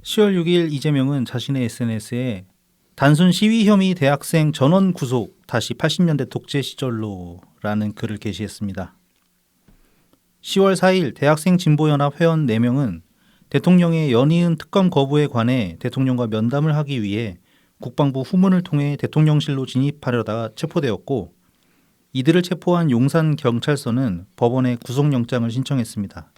10월 6일 이재명은 자신의 SNS에 단순 시위 혐의 대학생 전원 구속 다시 80년대 독재 시절로라는 글을 게시했습니다. 10월 4일 대학생 진보연합 회원 4명은 대통령의 연이은 특검 거부에 관해 대통령과 면담을 하기 위해 국방부 후문을 통해 대통령실로 진입하려다가 체포되었고, 이들을 체포한 용산경찰서는 법원에 구속영장을 신청했습니다.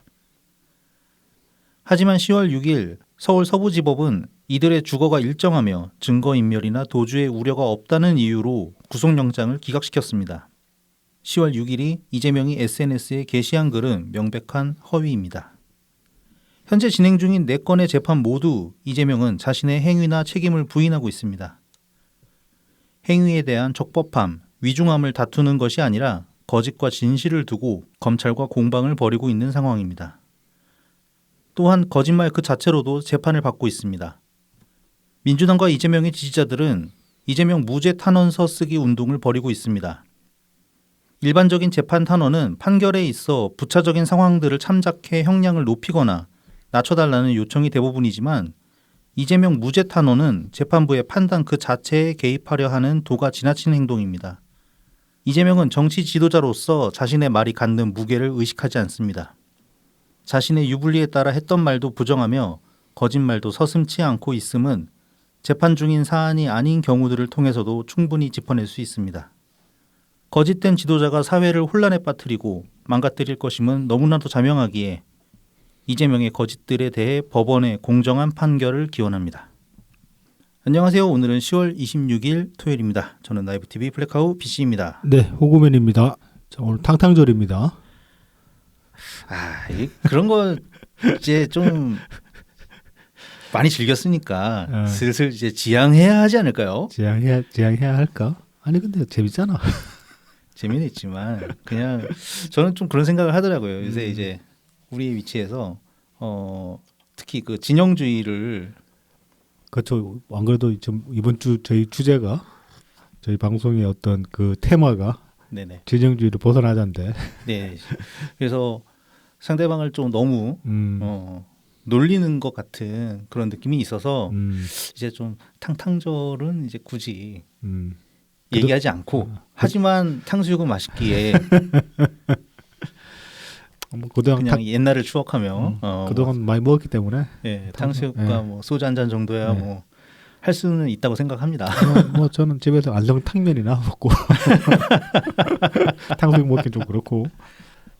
하지만 10월 6일 서울 서부지법은 이들의 주거가 일정하며 증거인멸이나 도주의 우려가 없다는 이유로 구속영장을 기각시켰습니다. 10월 6일이 이재명이 SNS에 게시한 글은 명백한 허위입니다. 현재 진행 중인 4건의 재판 모두 이재명은 자신의 행위나 책임을 부인하고 있습니다. 행위에 대한 적법함, 위중함을 다투는 것이 아니라 거짓과 진실을 두고 검찰과 공방을 벌이고 있는 상황입니다. 또한 거짓말 그 자체로도 재판을 받고 있습니다. 민주당과 이재명의 지지자들은 이재명 무죄 탄원서 쓰기 운동을 벌이고 있습니다. 일반적인 재판 탄원은 판결에 있어 부차적인 상황들을 참작해 형량을 높이거나 낮춰달라는 요청이 대부분이지만, 이재명 무죄 탄원은 재판부의 판단 그 자체에 개입하려 하는 도가 지나친 행동입니다. 이재명은 정치 지도자로서 자신의 말이 갖는 무게를 의식하지 않습니다. 자신의 유불리에 따라 했던 말도 부정하며 거짓말도 서슴지 않고 있음은 재판 중인 사안이 아닌 경우들을 통해서도 충분히 짚어낼 수 있습니다. 거짓된 지도자가 사회를 혼란에 빠뜨리고 망가뜨릴 것임은 너무나도 자명하기에 이재명의 거짓들에 대해 법원의 공정한 판결을 기원합니다. 안녕하세요. 오늘은 10월 26일 토요일입니다. 저는 라이브TV 블랙하우 BC입니다. 네, 호구맨입니다. 자, 오늘 탕탕절입니다. 그런 거 이제 좀 많이 즐겼으니까 슬슬 이제 지양해야 하지 않을까요? 지양해야 할까? 아니 근데 재밌잖아. 재미는 있지만 그냥 저는 좀 그런 생각을 하더라고요. 요새 이제 우리 위치에서 특히 그 진영주의를, 그렇죠. 안 그래도 좀 이번 주 저희 주제가, 저희 방송의 어떤 그 테마가 네네, 진영주의를 벗어나자인데. 네. 그래서 상대방을 좀 너무 놀리는 것 같은 그런 느낌이 있어서 이제 좀 탕탕절은 이제 굳이 얘기하지 않고, 하지만 탕수육은 맛있기에 그냥 옛날을 추억하며 그동안 많이 먹었기 때문에 탕수육과 뭐 소주 한 잔 정도야 뭐 할 수는 있다고 생각합니다. 뭐 저는 집에서 안성탕면이나 먹고 탕수육 먹기 좀 그렇고.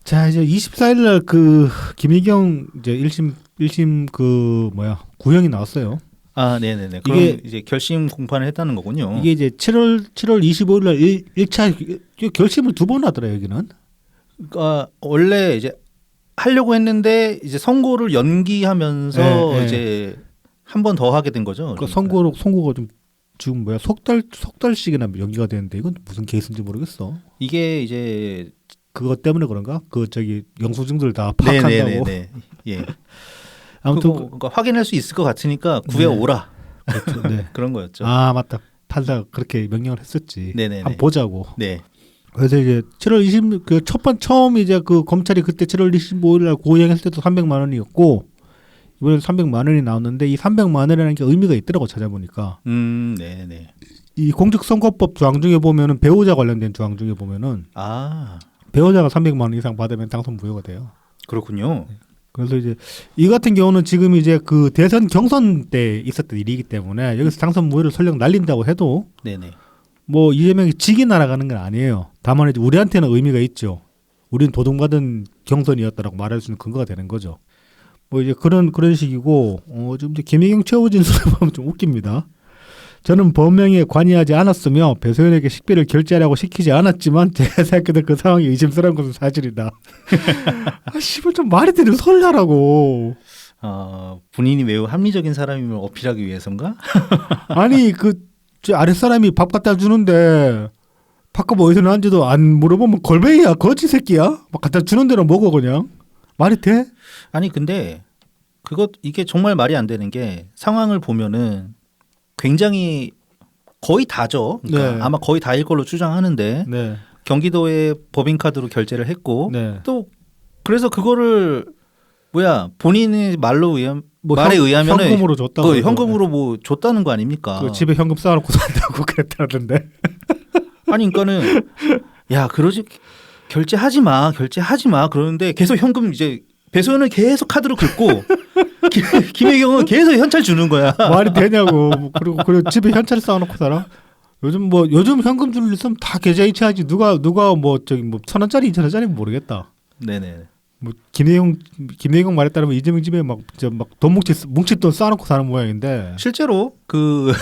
자, 이제 24일 날 그 김희경 이제 1심 그 구형이 나왔어요. 아, 네네네. 그럼 이게 이제 결심 공판을 했다는 거군요. 이게 이제 7월 25일 날 1차 결심을 2번 하더라 여기는. 그러니까 원래 이제 하려고 했는데 이제 선고를 연기하면서 이제 한 번 더 하게 된 거죠. 그러니까 선고가 좀 지금 석 달씩이나 연기가 되는데 이건 무슨 케이스인지 모르겠어. 이게 이제 그것 때문에 그런가? 그 저기 영수증들 다 파악한다고. 네네네. 예. 아무튼 그러니까 확인할 수 있을 것 같으니까 구해 오라. 그렇죠. 네. 그런 거였죠. 아 맞다. 판사가 그렇게 명령을 했었지. 네네네. 한번 보자고. 네. 그래서 이제 7월 20 그 처음 이제 그 검찰이 그때 7월 25일 날 고행했을 때도 300만 원이었고, 이번에 300만 원이 나왔는데 이 300만 원이라는 게 의미가 있더라고 찾아보니까. 네네. 이 공직선거법 조항 중에 보면은 배우자 관련된 조항 중에 보면은 배우자가 300만 원 이상 받으면 당선 무효가 돼요. 그렇군요. 그래서 이제 이 같은 경우는 지금 이제 그 대선 경선 때 있었던 일이기 때문에 여기서 당선 무효를 설령 날린다고 해도 네네. 뭐 이재명이 지기 날아가는 건 아니에요. 다만 이제 우리한테는 의미가 있죠. 우리는 도둑받은 경선이었다라고 말할 수 있는 근거가 되는 거죠. 뭐 이제 그런 식이고, 좀 이제 김혜경 최후 진술을 보면 좀 웃깁니다. 저는 범행에 관여하지 않았으며 배소연에게 식비를 결제하라고 시키지 않았지만 제가 생각해도 그 상황이 의심스러운 것은 사실이다. 씨발 좀 말이 되는 소리 하라고. 본인이 매우 합리적인 사람임을 어필하기 위해서인가? 아니 저 아랫사람이 밥 갖다 주는데 밥값 어디서 나는지도 안 물어보면 걸뱅이야, 거지 새끼야? 막 갖다 주는 대로 먹어 그냥. 말이 돼? 아니 근데 이게 정말 말이 안 되는 게, 상황을 보면은 굉장히 거의 다죠. 그러니까 아마 거의 다일 걸로 추정하는데 경기도에 법인카드로 결제를 했고 또 그래서 그거를 본인의 말로 의한 뭐 말에 의하면은 현금으로 줬다고. 그 현금으로 뭐 줬다는 거 아닙니까? 그 집에 현금 쌓아놓고 산다고 그랬다던데. 아니 그러니까는 야 그러지 결제하지 마 그러는데 계속 현금 이제 배소연은 계속 카드로 긁고 김혜경은 계속 현찰 주는 거야. 말이 되냐고. 그리고 집에 현찰 쌓아놓고 살아. 요즘 현금 줄 일 있으면 다 계좌 이체하지. 누가 뭐 저기 뭐 1,000원짜리 2,000원짜리 모르겠다. 네네. 뭐 김혜경 말에 따르면 이재명 집에 막 돈 뭉치 돈 쌓아놓고 사는 모양인데. 실제로 그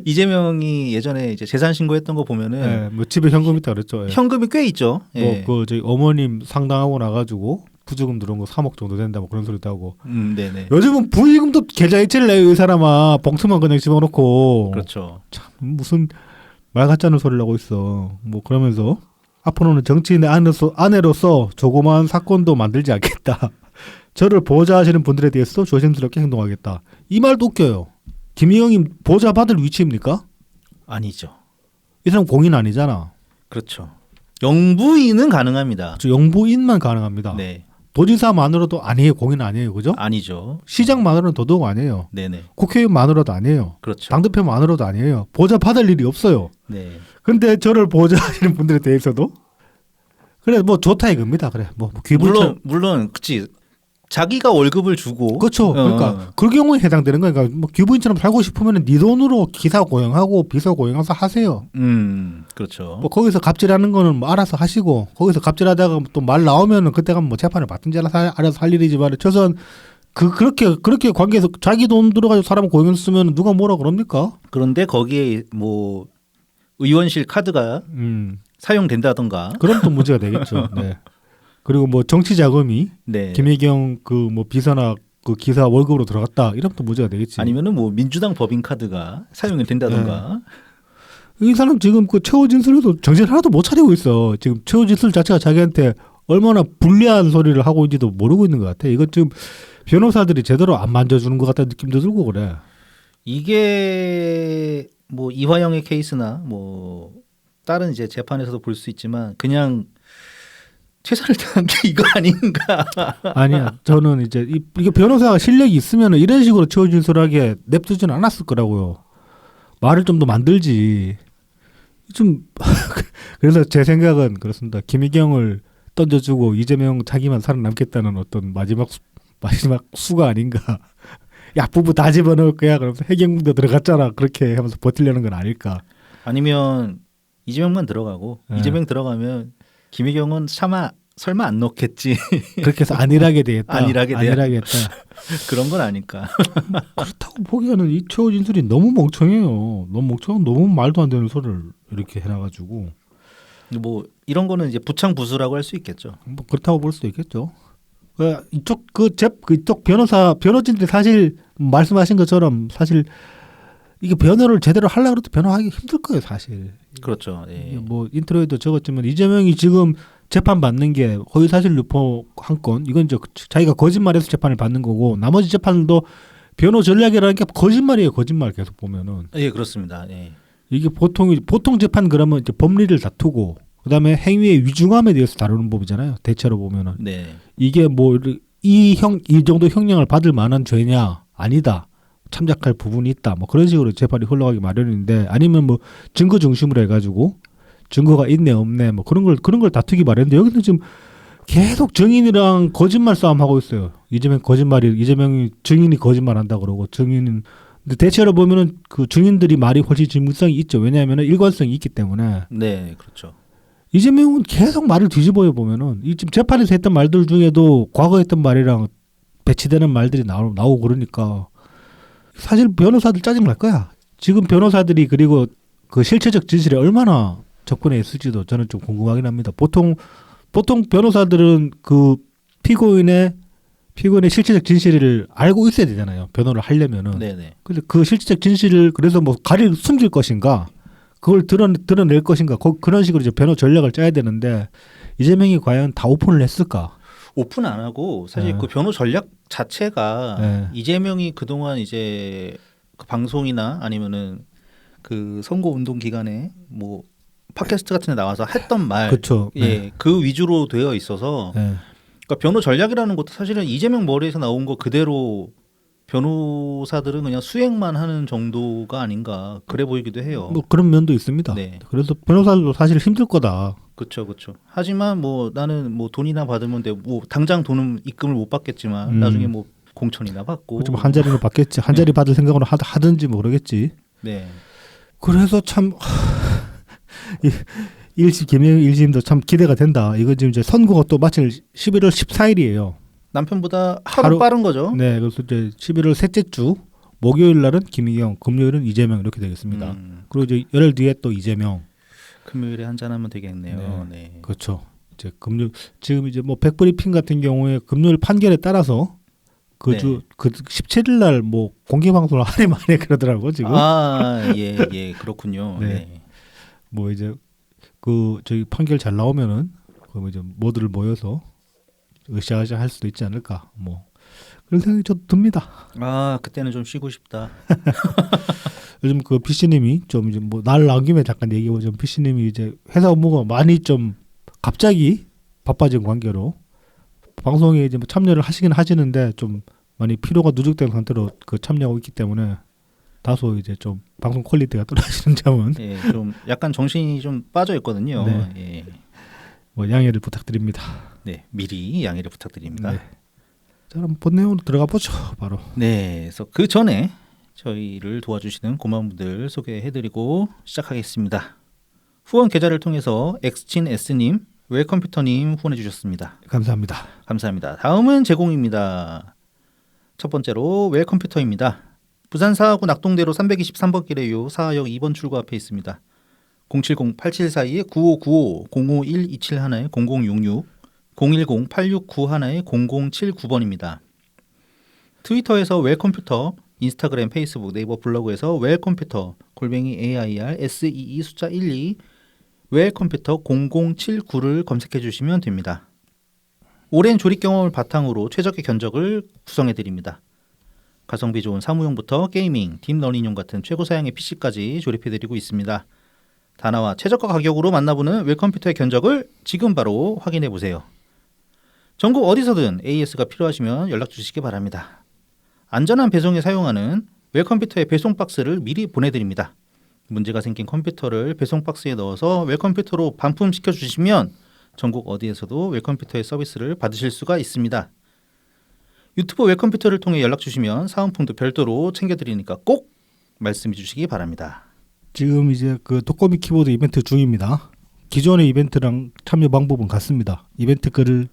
이재명이 예전에 이제 재산 신고했던 거 보면은 예, 뭐 집에 현금 있다 그랬죠. 예. 현금이 꽤 있죠. 예. 뭐 그 저희 어머님 상당하고 나가지고 부주금 들어온 거 3억 정도 된다 뭐 그런 소리도 하고. 네네. 요즘은 부의금도 계좌 이체를 내요 이 사람아. 봉투만 그냥 집어넣고. 그렇죠. 참 무슨 말 같지 않은 소리를 하고 있어. 뭐 그러면서 앞으로는 정치인의 아내로서 조그마한 사건도 만들지 않겠다. 저를 보호자하시는 분들에 대해서 조심스럽게 행동하겠다. 이 말도 웃겨요. 김희영이 보호자 받을 위치입니까? 아니죠. 이 사람 공인 아니잖아. 그렇죠. 영부인은 가능합니다. 저 영부인만 가능합니다. 네. 도지사만으로도 아니에요. 공인 아니에요. 그죠? 아니죠. 시장만으로는 더더욱 아니에요. 네네. 국회의원만으로도 아니에요. 그렇죠. 당대표만으로도 아니에요. 보호자 받을 일이 없어요. 네. 근데 저를 보호자하시는 분들에 대해서도 그래 뭐 좋다 이겁니다. 그래 뭐 귀불처럼 물론 그치. 자기가 월급을 주고 그렇죠. 그러니까 그 경우에 해당되는 거니까 뭐 귀부인처럼 살고 싶으면 네 돈으로 기사 고용하고 비서 고용해서 하세요. 그렇죠. 뭐 거기서 갑질하는 거는 뭐 알아서 하시고 거기서 갑질하다가 또 말 나오면은 그때 가면 뭐 재판을 받든지 알아서 할 일이지만 최소한 그렇게 관계에서 자기 돈 들어가지고 사람 고용했으면 누가 뭐라 그럽니까? 그런데 거기에 뭐 의원실 카드가 사용된다던가. 그럼 또 문제가 되겠죠. 네. 그리고 뭐 정치 자금이 네. 김혜경 그 뭐 비서나 그 기사 월급으로 들어갔다 이러면 또 문제가 되겠지. 아니면은 뭐 민주당 법인 카드가 사용이 된다던가. 이 사람 지금 그 최후 진술에도 정신 하나도 못 차리고 있어. 지금 최후 진술 자체가 자기한테 얼마나 불리한 소리를 하고 있는지도 모르고 있는 것 같아. 이거 지금 변호사들이 제대로 안 만져주는 것 같다는 느낌도 들고 그래. 이게 뭐 이화영의 케이스나 뭐 다른 이제 재판에서도 볼 수 있지만 그냥 최선을 다한 게 이거 아닌가. 아니야. 저는 이제 이게 변호사가 실력이 있으면 이런 식으로 최후 진술하게 냅두지는 않았을 거라고요. 말을 좀 더 만들지. 좀 그래서 제 생각은 그렇습니다. 김희경을 던져주고 이재명 자기만 살아남겠다는 어떤 마지막 수가 아닌가. 야 부부 다 집어넣을 거야. 그러면서 해경도 들어갔잖아. 그렇게 하면서 버티려는 건 아닐까. 아니면 이재명만 들어가고 이재명 들어가면 김희경은 설마 안 넣겠지. 그렇게 해서 안일하게 되겠다. 안일하게 안일하겠다. 그런 건 아닐까. 그렇다고 보기에는 이 최후 진술이 너무 멍청해요. 너무 말도 안 되는 소리를 이렇게 해놔가지고. 뭐 이런 거는 이제 부창부수라고 할 수 있겠죠. 뭐 그렇다고 볼 수도 있겠죠. 이쪽 변호진들이 사실 말씀하신 것처럼 사실 이게 변호를 제대로 하려고 해도 변호하기 힘들 거예요, 사실. 그렇죠. 예. 뭐 인트로에도 적었지만 이재명이 지금 재판 받는 게 허위사실 유포 한 건 이건 이제 자기가 거짓말해서 재판을 받는 거고 나머지 재판도 변호 전략이라는 게 거짓말이에요, 거짓말 계속 보면은. 예, 그렇습니다. 예. 이게 보통 재판 그러면 이제 법리를 다투고 그다음에 행위의 위중함에 대해서 다루는 법이잖아요. 대체로 보면은. 네. 이게 뭐 이 정도 형량을 받을 만한 죄냐 아니다. 참작할 부분이 있다. 뭐 그런 식으로 재판이 흘러가기 마련인데 아니면 뭐 증거 중심으로 해가지고 증거가 있네 없네 뭐 그런 걸 다투기 마련인데 여기는 지금 계속 증인이랑 거짓말 싸움 하고 있어요. 이재명이 증인이 거짓말한다 그러고 증인은 근데 대체로 보면은 그 증인들이 말이 훨씬 진실성이 있죠. 왜냐하면은 일관성이 있기 때문에. 네, 그렇죠. 이재명은 계속 말을 뒤집어요 보면은 이 지금 재판에서 했던 말들 중에도 과거 했던 말이랑 배치되는 말들이 나오고 그러니까. 사실 변호사들 짜증 날 거야. 지금 변호사들이 그리고 그 실체적 진실에 얼마나 접근해 있을지도 저는 좀 궁금하긴 합니다. 보통 변호사들은 그 피고인의 실체적 진실을 알고 있어야 되잖아요. 변호를 하려면은. 네네. 근데 그 실체적 진실을 그래서 뭐 숨길 것인가, 그걸 드러낼 것인가, 그런 식으로 이제 변호 전략을 짜야 되는데 이재명이 과연 다 오픈을 했을까? 오픈 안 하고 사실 그 변호 전략 자체가 이재명이 그동안 이제 그 방송이나 아니면은 그 선거 운동 기간에 뭐 팟캐스트 같은 데 나와서 했던 말 그렇죠. 예, 그 위주로 되어 있어서 그러니까 그러니까 변호 전략이라는 것도 사실은 이재명 머리에서 나온 거 그대로 변호사들은 그냥 수행만 하는 정도가 아닌가 그래 보이기도 해요. 뭐 그런 면도 있습니다. 네. 그래서 변호사들도 사실 힘들 거다. 그렇죠, 그렇죠. 하지만 뭐 나는 뭐 돈이나 받으면 돼. 뭐 당장 돈은 입금을 못 받겠지만 나중에 뭐 공천이나 받고. 그렇지만 한 자리는 받겠지. 한 자리 받을 생각으로 하든지 모르겠지. 네. 그래서 참 1심 김영희 1심도 참 기대가 된다. 이거 지금 이제 선고가 또 마침 11월 14일이에요. 남편보다 하루 빠른 거죠. 네, 그래서 이제 11월 셋째 주 목요일 날은 김희경, 금요일은 이재명 이렇게 되겠습니다. 그리고 이제 열흘 뒤에 또 이재명. 금요일에 한잔 하면 되겠네요. 네. 그렇죠. 이제 금요일 지금 이제 뭐 백브리핑 같은 경우에 금요일 판결에 따라서 그 주 그 17일 날 뭐 공개 방송을 하네 마네 그러더라고 지금. 예, 그렇군요. 네. 네. 뭐 이제 그 저기 판결 잘 나오면은 그럼 이제 모두를 모여서 으쌰으쌰 할 수도 있지 않을까. 뭐 그런 생각이 좀 듭니다. 그때는 좀 쉬고 싶다. 요즘 그 PC님이 좀 이제 뭐 날 나온 김에 잠깐 얘기해보자면 PC님이 이제 회사 업무가 많이 좀 갑자기 바빠진 관계로 방송에 이제 뭐 참여를 하시긴 하시는데 좀 많이 피로가 누적된 상태로 그 참여하고 있기 때문에 다소 이제 좀 방송 퀄리티가 떨어지는 점은 예, 좀 약간 정신이 좀 빠져 있거든요. 네. 예. 뭐 양해를 부탁드립니다. 네, 미리 양해를 부탁드립니다. 네. 자, 그럼 본 내용으로 들어가 보죠. 바로. 네, 그래서 그 전에 저희를 도와주시는 고마운 분들 소개해드리고 시작하겠습니다. 후원 계좌를 통해서 엑스친S님, 웰컴퓨터님 후원해주셨습니다. 감사합니다. 감사합니다. 다음은 제공입니다. 첫 번째로 웰컴퓨터입니다. 부산 사하구 낙동대로 323번 길에요. 사하역 2번 출구 앞에 있습니다. 070-8742-9595, 051-271-0066, 010-8691-0079번입니다. 트위터에서 웰컴퓨터, 인스타그램, 페이스북, 네이버 블로그에서 웰컴퓨터 AIR SEE 숫자 12 웰컴퓨터 0079를 검색해 주시면 됩니다. 오랜 조립 경험을 바탕으로 최적의 견적을 구성해 드립니다. 가성비 좋은 사무용부터 게이밍, 딥러닝용 같은 최고 사양의 PC까지 조립해 드리고 있습니다. 다나와 최저가 가격으로 만나보는 웰컴퓨터의 견적을 지금 바로 확인해 보세요. 전국 어디서든 AS가 필요하시면 연락 주시기 바랍니다. 안전한 배송에 사용하는 웰컴퓨터의 배송 박스를 미리 보내드립니다. 문제가 생긴 컴퓨터를 배송 박스에 넣어서 웰컴퓨터로 반품시켜 주시면 전국 어디에서도 웰컴퓨터의 서비스를 받으실 수가 있습니다. 유튜브 웰컴퓨터를 통해 연락 주시면 사은품도 별도로 챙겨드리니까 꼭 말씀해 주시기 바랍니다. 지금 이제 그 독거미 키보드 이벤트 중입니다. 기존의 이벤트랑 참여 방법은 같습니다. 이벤트 트윗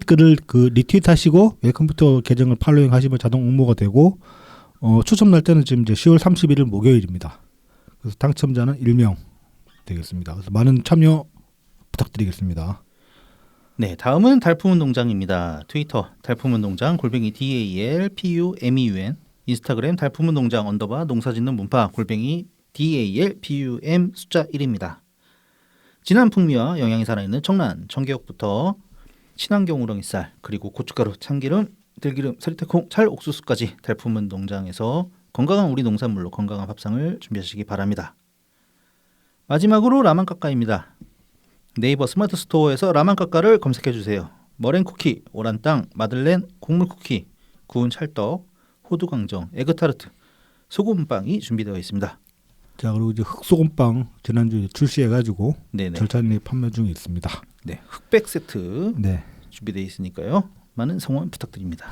글을 그 리트윗하시고 웰컴퓨터 계정을 팔로잉 하시면 자동 응모가 되고 추첨 날짜는 지금 이제 10월 31일 목요일입니다. 그래서 당첨자는 1명 되겠습니다. 그래서 많은 참여 부탁드리겠습니다. 네, 다음은 달품운동장입니다. 트위터 달품운동장 DALPUMEUN, 인스타그램 달품운동장 농사짓는 문파 DALPUM 숫자 1입니다. 진한 풍미와 영양이 살아있는 청란, 청개육부터 친환경 우렁이쌀, 그리고 고춧가루, 참기름, 들기름, 서리태콩, 찰, 옥수수까지 달품운동장에서 건강한 우리 농산물로 건강한 밥상을 준비하시기 바랍니다. 마지막으로 라만카카입니다. 네이버 스마트 스토어에서 라만카카를 검색해주세요. 머랭쿠키, 오란땅, 마들렌, 곡물쿠키, 구운 찰떡, 호두강정, 에그타르트, 소금빵이 준비되어 있습니다. 자, 그리고 이제 흑소금빵 지난주에 출시해가지고 네네. 절찬리 판매 중에 있습니다. 네, 흑백 세트 네. 준비되어 있으니까요. 많은 성원 부탁드립니다.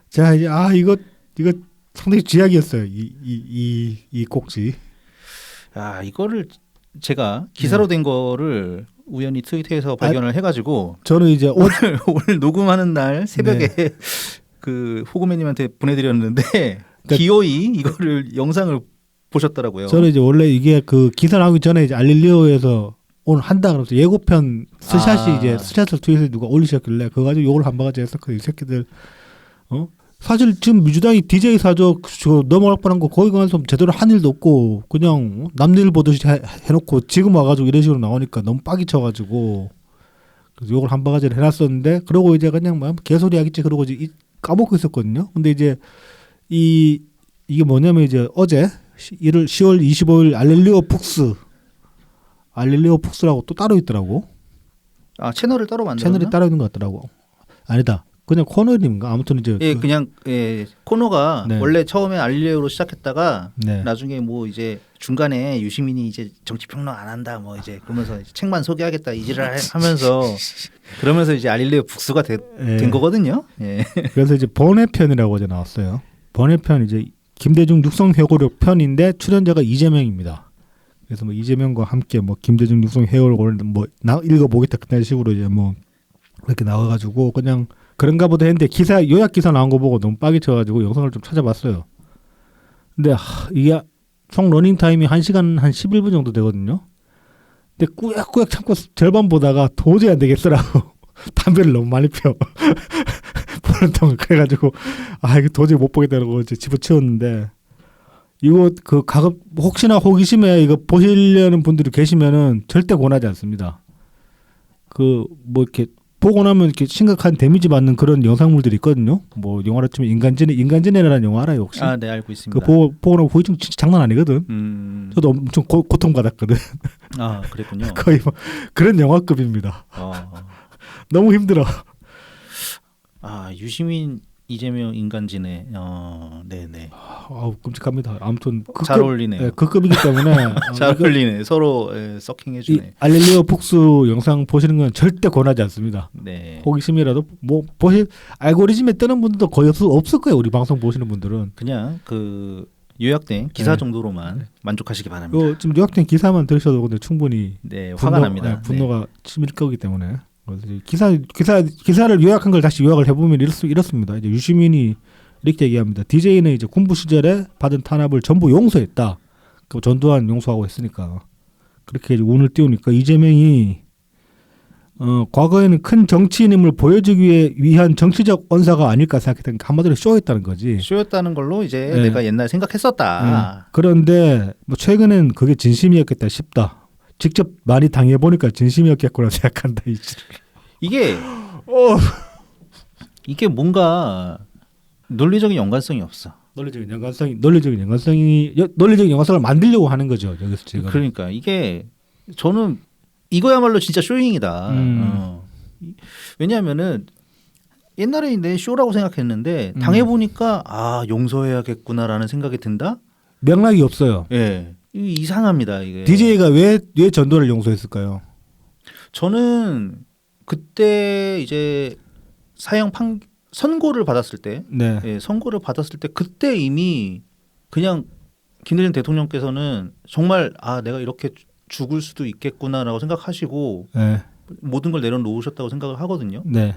자, 이제 이거 상당히 쥐약이었어요. 이 꼭지. 이거를 제가 기사로 된 거를 우연히 트위터에서 발견을 해가지고 저는 이제 오늘 녹음하는 날 새벽에 그 호구매님한테 보내드렸는데 기어이 이거를 영상을 보셨더라고요. 저는 이제 원래 이게 그 기사 나오기 전에 이제 알릴리오에서 오늘 한다 그러면서 예고편 스샷이 이제 스샷을 트윗에 누가 올리셨길래 그거 가지고 욕을 한 바가지 했었거든요. 이 새끼들 사실 지금 민주당이 DJ 사저 넘어갈 뻔한 거 거기 가서 제대로 한 일도 없고 그냥 남일 보듯이 해놓고 지금 와가지고 이런 식으로 나오니까 너무 빡이 쳐가지고 그래서 욕을 한 바가지를 해놨었는데 그러고 이제 그냥 뭐 개소리 하겠지 그러고 이제 까먹고 있었거든요. 근데 이제 이게 뭐냐면 이제 어제 10월 25일 알릴리오 푹스라고 또 따로 있더라고. 아 채널을 따로 만들었나? 채널이 따로 있는 것 같더라고. 아니다. 그냥 코너인가 아무튼 이제 예, 그냥 코너가 네. 원래 처음에 알릴레오로 시작했다가 네. 나중에 뭐 이제 중간에 유시민이 이제 정치 평론 안 한다 뭐 이제 그러면서 이제 책만 소개하겠다 이지랄 하면서 그러면서 이제 알릴레오 북수가 된 거거든요. 예. 그래서 이제 번외편이라고 이제 나왔어요. 번외편 이제 김대중 육성회고록 편인데 출연자가 이재명입니다. 그래서 뭐 이재명과 함께 뭐 김대중 육성회고록을 뭐 읽어보겠다 그런 식으로 이제 뭐 이렇게 나와가지고 그냥 그런가 보다 했는데 기사 요약 기사 나온 거 보고 너무 빡이 쳐가지고 영상을 좀 찾아봤어요. 근데 이게 총 러닝 타임이 1시간 한 11분 정도 되거든요. 근데 꾸역꾸역 참고 절반 보다가 도저히 안 되겠더라고. 담배를 너무 많이 펴. 보는 동안 그래가지고 이거 도저히 못 보겠다고 이제 집어치웠는데 이거 그 가급 혹시나 호기심에 이거 보시려는 분들이 계시면은 절대 권하지 않습니다. 그 뭐 이렇게 보고 나면 이렇게 심각한 데미지 받는 그런 영상물들이 있거든요. 뭐 영화로 치면 인간지네라는 영화 알아요 혹시? 아, 네 알고 있습니다. 그 보고 나면 후유증 진짜 장난 아니거든. 저도 엄청 고통받았거든. 아 그랬군요. 거의 뭐 그런 영화급입니다. 너무 힘들어. 아 유시민 이재명 인간지네. 네네. 끔찍합니다. 아무튼 잘 어울리네요. 네, 그 급이기 때문에 잘 어울리네. 서로 서킹해주네. 알릴레오 북스 영상 보시는 건 절대 권하지 않습니다. 네. 호기심이라도 뭐 알고리즘에 뜨는 분들도 거의 없을 거예요. 우리 방송 보시는 분들은 그냥 그 요약된 기사 네. 정도로만 만족하시기 바랍니다. 지금 요약된 기사만 들으셔도 근데 충분히 네, 화가 납니다. 분노가 치밀 거기 때문에 그래서 기사를 요약한 걸 다시 요약을 해보면 이렇습니다. 이제 유시민이 이렇게 얘기합니다. DJ는 이제 군부 시절에 받은 탄압을 전부 용서했다. 그 전두환 용서하고 했으니까 그렇게 이제 운을 띄우니까 이재명이 과거에는 큰 정치인임을 보여주기 위한 정치적 언사가 아닐까 생각했던 게 한마디로 쇼였다는 거지. 쇼였다는 걸로 이제 네. 내가 옛날 생각했었다. 그런데 뭐 최근엔 그게 진심이었겠다 싶다. 직접 많이 당해보니까 진심이었겠구나 생각한다. 이게 뭔가 논리적인 연관성이 없어. 논리적인 연관성을 만들려고 하는 거죠. 여기서 지금. 그러니까 이게 저는 이거야말로 진짜 쇼잉이다. 왜냐하면은 옛날에 내 쇼라고 생각했는데 당해보니까 용서해야겠구나라는 생각이 든다. 맥락이 없어요. 예, 이상합니다. 이게. DJ가 왜 전두환을 용서했을까요? 저는 그때 이제 선고를 받았을 때, 네. 예, 선고를 받았을 때 그때 이미 그냥 김대중 대통령께서는 정말 내가 이렇게 죽을 수도 있겠구나라고 생각하시고 네. 모든 걸 내려놓으셨다고 생각을 하거든요. 네.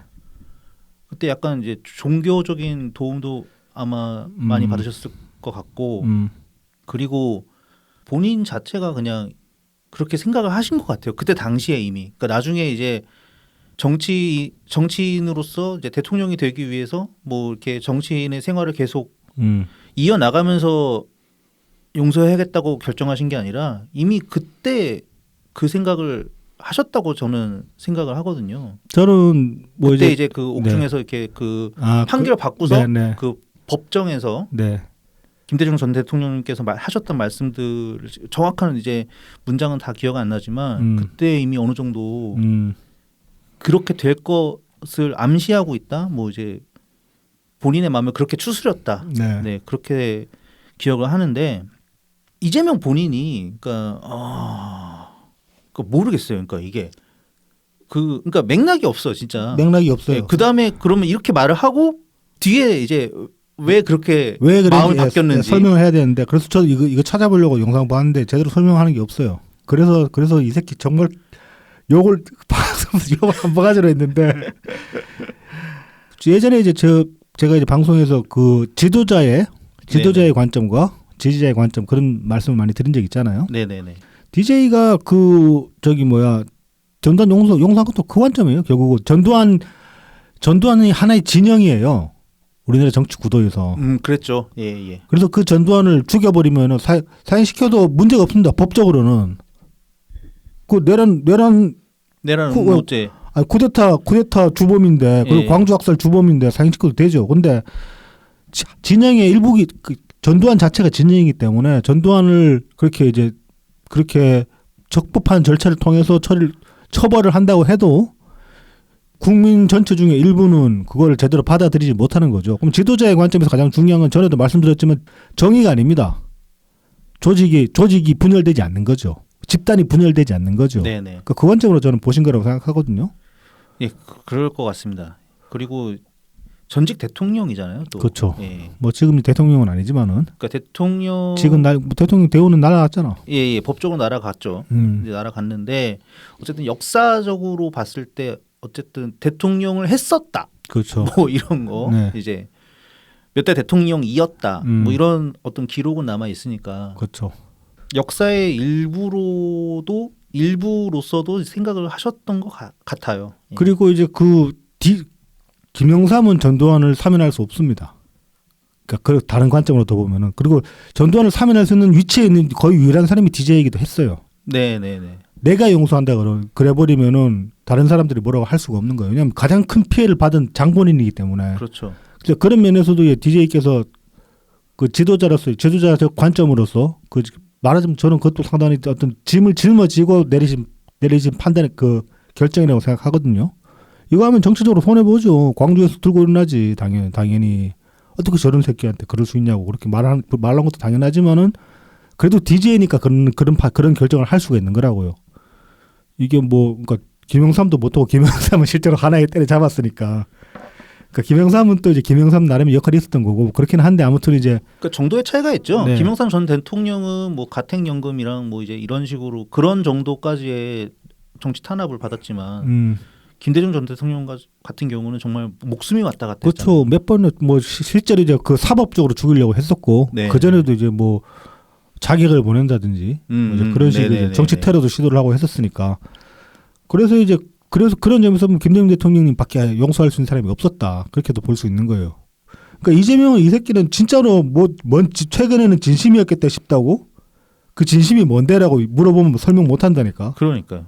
그때 약간 이제 종교적인 도움도 아마 많이 받으셨을 것 같고, 그리고 본인 자체가 그냥 그렇게 생각을 하신 것 같아요. 그때 당시에 이미. 그러니까 나중에 이제 정치인으로서 이제 대통령이 되기 위해서 뭐 이렇게 정치인의 생활을 계속 이어 나가면서 용서해야겠다고 결정하신 게 아니라 이미 그때 그 생각을 하셨다고 저는 생각을 하거든요. 저는 뭐 그때 이제 그 옥중에서 이렇게 그 판결 받고서 그 법정에서 김대중 전 대통령님께서 하셨던 말씀들 정확한 이제 문장은 다 기억 안 나지만 그때 이미 어느 정도 그렇게 될 것을 암시하고 있다. 뭐 이제 본인의 마음을 그렇게 추스렸다. 네, 그렇게 기억을 하는데 이재명 본인이 그러니까 모르겠어요. 그러니까 이게 그러니까 맥락이 없어 진짜. 맥락이 없어요. 네, 그 다음에 그러면 이렇게 말을 하고 뒤에 이제 왜 그렇게 마음을 바뀌었는지 설명을 해야 되는데 그래서 저 이거 찾아보려고 영상 봤는데 제대로 설명하는 게 없어요. 그래서 이 새끼 정말 욕을 한 바가지로 했는데 예전에 이제 제가 이제 방송에서 그 지도자의 관점과 지지자의 관점 그런 말씀을 많이 드린 적 있잖아요. 네네네. DJ가 전두환 용서한 것도 그 관점이에요. 결국 전두환이 하나의 진영이에요. 우리나라 정치 구도에서. 그랬죠. 예. 그래서 그 전두환을 죽여버리면 사형시켜도 문제가 없습니다. 법적으로는. 그 내란 뭐제 쿠데타 주범인데 그리고 광주 학살 주범인데 사형시켜도 되죠. 근데 진영의 일부기 전두환 자체가 진영이기 때문에 전두환을 그렇게 적법한 절차를 통해서 처벌을 한다고 해도 국민 전체 중에 일부는 그걸 제대로 받아들이지 못하는 거죠. 그럼 지도자의 관점에서 가장 중요한 건 전에도 말씀드렸지만 정의가 아닙니다. 조직이 분열되지 않는 거죠. 집단이 분열되지 않는 거죠. 네네. 그 관점으로 저는 보신 거라고 생각하거든요. 예, 그럴 것 같습니다. 그리고 전직 대통령이잖아요. 또. 그렇죠. 예. 뭐 지금 대통령은 아니지만은 그러니까 대통령 지금 대통령 대우는 날아갔잖아. 예, 법적으로 날아갔죠. 이제 날아갔는데 어쨌든 역사적으로 봤을 때 어쨌든 대통령을 했었다. 그렇죠. 뭐 이런 거 네. 이제 몇 대 대통령이었다. 뭐 이런 어떤 기록은 남아 있으니까 그렇죠. 역사의 일부로서도 생각을 하셨던 것 같아요. 예. 그리고 이제 김영삼은 전두환을 사면할 수 없습니다. 그러니까 다른 관점으로 더 보면은 그리고 전두환을 사면할 수 있는 위치에 있는 거의 유일한 사람이 DJ이기도 했어요. 네네네. 내가 용서한다 그래 버리면은 다른 사람들이 뭐라고 할 수가 없는 거예요. 왜냐하면 가장 큰 피해를 받은 장본인이기 때문에. 그렇죠. 그래서 그런 면에서도 DJ께서 그 지도자적 관점으로서 그 말하자면 저는 그것도 상당히 어떤 짐을 짊어지고 내리신 판단의 그 결정이라고 생각하거든요. 이거 하면 정치적으로 손해 보죠. 광주에서 들고 일어나지 당연히 어떻게 저런 새끼한테 그럴 수 있냐고 그렇게 말한 것도 당연하지만은 그래도 DJ니까 그런 결정을 할 수가 있는 거라고요. 이게 뭐 그러니까 김영삼도 못하고 김영삼은 실제로 하나에 때려잡았으니까. 그러니까 김영삼은 또 이제 김영삼 나름의 역할이 있었던 거고 그렇긴 한데 아무튼 이제 그러니까 정도의 차이가 있죠. 네. 김영삼 전 대통령은 뭐 가택연금이랑 뭐 이제 이런 식으로 그런 정도까지의 정치 탄압을 받았지만 김대중 전 대통령 같은 경우는 정말 목숨이 왔다 갔다 그렇죠. 했잖아요. 몇 번은 뭐 실제로 이제 그 사법적으로 죽이려고 했었고 네. 그 전에도 이제 뭐 자객을 보낸다든지 뭐 이제 그런 식의 네네네네. 정치 테러도 시도를 하고 했었으니까 그래서 그런 점에서 보면 김대중 대통령님밖에 용서할 수 있는 사람이 없었다 그렇게도 볼 수 있는 거예요. 그러니까 이재명은 이 새끼는 진짜로 최근에는 진심이었겠다 싶다고 그 진심이 뭔데라고 물어보면 뭐 설명 못 한다니까. 그러니까요.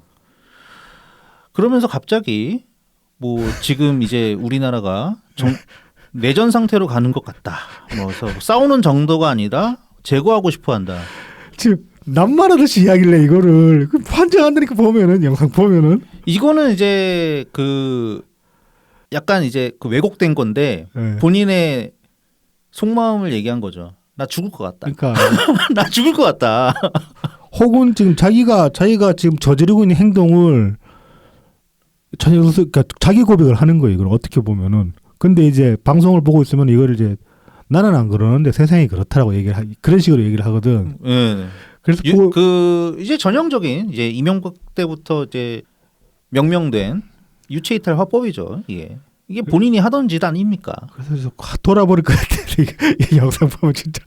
그러면서 갑자기 뭐 지금 이제 우리나라가 내전 상태로 가는 것 같다. 뭐 그래서 싸우는 정도가 아니라 제거하고 싶어한다. 지금 남말하듯이 이야기를 해 이거를 판정한다니까 보면은 영상 보면은 이거는 이제 그 약간 이제 그 왜곡된 건데 네. 본인의 속마음을 얘기한 거죠. 나 죽을 것 같다. 그러니까 나 죽을 것 같다. 혹은 지금 자기가 지금 저지르고 있는 행동을 그러니까 자기 고백을 하는 거예요. 이걸 어떻게 보면은. 근데 이제 방송을 보고 있으면 이거를 이제 나는 안 그러는데 세상이 그렇다라고 그런 식으로 얘기를 하거든. 네. 그래서 그 이제 전형적인 이제 이명박 때부터 이제 명명된 유체이탈 화법이죠. 이게 본인이 하던 짓 아닙니까? 그래서 돌아버릴 것 같아. 이 영상 보면 진짜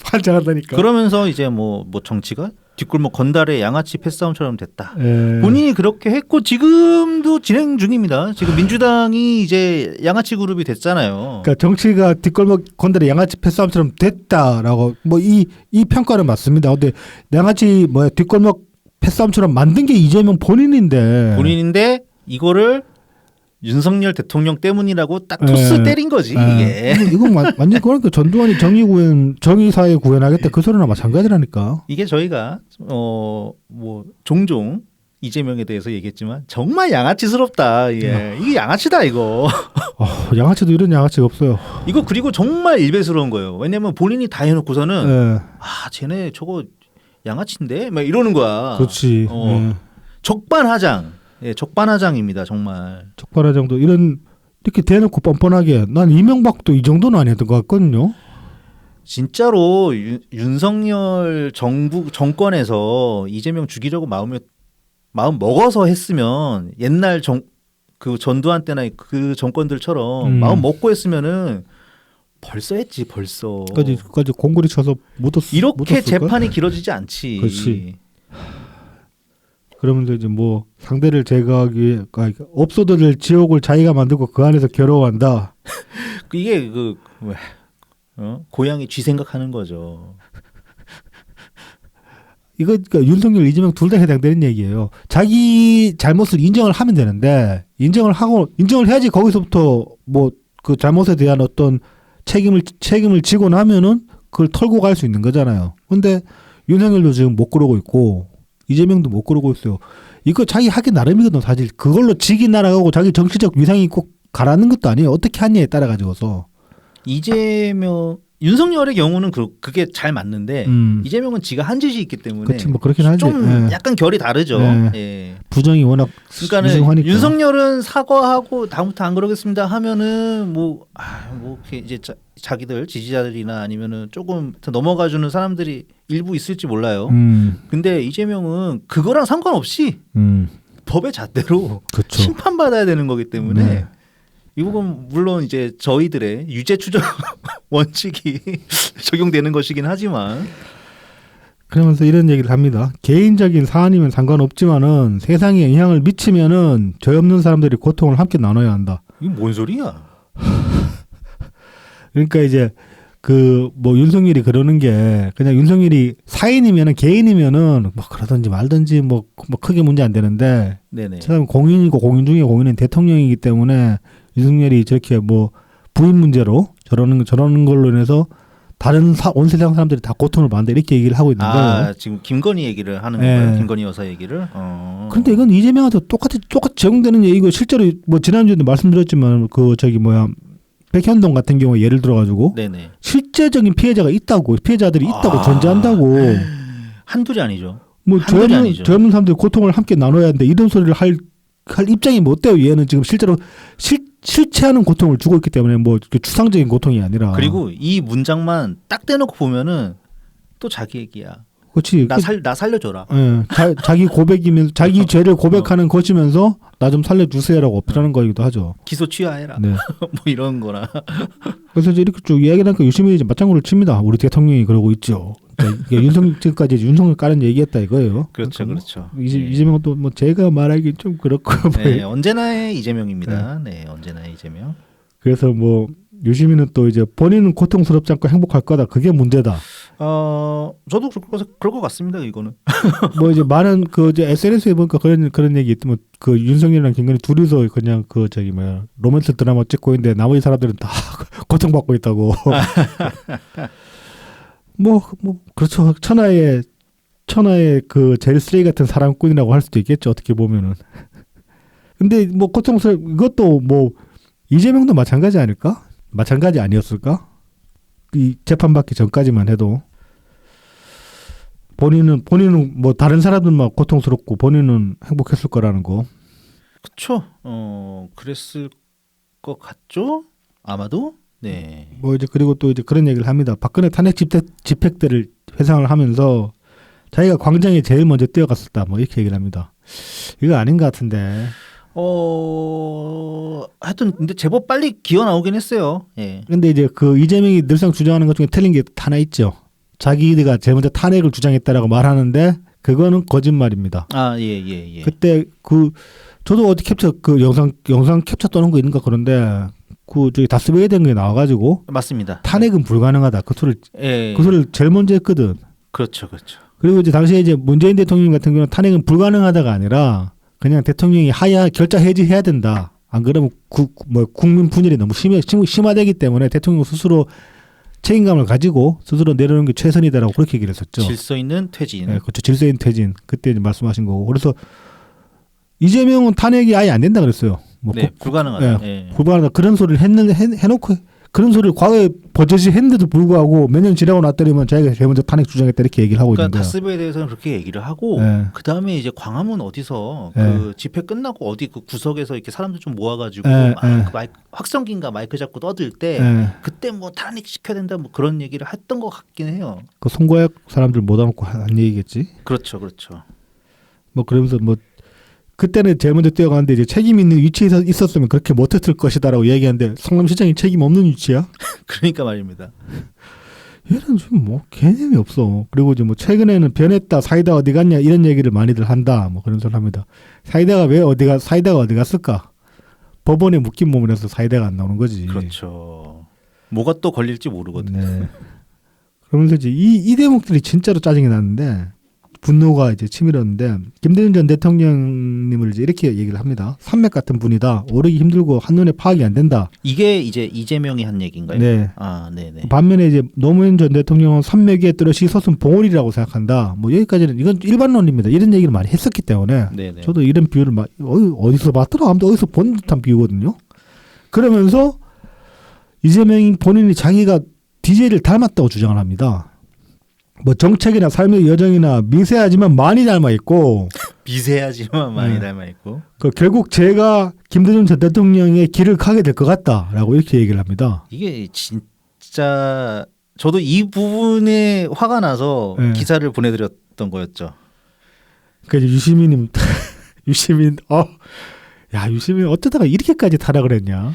환장한다니까. 그러면서 이제 뭐 정치가 뒷골목 건달의 양아치 패싸움처럼 됐다. 에... 본인이 그렇게 했고 지금도 진행 중입니다. 지금 민주당이 이제 양아치 그룹이 됐잖아요. 그러니까 정치가 뒷골목 건달의 양아치 패싸움처럼 됐다라고 뭐 이 평가는 맞습니다. 근데 양아치 뒷골목 패싸움처럼 만든 게 이재명 본인인데 이거를 윤석열 대통령 때문이라고 딱 토스 때린 거지 이게. 이건 완전 그러니까 전두환이 정의사회 구현하겠다 그 소리나 마찬가지라니까. 이게 저희가 뭐 종종 이재명에 대해서 얘기했지만 정말 양아치스럽다. 이게 양아치다 이거. 양아치도 이런 양아치가 없어요. 이거 그리고 정말 일배스러운 거예요. 왜냐면 본인이 다 해놓고서는 쟤네 저거 양아치인데 막 이러는 거야. 그렇지. 적반하장. 적반하장입니다 정말. 적반하장도 이렇게 대놓고 뻔뻔하게 난 이명박도 이 정도는 아니었던 것 같거든요. 진짜로 윤석열 정권에서 이재명 죽이려고 마음 먹어서 했으면 옛날 그 전두환 때나 그 정권들처럼 마음 먹고 했으면은 벌써 했지 벌써. 까지 공구리 쳐서 이렇게 재판이 길어지지 않지. 그렇지. 그러면서 이제 뭐 상대를 제거하기 위해 없어도 지옥을 자기가 만들고 그 안에서 괴로워한다. 이게 고양이 쥐 생각하는 거죠. 이거 그러니까 윤석열, 이재명 둘 다 해당되는 얘기예요. 자기 잘못을 인정을 하면 되는데 인정을 해야지 거기서부터 뭐 그 잘못에 대한 어떤 책임을 지고 나면은 그걸 털고 갈 수 있는 거잖아요. 근데 윤석열도 지금 못 그러고 있고 이재명도 못 그러고 있어요. 이거 자기 하기 나름이거든 사실. 그걸로 직이 날아가고 자기 정치적 위상이 꼭 가라는 것도 아니에요. 어떻게 하냐에 따라 가지고서. 이재명 윤석열의 경우는 그게 잘 맞는데 이재명은 지가 한 짓이 있기 때문에 그치, 뭐 그렇긴 하지. 좀 예. 약간 결이 다르죠. 예. 예. 부정이 워낙 그러니까는 유승하니까. 윤석열은 사과하고 다음부터 안 그러겠습니다 하면은 뭐 이렇게 이제 자기들 지지자들이나 아니면은 조금 더 넘어가주는 사람들이 일부 있을지 몰라요. 근데 이재명은 그거랑 상관없이 법의 잣대로 그렇죠. 심판받아야 되는 거기 때문에 네. 이 부분 물론 이제 저희들의 유죄 추정 원칙이 적용되는 것이긴 하지만 그러면서 이런 얘기를 합니다. 개인적인 사안이면 상관없지만은 세상에 영향을 미치면은 죄 없는 사람들이 고통을 함께 나눠야 한다. 이게 뭔 소리야? 그러니까 이제 그 뭐 윤석열이 그러는 게 그냥 윤석열이 사인이면은 개인이면은 뭐 그러든지 말든지 뭐 크게 문제 안 되는데 네네. 참 공인이고 공인 중에 공인은 대통령이기 때문에 윤석열이 저렇게 뭐 부인 문제로 저러는 걸로 인해서 다른 온 세상 사람들이 다 고통을 받는다 이렇게 얘기를 하고 있는 거예요. 지금 김건희 얘기를 하는 네. 건가요? 김건희 여사 얘기를? 그런데 이건 이재명한테 똑같이 적용되는 얘기고 실제로 뭐 지난주에도 말씀드렸지만 그 저기 뭐야 백현동 같은 경우에 예를 들어가지고 네네. 실제적인 피해자가 있다고 피해자들이 있다고 존재한다고 한둘이 아니죠. 뭐 한둘이 아니죠. 젊은 사람들 고통을 함께 나눠야 하는데 이런 소리를 할 입장이 못 돼요. 얘는 지금 실제로 실체하는 고통을 주고 있기 때문에 뭐 추상적인 고통이 아니라. 그리고 이 문장만 딱 떼놓고 보면은 또 자기 얘기야. 그렇지. 나 살려줘라. 예, 자기 고백이면 자기 죄를 고백하는 것이면서 나 좀 살려주세요라고 어필하는 거이기도 하죠. 기소 취하해라. 네. 뭐 이런 거나. 그래서 이제 이렇게 쭉 이야기하니까 유시민이 이제 맞장구를 칩니다. 우리 대통령이 그러고 있죠. 그러니까 지금까지 윤석열 까는 얘기했다 이거예요. 그렇죠, 그러니까 그렇죠. 이재명은 또 뭐 제가 말하기 좀 그렇고. 네, 언제나의 이재명입니다. 네, 언제나의 이재명. 그래서 뭐 유시민은 또 이제 본인은 고통스럽지 않고 행복할 거다. 그게 문제다. 저도 그럴 것 같습니다. 이거는. 뭐 이제 많은 그 이제 SNS에 보니까 그런 얘기 있더만 그 윤석열이랑 김건희 둘이서 그냥 그 저기 뭐야 로맨스 드라마 찍고 있는데 나머지 사람들은 다 고통받고 있다고. 뭐 그렇죠. 천하의 그 제일 쓰레기 같은 사랑꾼이라고 할 수도 있겠죠. 어떻게 보면은. 근데 뭐 이것도 뭐 이재명도 마찬가지 아닐까? 마찬가지 아니었을까? 이 재판 받기 전까지만 해도 본인은 뭐 다른 사람들만 고통스럽고 본인은 행복했을 거라는 거. 그렇죠. 그랬을 것 같죠? 아마도. 네. 뭐 이제 그리고 또 이제 그런 얘기를 합니다. 박근혜 탄핵 집회 때를 회상을 하면서 자기가 광장에 제일 먼저 뛰어갔었다. 뭐 이렇게 얘기를 합니다. 이거 아닌 것 같은데. 하여튼 근데 제법 빨리 기어 나오긴 했어요. 예. 근데 이제 그 이재명이 늘상 주장하는 것 중에 틀린 게 하나 있죠. 자기가 제일 먼저 탄핵을 주장했다라고 말하는데 그거는 거짓말입니다. 예. 그때 저도 어디 영상 캡처 떠는 거 있는가 그런데 저기 다스베이드에 나와가지고 맞습니다. 탄핵은 불가능하다. 그 소리를 예. 제일 먼저 했거든. 그렇죠. 그리고 이제 당시에 이제 문재인 대통령 같은 경우는 탄핵은 불가능하다가 아니라 그냥 대통령이 결자 해지해야 된다. 안 그러면 국민 분열이 너무 심화되기 때문에 대통령 스스로 책임감을 가지고 스스로 내려놓는 게 최선이다라고 그렇게 얘기를 했었죠. 질서 있는 퇴진. 네, 그렇죠. 질서 있는 퇴진. 그때 이제 말씀하신 거고. 그래서 이재명은 탄핵이 아예 안 된다 그랬어요. 불가능하다. 불가능하다. 그런 소리를 해놓고 그런 소리를 과거에 버젓이 했는데도 불구하고 몇 년 지나고 났더니만 자기가 제일 먼저 탄핵 주장했다 이렇게 얘기를 하고 있는 거야. 다스베에 대해서는 그렇게 얘기를 하고 그 다음에 이제 광화문 어디서 그 집회 끝나고 어디 그 구석에서 이렇게 사람들 좀 모아가지고 그 확성기인가 마이크 잡고 떠들 때 그때 뭐 탄핵 시켜야 된다 뭐 그런 얘기를 했던 것 같긴 해요. 그 송과약 사람들 모아놓고 한 얘기겠지. 그렇죠. 뭐 그러면서 뭐 그때는 제일 먼저 뛰어가는데 이제 책임 있는 위치에 있었으면 그렇게 못했을 것이다라고 얘기하는데 성남시장이 책임 없는 위치야? 그러니까 말입니다. 얘는 좀 뭐 개념이 없어. 그리고 이제 뭐 최근에는 변했다 사이다 어디 갔냐 이런 얘기를 많이들 한다. 뭐 그런 소리 합니다. 사이다가 어디 갔을까? 법원에 묶인 몸이라서 사이다가 안 나오는 거지. 그렇죠. 뭐가 또 걸릴지 모르거든요. 네. 그러면서 이제 이 대목들이 진짜로 짜증이 나는데 분노가 이제 치밀었는데 김대중 전 대통령님을 이제 이렇게 얘기를 합니다. 산맥 같은 분이다. 오르기 힘들고 한눈에 파악이 안 된다. 이게 이제 이재명이 한 얘기인가요? 네. 아, 네네. 반면에 이제 노무현 전 대통령은 산맥에 떨어지 솟은 봉우리라고 생각한다. 뭐 여기까지는 이건 일반론입니다. 이런 얘기를 많이 했었기 때문에 네네. 저도 이런 비유를 어디서 봤더라 하면 어디서 본 듯한 비유거든요. 그러면서 이재명이 본인이 자기가 DJ를 닮았다고 주장을 합니다. 뭐 정책이나 삶의 여정이나 미세하지만 많이 닮아 있고 미세하지만 많이 네. 닮아 있고. 결국 제가 김대중 전 대통령의 길을 가게 될 것 같다라고 이렇게 얘기를 합니다. 이게 진짜 저도 이 부분에 화가 나서 네. 기사를 보내드렸던 거였죠. 그래서 유시민님 유시민 유시민 어쩌다가 이렇게까지 타락을 했냐?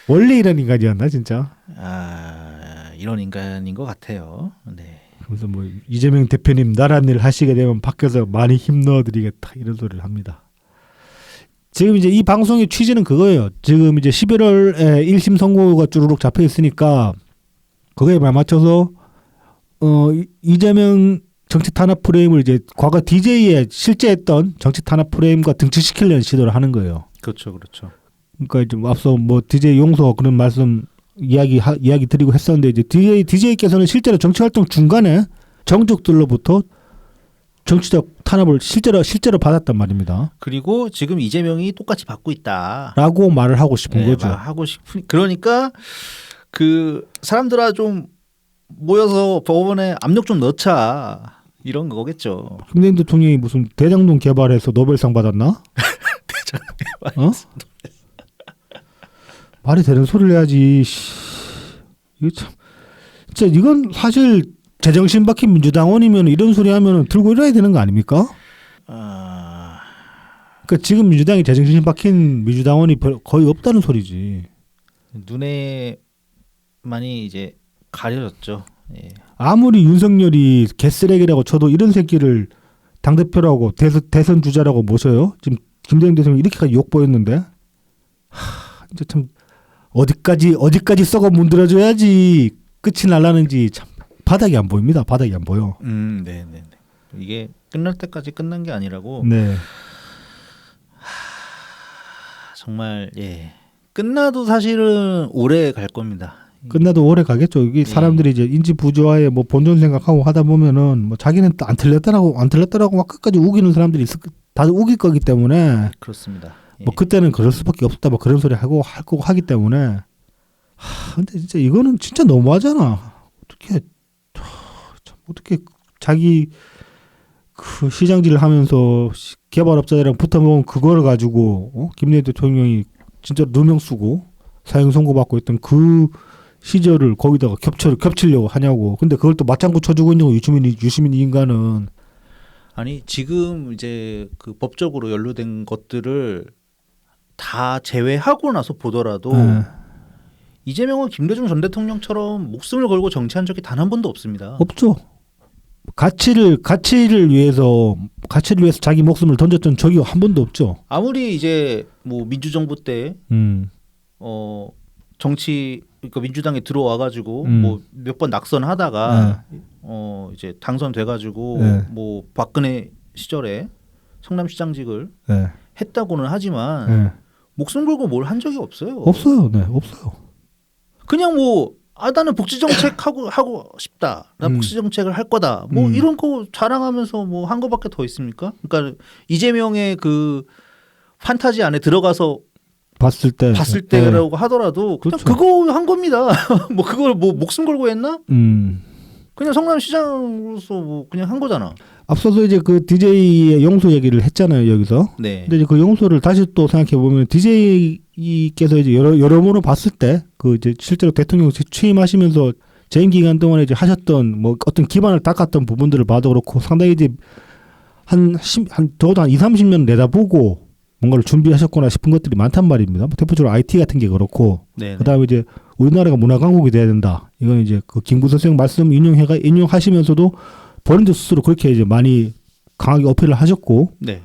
원래 이런 인간이었나 진짜? 이런 인간인 것 같아요. 네. 그래서 뭐 이재명 대표님 나란 일 하시게 되면 밖에서 많이 힘넣어드리겠다 이런 소리를 합니다. 지금 이제 이 방송의 취지는 그거예요. 지금 이제 11월에 1심 선고가 쭈루룩 잡혀 있으니까 그거에 맞춰서 이재명 정치 탄압 프레임을 이제 과거 DJ에 실제 했던 정치 탄압 프레임과 등치시키려는 시도를 하는 거예요. 그렇죠, 그렇죠. 그러니까 좀 앞서 뭐 DJ 용서 그런 말씀 이야기 드리고 했었는데 이제 DJ께서는 실제로 정치 활동 중간에 정족들로부터 정치적 탄압을 실제로 받았단 말입니다. 그리고 지금 이재명이 똑같이 받고 있다. 라고 말을 하고 싶은 거죠. 하고 싶으니 그러니까 그 사람들아 좀 모여서 법원에 압력 좀 넣자 이런 거겠죠. 김대중 대통령이 무슨 대장동 개발해서 노벨상 받았나? 말이 되는 소리를 해야지. 이거 참 진짜 이건 사실 제정신 박힌 민주당원이면 이런 소리 하면 들고 일어나야 되는 거 아닙니까? 그러니까 지금 민주당이 제정신 박힌 민주당원이 거의 없다는 소리지. 눈에 많이 이제 가려졌죠. 예. 아무리 윤석열이 개쓰레기라고 쳐도 이런 새끼를 당대표라고 대선 주자라고 모셔요. 지금 김대중 대통령이 이렇게까지 욕보였는데 이제 참 어디까지 썩어 문드러져야지 끝이 날라는지 참 바닥이 안 보입니다. 바닥이 안 보여. 네. 이게 끝날 때까지 끝난 게 아니라고. 네. 정말 끝나도 사실은 오래 갈 겁니다. 끝나도 오래 가겠죠. 이게 사람들이 이제 인지 부조화에 뭐 본전 생각하고 하다 보면은 뭐 자기는 안 틀렸다라고 막 끝까지 우기는 사람들이 다들 우길 거기 때문에 그렇습니다. 뭐 그때는 그럴 수밖에 없다 뭐 그런 소리 하고 할 거고 하기 때문에 근데 진짜 이거는 진짜 너무하잖아. 어떻게 자기 그 시장질을 하면서 개발업자들이랑 붙어먹은 그거를 가지고 김대중 대통령이 진짜 누명 쓰고 사형 선고받고 있던 그 시절을 거기다가 겹치려고 하냐고. 근데 그걸 또 맞장구 쳐주고 있는 거 유시민 이 인간은. 아니 지금 이제 그 법적으로 연루된 것들을 다 제외하고 나서 보더라도 이재명은 김대중 전 대통령처럼 목숨을 걸고 정치한 적이 단 한 번도 없습니다. 없죠. 가치를 위해서 자기 목숨을 던졌던 적이 한 번도 없죠. 아무리 이제 뭐 민주정부 때 정치 그러니까 민주당에 들어와 가지고 뭐 몇 번 낙선하다가 이제 당선돼 가지고 뭐 박근혜 시절에 성남시장직을 했다고는 하지만 목숨 걸고 뭘 한 적이 없어요. 없어요. 네, 없어요. 그냥 뭐 나는 복지 정책 하고 싶다. 나 복지 정책을 할 거다. 뭐 이런 거 자랑하면서 뭐 한 거밖에 더 있습니까? 그러니까 이재명의 그 판타지 안에 들어가서 봤을 때라고 하더라도 그냥 그렇죠. 그거 한 겁니다. 뭐 그걸 뭐 목숨 걸고 했나? 그냥 성남시장으로서 뭐 그냥 한 거잖아. 앞서서 이제 그 DJ의 용서 얘기를 했잖아요 여기서. 네. 근데 이제 그 용서를 다시 또 생각해 보면 DJ께서 이제 여러모로 봤을 때 그 이제 실제로 대통령 취임하시면서 재임 기간 동안에 이제 하셨던 뭐 어떤 기반을 닦았던 부분들을 봐도 그렇고 상당히 이제 적어도 한 20-30년 내다보고 뭔가를 준비하셨구나 싶은 것들이 많단 말입니다. 뭐 대표적으로 IT 같은 게 그렇고. 네네. 그다음에 이제 우리나라가 문화 강국이 돼야 된다. 이건 이제 그 김구 선생 말씀 인용하시면서도 본인도 스스로 그렇게 이제 많이 강하게 어필을 하셨고. 네.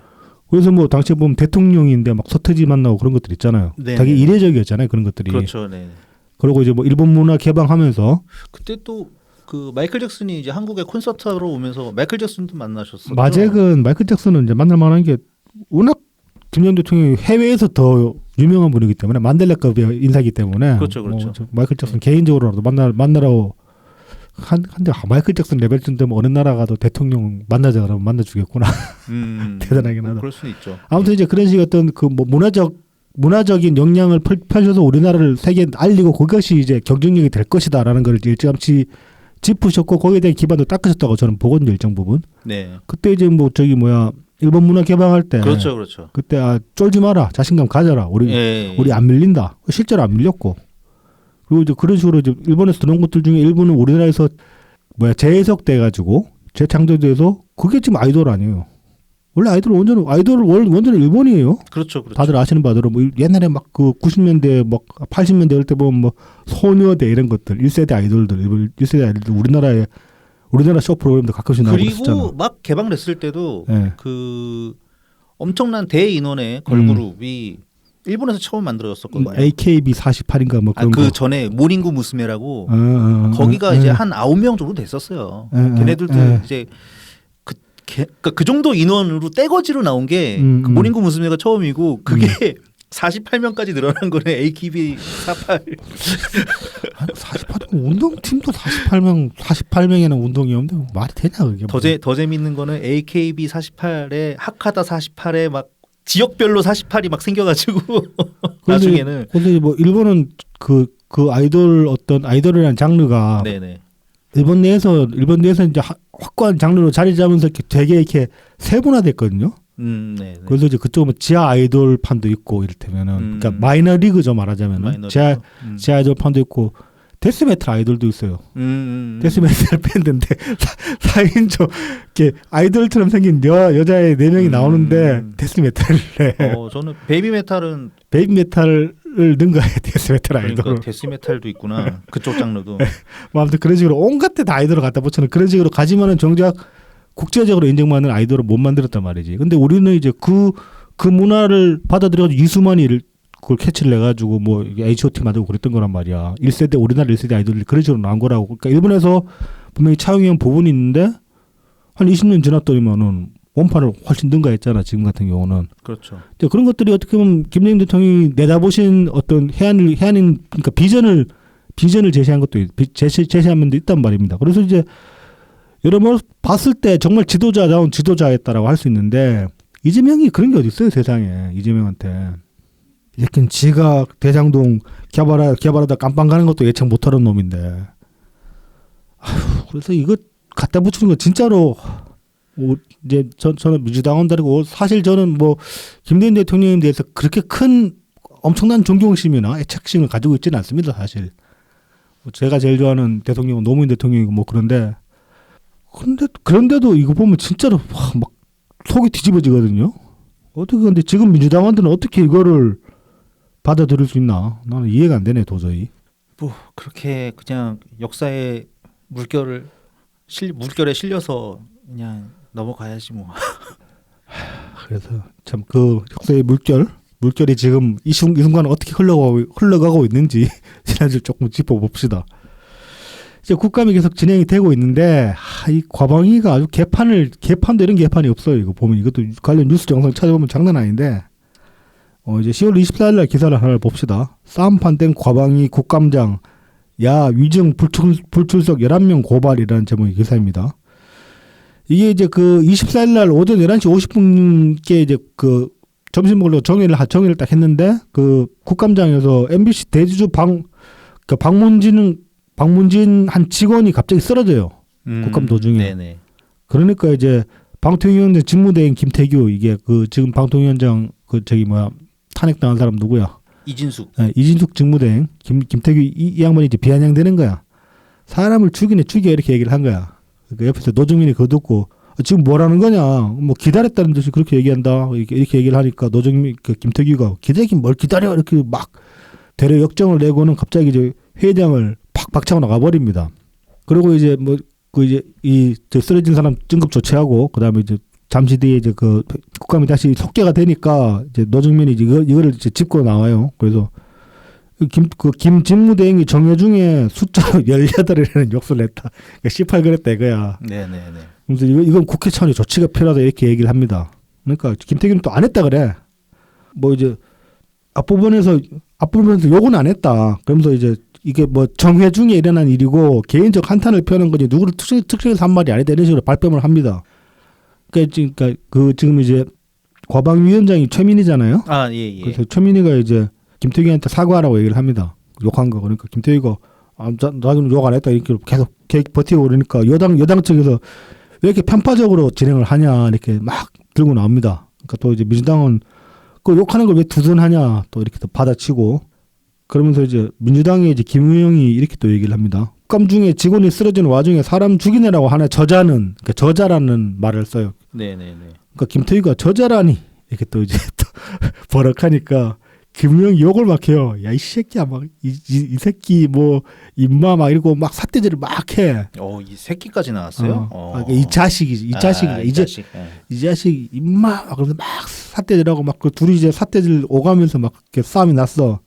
그래서 뭐 당시에 보면 대통령인데 막 서태지 만나고 그런 것들 있잖아요. 네네. 되게 이례적이었잖아요. 그런 것들이. 그렇죠. 네. 그리고 이제 뭐 일본 문화 개방하면서 그때 또 그 마이클 잭슨이 이제 한국에 콘서트하러 오면서 마이클 잭슨도 만나셨었죠. 마잭은 마이클 잭슨은 이제 만날 만한 게 워낙 김대중 대통령이 해외에서 더 유명한 분이기 때문에 만델라급의 인사이기 때문에 그렇죠, 그렇죠. 마이클 잭슨 개인적으로라도 만나라고 한데 마이클 잭슨 레벨쯤 되면 어느 나라 가도 대통령 만나자 그러면 만나주겠구나. 대단하긴 하다. 그럴 수 있죠. 아무튼 이제 그런 식의 어떤 그 뭐 문화적인 역량을 펼쳐서 우리나라를 세계에 알리고 그것이 이제 경쟁력이 될 것이다라는 걸 일찌감치 짚으셨고 거기에 대한 기반도 닦으셨다고 저는 보거든요, 일정 부분. 네. 그때 이제 뭐 저기 뭐야 일본 문화 개방할 때 그렇죠, 그렇죠. 그때 쫄지 마라, 자신감 가져라, 우리 안 밀린다. 실제로 안 밀렸고. 그리고 이제 그런 식으로 이제 일본에서 들어온 것들 중에 일부는 우리나라에서 재해석돼 가지고 재창조돼서 그게 지금 아이돌 아니에요. 원래 원조는 일본이에요. 그렇죠, 그렇죠. 다들 아시는 바대로 뭐 옛날에 막 그 90년대 막 80년대 이럴 때 보면 뭐 소녀대 이런 것들 1세대 아이돌들 우리나라 쇼 프로그램도 가끔씩 나오고 있었잖아. 그리고 막 개방됐을 때도 네. 그 엄청난 대인원의 걸그룹이 일본에서 처음 만들어졌었거든요. 뭐 AKB 48인가 뭐 그런 그 거. 전에 모닝구 무스메라고 거기가 이제 한 9명 정도 됐었어요. 걔네들도 이제 그 정도 인원으로 떼거지로 나온 게 그 모닝구 무스메가 처음이고 그게 48명까지 늘어난 거네. AKB 48. 48명 운동팀도 48명에는 운동이 없는데 말이 되냐 그게. 더 재밌는 거는 AKB 48에 하카다 48에 막 지역별로 48이 막 생겨가지고 나중에는. 근데 뭐 일본은 그 아이돌 어떤 아이돌이라는 장르가 네네. 일본 내에서 이제 확고한 장르로 자리 잡으면서 되게 이렇게 세분화됐거든요. 네. 그래서 이제 그쪽은 지하 아이돌 판도 있고 이를테면은 그러니까 마이너 리그죠 말하자면은 지하 아이돌 판도 있고 데스메탈 아이돌도 있어요. 데스메탈 밴드인데 4인조 이렇게 아이돌처럼 생긴 여자애 4명이 나오는데 데스메탈을 해. 저는 베이비메탈을 넣은 거예요. 데스메탈 아이돌. 그러니까 데스메탈도 있구나. 그쪽 장르도. 뭐 아무튼 그런 식으로 온갖 데 다 아이돌을 갖다 붙여는 그런 식으로 가지만은 정작 국제적으로 인정받는 아이돌을 못 만들었단 말이지. 근데 우리는 이제 그 문화를 받아들여서 이수만이를 그걸 캐치를 해가지고 뭐 H.O.T 만들고 그랬던 거란 말이야. 우리나라 1세대 아이돌이 그런 식으로 나온 거라고. 그러니까 일본에서 분명히 차용형 부분이 있는데 한 20년 지났더니만은 원판을 훨씬 능가했잖아. 지금 같은 경우는. 그렇죠. 그런 것들이 어떻게 보면 김대중 대통령이 내다보신 어떤 해안인 그러니까 비전을 제시한 것도 제시한 면도 있단 말입니다. 그래서 이제 여러분 봤을 때 정말 지도자다운 지도자였다라고 할 수 있는데 이재명이 그런 게 어디 있어요 세상에. 이재명한테 이렇게 지가 대장동 개발하다 깜빵 가는 것도 예측 못하는 놈인데 그래서 이거 갖다 붙이는 거 진짜로 이제 저는 민주당원들이고 사실 저는 뭐 김대중 대통령에 대해서 그렇게 큰 엄청난 존경심이나 애착심을 가지고 있지는 않습니다 사실. 제가 제일 좋아하는 대통령은 노무현 대통령이고 뭐 그런데도 이거 보면 진짜로 막 속이 뒤집어지거든요. 어떻게 근데 지금 민주당원들은 어떻게 이거를 받아들일 수 있나? 나는 이해가 안 되네 도저히. 뭐 그렇게 그냥 역사의 물결에 실려서 그냥 넘어가야지 뭐. 그래서 참 그 역사의 물결이 지금 이 순간에 어떻게 흘러가고 있는지 지난주 조금 짚어봅시다. 이제 국감이 계속 진행이 되고 있는데 이 과방위가 아주 개판도 이런 개판이 없어요. 이거 보면 이것도 관련 뉴스 영상 찾아보면 장난 아닌데 이제 10월 24일 날 기사를 하나 봅시다. 싸움판 땡 과방위 국감장 야 위증 불출석 11명 고발이라는 제목의 기사입니다. 이게 이제 그 24일 날 오전 11시 50분께 이제 그 점심 먹으려고 정의를 딱 했는데 그 국감장에서 MBC 대주주 방문진 한 직원이 갑자기 쓰러져요. 국감 도중에. 네네. 그러니까 이제 방통위원장 직무대행 김태규 이게 그 지금 방통위원장 탄핵당한 사람 누구야? 이진숙. 네, 이진숙 직무대행 김태규 이 양반이 이제 비아냥되는 거야. 사람을 죽여 이렇게 얘기를 한 거야. 그러니까 옆에서 노정민이 그거 듣고 지금 뭐라는 거냐? 뭐 기다렸다는 듯이 그렇게 얘기한다. 이렇게 얘기를 하니까 김태규가 기다리긴 뭘 기다려 이렇게 막 대려 역정을 내고는 갑자기 이제 회장을 팍 박차고 나가버립니다. 그리고 이제 쓰러진 사람 긴급 조치하고 그다음에 이제 잠시 뒤에 이제 그 국감이 다시 속개가 되니까 이제 노정민이 이거를 이제 짚고 나와요. 그래서 김직무대행이 정해중에 숫자로 18이라는 욕설을 했다. 그러니까 18 그랬다 이거야. 네네네. 그래서 이건 국회 차원의 조치가 필요하다 이렇게 얘기를 합니다. 그러니까 김태균은 또 안 했다 그래. 뭐 이제 앞부분에서 욕은 안 했다. 그러면서 이제 이게 뭐 정회 중에 일어난 일이고 개인적 한탄을 표하는 거지 누구를 특정해서 한 말이 아니다 이런 식으로 발뺌을 합니다. 그러니까 지금 이제 과방위원장이 최민희잖아요. 아, 예. 그래서 최민희가 이제 김태균한테 사과하라고 얘기를 합니다. 욕한 거. 그러니까 김태균이가 나는 욕 안 했다 이렇게 계속 버티고 그러니까 여당 측에서 왜 이렇게 편파적으로 진행을 하냐 이렇게 막 들고 나옵니다. 그러니까 또 이제 민주당은 그 욕하는 걸 왜 두둔하냐 또 이렇게 또 받아치고 그러면서 이제 민주당의 이제 김우영이 이렇게 또 얘기를 합니다. 국감 중에 직원이 쓰러지는 와중에 사람 죽이느라고 하나 그러니까 저자라는 말을 써요. 네네네. 그러니까 김태희가 저자라니 이렇게 또 이제 또 버럭하니까 김우영이 욕을 막 해요. 야 이 새끼야 막 이 새끼 뭐 임마 막 이러고 막 삿대질을 막 해. 이 새끼까지 나왔어요? 그러니까 이 자식이지. 이 자식 임마 그러면서 막 삿대질하고 막 그 둘이 이제 삿대질 오가면서 막 이렇게 싸움이 났어.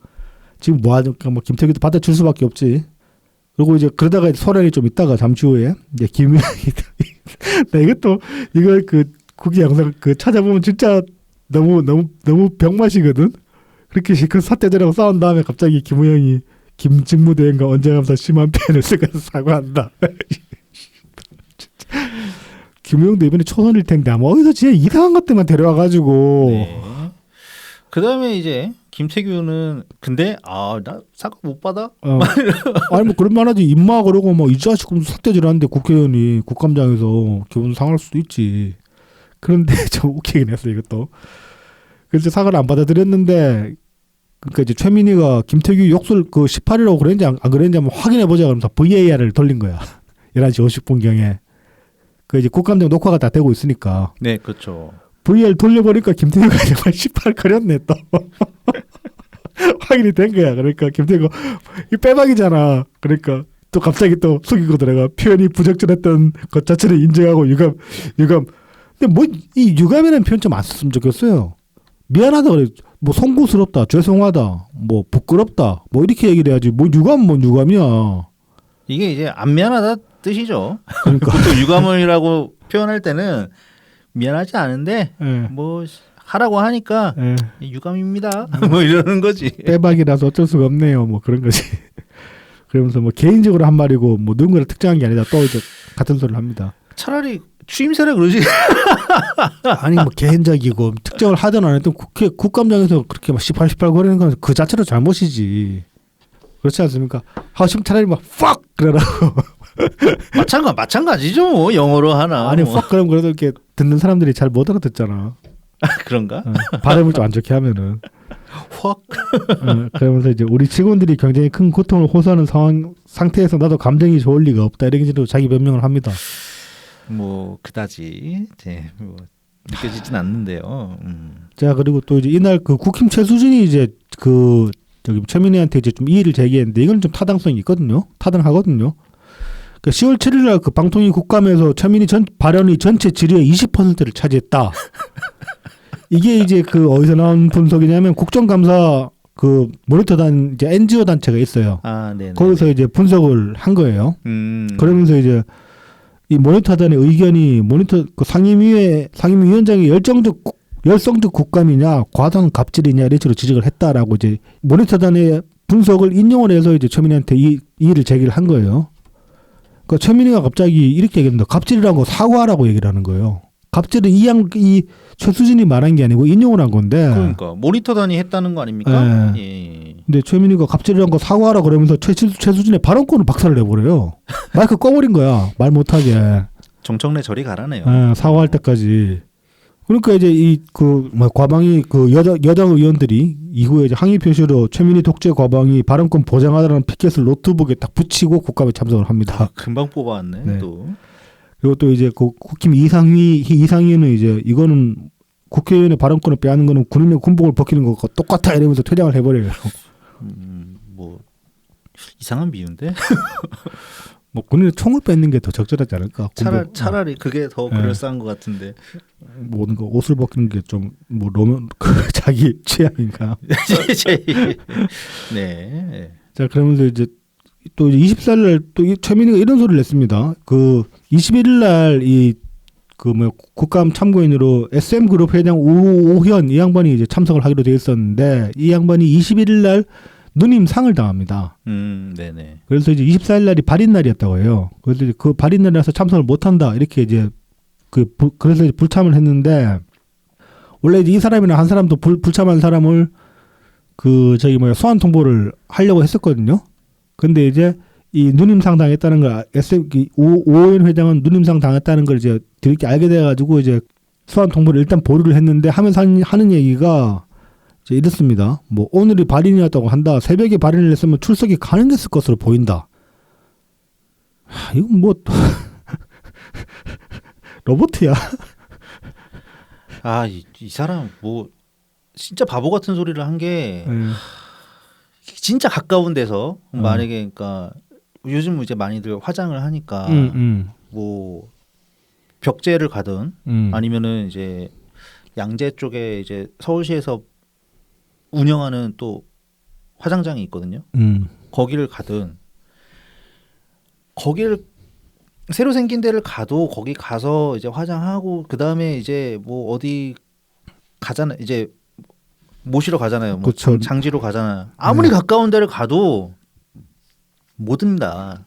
지금 뭐 하니까 뭐 김태균도 받아줄 수밖에 없지. 그리고 이제 그러다가 소란이 좀 있다가 잠시 후에 이제 김우영이 나 이거 그 국회 영상 그 찾아보면 진짜 너무 병맛이거든. 그렇게 그 삿대질하고 싸운 다음에 갑자기 김우영이 김직무대행과 언쟁하면서 심한 표현을 쓰면서 사과한다. 김우영도 이번에 초선일 텐데 아마 어디서 진짜 이상한 것들만 데려와가지고. 네. 그다음에 이제 김태균은 근데 나 사과 못 받아? 아니 뭐 그런 말하지 임마 그러고 뭐 이 자식 삿대질하는데 국회의원이 국감장에서 기분 상할 수도 있지. 그런데 좀 웃기긴 했어 이것도. 그래서 사과를 안 받아들였는데 그러니까 이제 최민희가 김태균 욕설 그 18이라고 그랬는지 안 그랬는지 한번 확인해 보자 그러면서 VAR을 돌린 거야. 11시 50분경에. 그 이제 국감장 녹화가 다 되고 있으니까. 네, 그렇죠. VAR 돌려보니까 김태균가 정말 18 거렸네 또. 확인이 된 거야. 그러니까 김태균가 이 빼박이잖아. 그러니까 또 갑자기 또 속이고 들어가 표현이 부적절했던 것 자체를 인정하고 유감. 근데 뭐 이 유감이라는 표현 좀 안 썼으면 좋겠어요. 미안하다 그래. 뭐 송구스럽다, 죄송하다, 뭐 부끄럽다, 뭐 이렇게 얘기를 해야지. 뭐 유감이야. 이게 이제 안 미안하다 뜻이죠. 그러니까 보통 유감이라고 표현할 때는 미안하지 않은데 예. 뭐 하라고 하니까 예. 유감입니다. 뭐 이러는 거지. 빼박이라서 어쩔 수가 없네요. 뭐 그런 거지. 그러면서 뭐 개인적으로 한 말이고 뭐 누군가를 특정한 게 아니다. 또 이제 같은 소리를 합니다. 차라리 취임새라 그러지. 아니 뭐 개인적이고 특정을 하든 안 했든 국감장에서 그렇게 막 18 거리는 건 그 자체로 잘못이지. 그렇지 않습니까? 하시면 차라리 막 fuck 그러라고. 마찬가지죠. 뭐 영어로 하나. 아니 뭐. fuck 그럼 그래도 이렇게 듣는 사람들이 잘 못 알아듣잖아. 그런가? 발음을 좀 안 좋게 하면은. 확. 그러면서 이제 우리 직원들이 굉장히 큰 고통을 호소하는 상태에서 나도 감정이 좋을 리가 없다 이런 식으로 자기 변명을 합니다. 뭐 그다지 이제 뭐 느껴지진 않는데요. 자 그리고 또 이제 이날 그 국힘 최수진이 이제 그 저기 최민희한테 이제 좀 이의를 제기했는데 이건 좀 타당성이 있거든요. 타당하거든요. 그러니까 10월 7일날 그 방통위 국감에서 최민희 발언이 전체 질의의 20%를 차지했다. 이게 이제 그 어디서 나온 분석이냐면 국정감사 그 모니터단 이제 NGO 단체가 있어요. 네. 거기서 이제 분석을 한 거예요. 그러면서 이제 이 모니터단의 의견이 그 상임위원장이 열성적 국감이냐 과도한 갑질이냐 이런 식으로 지적을 했다라고 이제 모니터단의 분석을 인용을 해서 이제 최민희한테 이의를 제기를 한 거예요. 그러니까 최민희가 갑자기 이렇게 얘기합니다. 갑질이라고 사과하라고 얘기를 하는 거예요. 갑질은 이 최수진이 말한 게 아니고 인용을 한 건데. 그러니까 모니터단이 했다는 거 아닙니까? 예. 근데 최민희가 갑질이란 거 사과하라 그러면서 최수진의 발언권을 박살을 내버려요. 마이크 꺼버린 거야. 말 못하게. 정청래 저리 가라네요. 사과할 때까지. 그러니까 이제 과방위 그 여당 의원들이 이후에 이제 항의 표시로 최민희 독재 과방위 발언권 보장하라는 피켓을 노트북에 딱 붙이고 국감에 참석을 합니다. 금방 뽑아왔네. 네. 또. 그리고 또 이제 그 국힘 이상위는 이제 이거는 국회의원의 발언권을 빼앗는 거는 군인의 군복을 벗기는 것과 똑같아 이러면서 퇴장을 해버려요. 뭐 이상한 비유인데. 뭐 군인은 총을 뺏는 게 더 적절하지 않을까? 차라리 그게 더 네. 그럴싸한 것 같은데. 모든 거 옷을 벗기는 게 좀 뭐 로면 자기 취향인가? 네. 자 그러면서 이제 또 24일 날또 최민희가 이런 소리를 냈습니다. 그 21일 날 이 그 뭐 국감 참고인으로 SM그룹 회장 오현 이 양반이 이제 참석을 하기로 돼 있었는데 이 양반이 21일 날 누님 상을 당합니다. 네네. 그래서 이제 24일 날이 발인 날이었다고 해요. 그래서 이제 그 발인 날이라서 참석을 못 한다 이렇게 이제 그래서 이제 불참을 했는데 원래 이제 이 사람이나 한 사람도 불참한 사람을 그 저기 뭐야 소환 통보를 하려고 했었거든요. 근데 이제 이 누님상 당했다는 걸 오호연 회장은 누님상 당했다는 걸 이제 뒤늦게 알게 돼가지고 이제 소환 통보를 일단 보류를 했는데 하면서 하는 얘기가 이제 이렇습니다. 뭐 오늘이 발인이었다고 한다. 새벽에 발인을 했으면 출석이 가능했을 것으로 보인다. 이건 뭐 로봇이야. 이 사람 뭐 진짜 바보 같은 소리를 한 게 진짜 가까운 데서 만약에 그러니까 요즘 이제 많이들 화장을 하니까 뭐 벽제를 가든 아니면은 이제 양재 쪽에 이제 서울시에서 운영하는 또 화장장이 있거든요. 거기를 가든 거기를 새로 생긴 데를 가도 거기 가서 이제 화장하고 그 다음에 이제 뭐 어디 가잖아 이제 모시러 가잖아요. 뭐 그쵸. 장지로 가잖아요. 아무리 가까운 데를 가도 못 옵니다.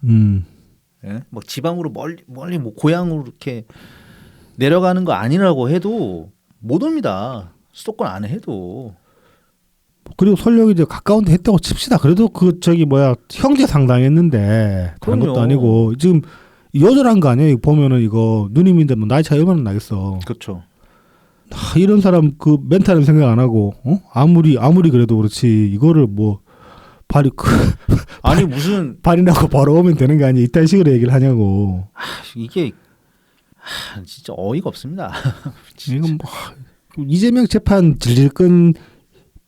예? 뭐 지방으로 멀리 뭐 고향으로 이렇게 내려가는 거 아니라고 해도 못 옵니다. 수도권 안에 해도. 그리고 설령 이제 가까운 데 했다고 칩시다. 그래도 그 저기 뭐야 형제 상당했는데 다른 그럼요. 것도 아니고 지금 여절한 거 아니에요. 보면은 이거 누님인데 뭐 나이 차이 얼마나 나겠어. 그렇죠. 이런 사람 그 멘탈은 생각 안 하고 아무리 그래도 그렇지 이거를 뭐 아니 무슨 발인하고 바로 오면 되는 거 아니야. 이딴 식으로 얘기를 하냐고. 이게 진짜 어이가 없습니다. 이건 뭐 이재명 재판 질질 끈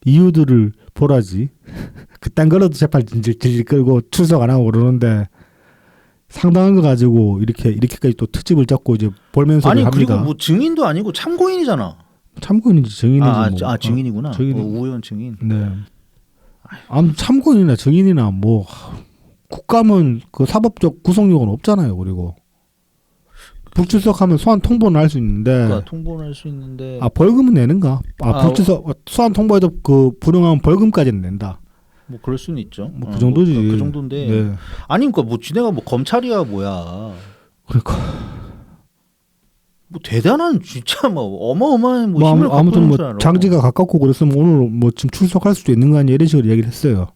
이유들을 보라지. 그딴 거라도 재판 질질 끌고 출석 안 하고 그러는데 상당한 거 가지고 이렇게까지 또 특집을 잡고 이제 볼면서 아니 합니다. 그리고 뭐 증인도 아니고 참고인이잖아. 참고인이지 증인이지 뭐. 증인이구나. 증인. 우의원 증인. 네. 아무튼 참고인이나 증인이나 뭐 국감은 그 사법적 구속력은 없잖아요. 그리고 불출석하면 소환 통보는 할 수 있는데. 그러니까 통보는 할 수 있는데. 벌금은 내는가? 불출석 소환 통보해도 그 불응하면 벌금까지는 낸다. 뭐 그럴 수는 있죠. 뭐 그 정도지. 뭐 그 정도인데. 네. 아니 그러니까 뭐 지네가 뭐 검찰이야 뭐야. 그러니까 뭐 대단한 진짜 뭐 어마어마한 뭐 힘을 갖고 아무튼 있는 뭐 줄 알아. 장지가 가깝고 그랬으면 오늘 뭐 지금 출석할 수도 있는 거 아니야 이런 식으로 얘기를 했어요.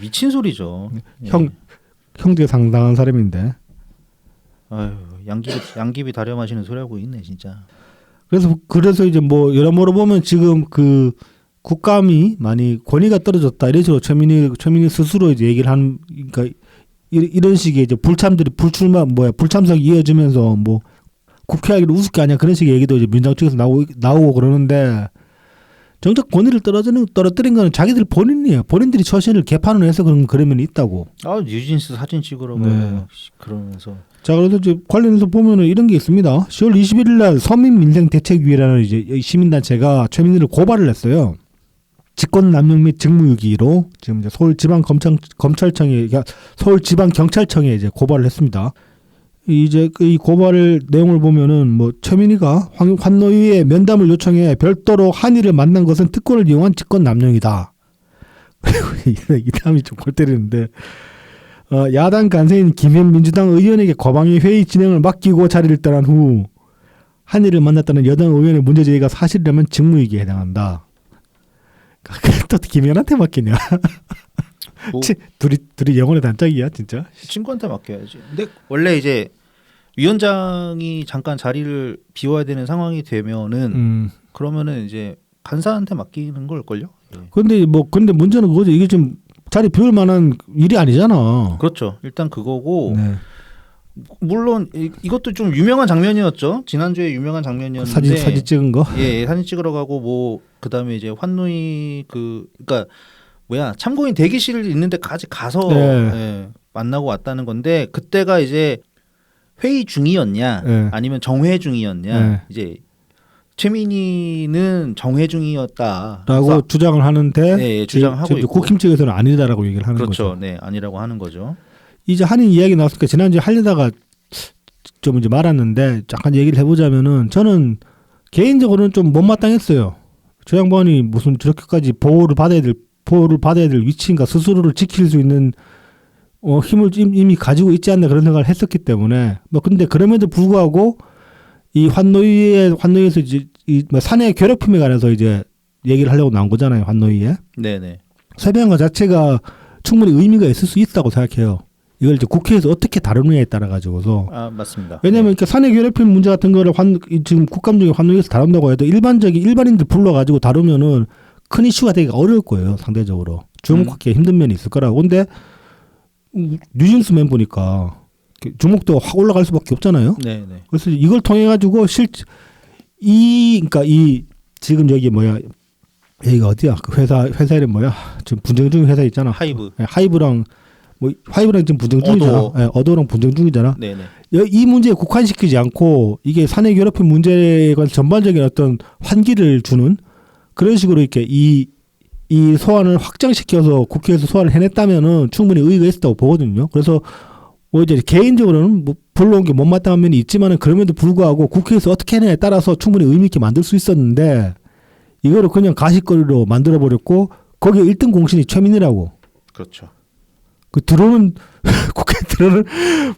미친 소리죠. 형제 상당한 사람인데. 아유 양귀비 다려 마시는 소리 하고 있네 진짜. 그래서 이제 뭐 여러모로 보면 지금 그 국감이 많이 권위가 떨어졌다 이런 식으로 최민희 스스로 이제 얘기를 한 그러니까 이런 식의 이제 불참석이 이어지면서 뭐 국회하기를 우습게 하냐 그런 식의 얘기도 이제 민주당 측에서 나오고 그러는데 정작 권위를 떨어뜨린 거는 자기들 본인이에요. 본인들이 처신을 개판을 해서 그런 면이 있다고. 뉴진스 사진 찍으라고 네. 그러면서. 자 그래서 이제 관련해서 보면은 이런 게 있습니다. 10월 21일 날 서민민생대책위라는 이제 시민단체가 최민희를 고발을 했어요. 직권남용 및 직무유기로 지금 이제 서울지방경찰청에 이제 고발을 했습니다. 이제 이 고발을 내용을 보면은 뭐 최민희가 환노위에 면담을 요청해 별도로 한이를 만난 것은 특권을 이용한 직권남용이다. 그리고 이 다음이 좀 골 때리는데 야당 간사인 김현 민주당 의원에게 거방위 회의 진행을 맡기고 자리를 떠난 후 한이를 만났다는 여당 의원의 문제 제기가 사실이라면 직무유기에 해당한다. 또 김현한테 맡기냐? 뭐, 둘이 영혼의 단짝이야 진짜. 친구한테 맡겨야지. 근데 원래 이제 위원장이 잠깐 자리를 비워야 되는 상황이 되면은 그러면은 이제 간사한테 맡기는 걸걸요. 예. 근데 문제는 그거죠. 이게 좀 자리 비울 만한 일이 아니잖아. 그렇죠. 일단 그거고. 네. 물론 이것도 좀 유명한 장면이었죠. 지난주에 유명한 장면이었는데 사진 찍은 거. 예, 사진 찍으러 가고 뭐 그다음에 이제 환노위 그러니까 참고인 대기실 있는 데까지 가서 네. 예, 만나고 왔다는 건데 그때가 이제 회의 중이었냐 네. 아니면 정회 중이었냐 네. 이제 최민희는 정회 중이었다라고 라고 주장을 하는데 네, 주장하고 있고 국힘 측에서는 아니다라고 얘기를 하는 그렇죠. 거죠. 네, 아니라고 하는 거죠. 이제 한인 이야기 나왔으니까 지난주에 하려다가 좀 이제 말았는데 잠깐 얘기를 해보자면은 저는 개인적으로는 좀 못마땅했어요. 저 양반이 무슨 저렇게까지 보호를 받아야 될 위치인가 스스로를 지킬 수 있는 힘을 이미 가지고 있지 않나 그런 생각을 했었기 때문에 뭐 근데 그럼에도 불구하고 이 환노위에서 이제 뭐 사내 괴롭힘에 관해서 이제 얘기를 하려고 나온 거잖아요. 환노위에 네네. 섭외한 것 자체가 충분히 의미가 있을 수 있다고 생각해요. 이걸 이제 국회에서 어떻게 다루느냐에 따라 가지고서. 아 맞습니다. 왜냐하면 이렇게 사내 괴롭힘 문제 같은 거를 지금 국감 중에 환노위에서 다룬다고 해도 일반인들 불러가지고 다루면은 큰 이슈가 되기가 어려울 거예요. 상대적으로 주목하기가 힘든 면이 있을 거라고. 근데 뉴진스 멤버니까 주목도가 확 올라갈 수밖에 없잖아요. 네네. 그래서 이걸 통해 가지고 그러니까 지금 여기 뭐야 여기가 어디야? 그 회사 이름 뭐야? 지금 분쟁 중인 회사 있잖아. 하이브. 네, 하이브랑 지금 분쟁 중이잖아. 어도랑 분쟁 중이잖아. 네네. 이 문제에 국한시키지 않고 이게 사내 괴롭힘 문제에 관한 전반적인 어떤 환기를 주는 그런 식으로 이렇게 이 소환을 확장시켜서 국회에서 소환을 해냈다면은 충분히 의의가 있었다고 보거든요. 그래서 뭐 이제 개인적으로는 뭐 불러온 게 못마땅한 면이 있지만은 그럼에도 불구하고 국회에서 어떻게 해내에 따라서 충분히 의미 있게 만들 수 있었는데 이거를 그냥 가십거리로 만들어 버렸고 거기에 1등 공신이 최민희라고. 그렇죠. 그 들어오는 국회 들어오는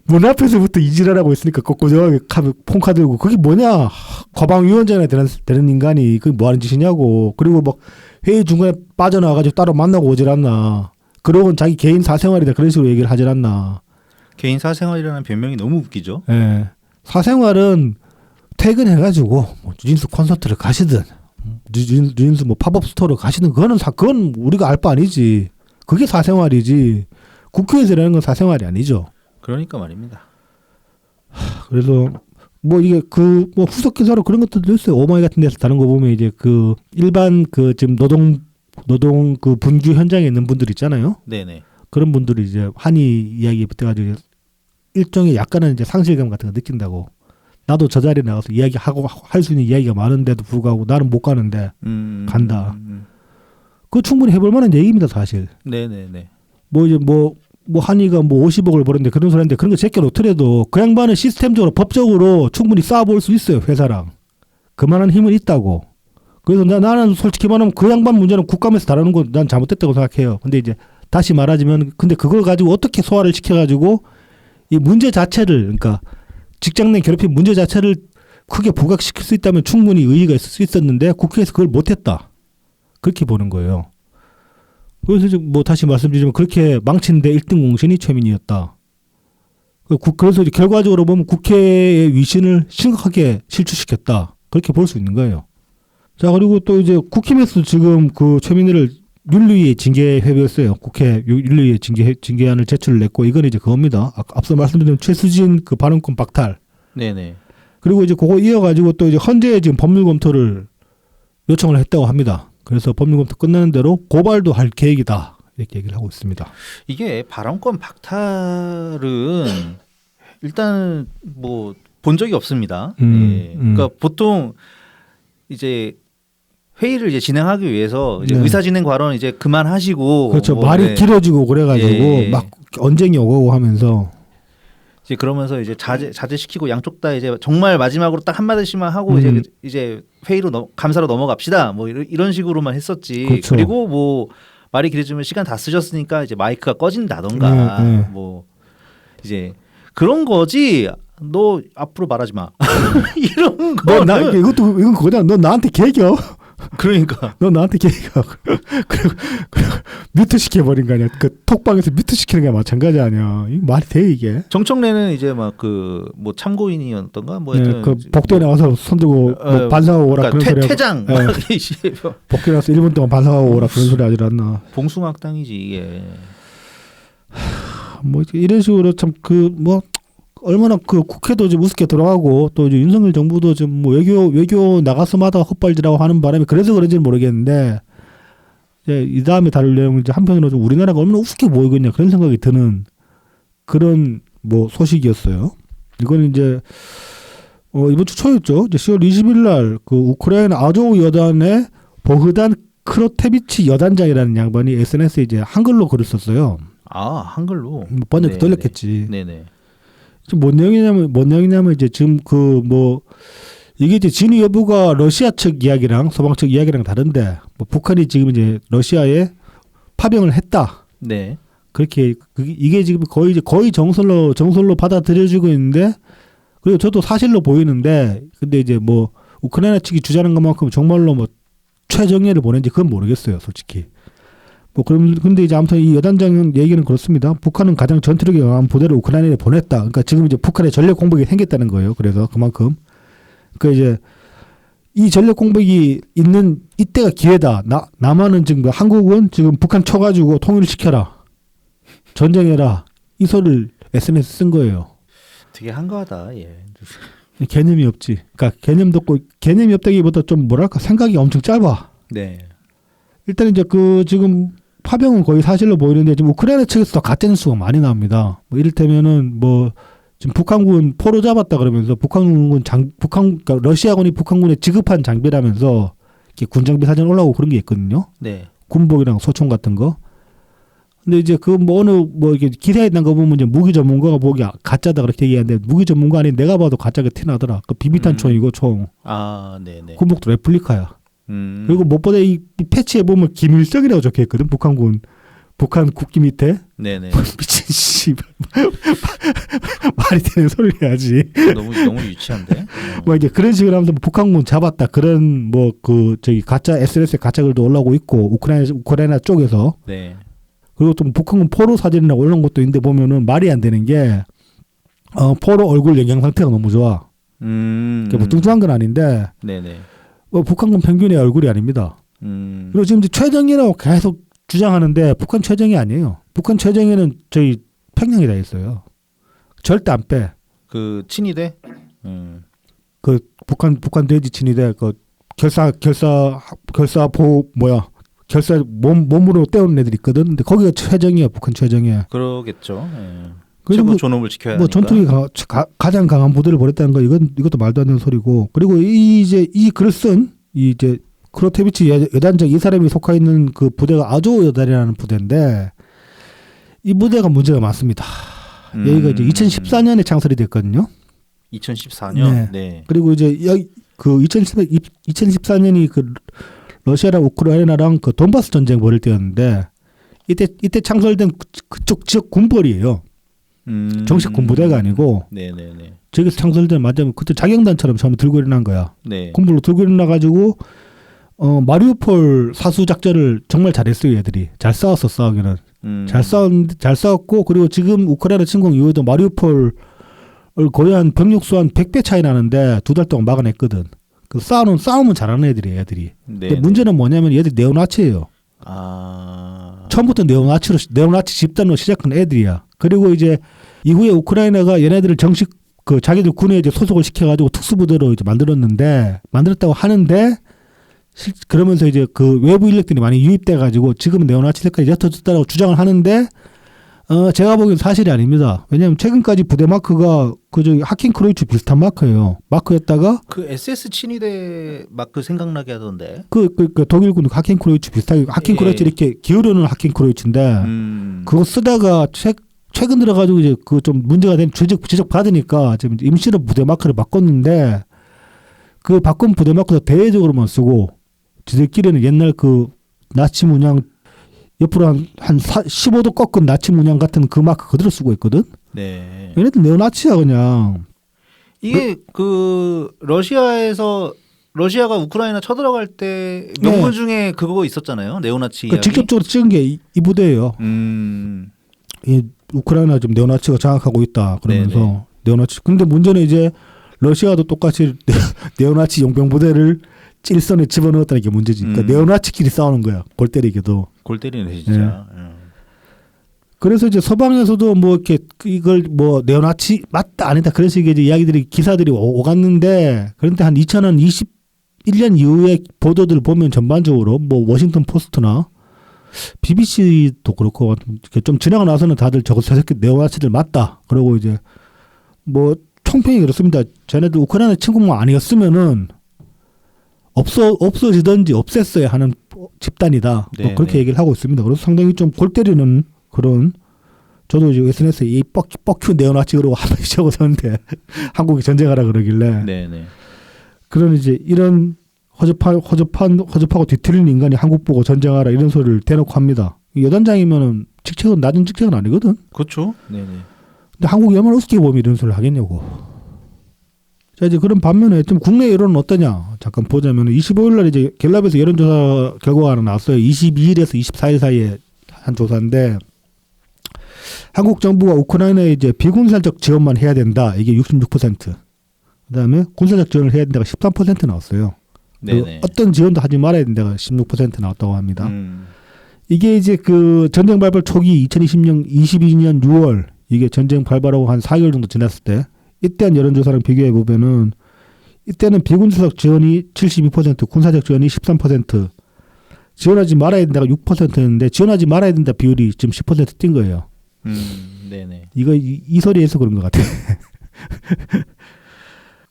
문 앞에서부터 이질하라고 있으니까 거꾸로 폰카 들고 그게 뭐냐 거방위원장이나 되는 인간이 그게 뭐 하는 짓이냐고. 그리고 막 회의 중간에 빠져나와가지고 따로 만나고 오질 않나. 그러고는 자기 개인 사생활이다 그런 식으로 얘기를 하질 않나. 개인 사생활이라는 변명이 너무 웃기죠. 예. 사생활은 퇴근해가지고 뭐 뉴진스 콘서트를 가시든 뉴진스 뭐 팝업 스토어를 가시든 그건 우리가 알 바 아니지. 그게 사생활이지. 국회에서 일하는 건 사생활이 아니죠. 그러니까 말입니다. 그래서 뭐 이게 뭐 후속 기사로 그런 것들도 있어요. 오마이 같은 데서 다른 거 보면 이제 그 일반 그 지금 노동 그 분규 현장에 있는 분들 있잖아요. 네네. 그런 분들이 이제 한이 이야기에 붙어가지고 일종의 약간은 이제 상실감 같은 거 느낀다고. 나도 저 자리에 나가서 이야기하고 할 수 있는 이야기가 많은데도 불구하고 나는 못 가는데 간다. 그거 충분히 해볼 만한 얘기입니다, 사실. 네네네. 뭐 이제 뭐 한이가 뭐 50억을 벌었는데 그런 소리 하는데 그런 거 제껴놓더라도 그 양반은 시스템적으로 법적으로 충분히 쌓아볼 수 있어요, 회사랑. 그만한 힘은 있다고. 그래서 나는 솔직히 말하면 그 양반 문제는 국감에서 다루는 건 난 잘못됐다고 생각해요. 근데 이제 다시 말하자면 근데 그걸 가지고 어떻게 소화를 시켜가지고 이 문제 자체를 그러니까 직장 내 괴롭힘 문제 자체를 크게 부각시킬 수 있다면 충분히 의의가 있을 수 있었는데 국회에서 그걸 못했다. 그렇게 보는 거예요. 그래서 뭐 다시 말씀드리지만 그렇게 망친데 1등 공신이 최민희였다. 그래서 이제 결과적으로 보면 국회의 위신을 심각하게 실추시켰다. 그렇게 볼 수 있는 거예요. 자, 그리고 또 이제 국힘에서 지금 그 최민희를 윤리위에 징계해버렸어요. 국회 윤리위에 징계안을 제출을 냈고 이건 이제 그겁니다. 앞서 말씀드린 최수진 그 발언권 박탈. 네네. 그리고 이제 그거 이어가지고 또 이제 헌재에 지금 법률 검토를 요청을 했다고 합니다. 그래서 법률 검토 끝나는 대로 고발도 할 계획이다. 이렇게 얘기를 하고 있습니다. 이게 발언권 박탈은 일단 뭐 본 적이 없습니다. 예. 그러니까 보통 이제 회의를 이제 진행하기 위해서 이제 네. 의사진행 발언 이제 그만하시고 그렇죠. 뭐, 말이 네. 길어지고 그래가지고 예. 막 언쟁이 오고 하면서 이제 그러면서 이제 자제시키고 양쪽 다 이제 정말 마지막으로 딱 한 마디씩만 하고 이제 회의로 감사로 넘어갑시다. 뭐 이런 식으로만 했었지. 그렇죠. 그리고 뭐 말이 길어지면 시간 다 쓰셨으니까 이제 마이크가 꺼진다던가 뭐 이제 그런 거지. 너 앞으로 말하지 마. 이런 거. 이건 그거잖아. 너 나한테 개겨. 그러니까. 너 나한테 개겨. 그리고 뮤트 시켜버린 거 아니야. 그 톡방에서 뮤트 시키는 게 마찬가지 아니야. 이게 말이 돼 이게. 정청래는 이제 막 그 뭐 참고인이었던가 뭐 네, 그 복도에 나와서 손들고 뭐 반성하고 오라 그러니까 그런 소리. 퇴장. 네. 복도에 나와서 1분 동안 반성하고 오라 그런 소리 하지 않나. 봉숭악당이지 이게. 뭐 이런 식으로 참 그 뭐 얼마나 그 국회도 좀 우습게 돌아가고 또 이제 윤석열 정부도 좀 뭐 외교 나가서마다 헛발질하고 하는 바람에 그래서 그런지는 모르겠는데 이제 이 다음에 다룰 내용은 이제 한편으로 좀 우리나라가 얼마나 우습게 보이겠냐 그런 생각이 드는 그런 뭐 소식이었어요. 이건 이제 이번 주 초였죠. 이제 10월 20일 날 그 우크라이나 아조우 여단의 보흐단 크로테비치 여단장이라는 양반이 SNS에 이제 한글로 글을 썼어요. 아, 한글로. 번역 네, 돌렸겠지. 네네. 지금 뭔 내용이냐면 이제 지금 그 뭐 이게 이제 진위 여부가 러시아 측 이야기랑 서방 측 이야기랑 다른데 뭐 북한이 지금 이제 러시아에 파병을 했다. 네. 그렇게 이게 지금 거의 정설로 받아들여지고 있는데 그리고 저도 사실로 보이는데 근데 이제 뭐 우크라이나 측이 주장하는 것만큼 정말로 뭐 최정예를 보낸지 그건 모르겠어요, 솔직히. 뭐 그럼 근데 이제 아무튼 이 여단장 얘기는 그렇습니다. 북한은 가장 전투력이 강한 부대를 우크라이나에 보냈다. 그러니까 지금 이제 북한의 전력 공백이 생겼다는 거예요. 그래서 그만큼 그 이제 이 전력 공백이 있는 이때가 기회다. 남한은 지금 한국은 지금 북한 쳐가지고 통일을 시켜라. 전쟁해라. 이 소리를 SNS 쓴 거예요. 되게 한가하다. 예. 개념이 없지. 그러니까 개념도 없고 개념이 없다기보다 좀 뭐랄까 생각이 엄청 짧아. 네. 일단 이제 그 지금 파병은 거의 사실로 보이는데 지금 우크라이나 측에서 가짜 뉴스가 많이 나옵니다. 뭐 이를테면은 뭐 지금 북한군 포로 잡았다 그러면서 그러니까 러시아군이 북한군에 지급한 장비라면서 이렇게 군 장비 사진 올라오고 그런 게 있거든요. 네. 군복이랑 소총 같은 거. 근데 이제 그 뭐 어느 뭐 이렇게 기사에 있는 거 보면 이제 무기 전문가가 보기 가짜다 그렇게 얘기하는데 무기 전문가 아닌 내가 봐도 가짜가 티나더라. 그 비비탄 총이고 총. 아, 네네. 군복도 레플리카야. 그리고 무엇보다 이 패치에 보면 김일성이라고 적혀 있거든. 북한 국기 밑에. 네네. 미친 씨 말이 되는 소리를 해야지. 너무 유치한데. 뭐 이제 그런 식으로 하면서 북한군 잡았다 그런 뭐 그 저기 가짜 SNS에 가짜 글도 올라오고 있고 우크라이나 쪽에서. 네. 그리고 또 북한군 포로 사진이나 올라온 것도 있는데 보면은 말이 안 되는 게 포로 얼굴 영양 상태가 너무 좋아. 그러니까 뭐 뚱뚱한 건 아닌데. 네네. 북한군 평균의 얼굴이 아닙니다. 그리고 지금 이제 최정예라고 계속 주장하는데 북한 최정예 아니에요. 북한 최정예는 저희 평양에 다 있어요. 절대 안 빼. 그 친위대? 그 북한 돼지 친위대 그 결사 몸으로 떼어온 애들 있거든. 근데 거기가 최정예야. 북한 최정예. 그러겠죠. 예. 그리고 최고 존엄을 지켜야 뭐 하니까. 전투력이 가장 강한 부대를 보냈다는 거 이것도 말도 안 되는 소리고. 그리고 이 글을 쓴 이제 크로테비치 여단장 이 사람이 속해 있는 그 부대가 아조우 여단이라는 부대인데 이 부대가 문제가 많습니다. 여기가 이제 2014년에 창설이 됐거든요. 2014년. 네. 그리고 이제 그 2014년이 그 러시아랑 우크라이나랑 그 돈바스 전쟁 벌일 때였는데 이때 창설된 그쪽 지역 군벌이에요. 정식 군부대가 아니고. 네네네. 저기서 창설된 맞으면 그때 자경단처럼 처음에 들고 일어난 거야. 네. 군부로 들고 일어나 가지고 마리우폴 사수 작전을 정말 잘했어요. 얘들이 잘 싸웠어. 싸우기는 잘 싸웠고 그리고 지금 우크라이나 침공 이후에도 마리우폴을 거의 한 병력 수 한 100배 차이 나는데 2달 동안 막아냈거든. 그 싸움은 잘하는 애들이에요. 얘들이. 근데 문제는 뭐냐면 얘들이 네오나치예요. 처음부터 네오나치 집단으로 시작한 애들이야. 그리고 이제 이후에 우크라이나가 얘네들을 정식 그 자기들 군에 이제 소속을 시켜가지고 특수부대로 이제 만들었다고 하는데 그러면서 이제 그 외부 인력들이 많이 유입돼가지고 지금 네오나치들까지 옅어졌다고 주장을 하는데 제가 보기엔 사실이 아닙니다. 왜냐하면 최근까지 부대 마크가 그 저기 하킨 크로이츠 비슷한 마크예요. 마크였다가 그 SS 친위대 마크 생각나게 하던데. 그 독일군 하킨 크로이츠 비슷하게 하킨 크로이츠 이렇게 기울여놓은 하킨 크로이츠인데 그거 쓰다가 최근 들어가지고 이제 그 좀 문제가 된 지적 받으니까 지금 임시로 부대 마크를 바꿨는데 그 바꾼 부대 마크도 대외적으로만 쓰고 지들끼리는 옛날 그 나치 문양 옆으로 한 15도 꺾은 나치 문양 같은 그 마크 그대로 쓰고 있거든. 네. 얘네들 네오나치야 그냥. 이게 그 러시아가 우크라이나 쳐들어갈 때 명분 중에 그거 있었잖아요. 네오나치 이야기. 직접적으로 찍은 게 이 부대예요. 이 우크라이나 지금 네오나치가 장악하고 있다 그러면서 네네. 네오나치. 근데 문제는 이제 러시아도 똑같이 네오나치 용병 부대를 일선에 집어넣었다는 게 문제지. 그러니까 네오나치끼리 싸우는 거야. 골 때리게도. 골 때리네 진짜. 네. 그래서 이제 서방에서도 뭐 이렇게 이걸 뭐 네오나치 맞다 아니다 그런 식의 이제 이야기들이 기사들이 오갔는데 그런데 한 2021년 이후에 보도들 보면 전반적으로 뭐 워싱턴 포스트나 BBC도 그렇고 좀 지나고 나서는 다들 저 새끼 네오나치들 맞다. 그러고 이제 뭐 총평이 그렇습니다. 쟤네들 우크라이나 친구만 아니었으면은 없어지든지 없앴어야 하는 집단이다. 네, 뭐 그렇게 네. 얘기를 하고 있습니다. 그래서 상당히 좀 골 때리는 그런 저도 이제 SNS에 이 뻑큐 네오나치 그러고 한 번씩 적어뒀는데 한국이 전쟁하라 그러길래 네네. 그런 이제 이런 허접하고 뒤틀린 인간이 한국 보고 전쟁하라 이런 소리를 대놓고 합니다. 여단장이면은 직책은 낮은 직책은 아니거든. 그렇죠. 네네. 근데 한국이 얼마나 어떻게 보면 이런 소리를 하겠냐고. 자 이제 그런 반면에 좀 국내 여론은 어떠냐 잠깐 보자면 25일 날 이제 갤럽에서 여론조사 결과가 하나 나왔어요. 22일에서 24일 사이에 한 조사인데 한국 정부가 우크라이나에 이제 비군사적 지원만 해야 된다. 이게 66%. 그다음에 군사적 지원을 해야 된다가 13% 나왔어요. 그리고 네네. 어떤 지원도 하지 말아야 된다가 16% 나왔다고 합니다. 이게 이제 그 전쟁 발발 초기 22년 6월 이게 전쟁 발발하고 한 4개월 정도 지났을 때 이때 한 여론조사랑 비교해 보면은 이때는 비군사적 지원이 72%, 군사적 지원이 13%, 지원하지 말아야 된다가 6%였는데 지원하지 말아야 된다 비율이 지금 10%뛴 거예요. 네네. 이거 이 소리에서 그런 것 같아요.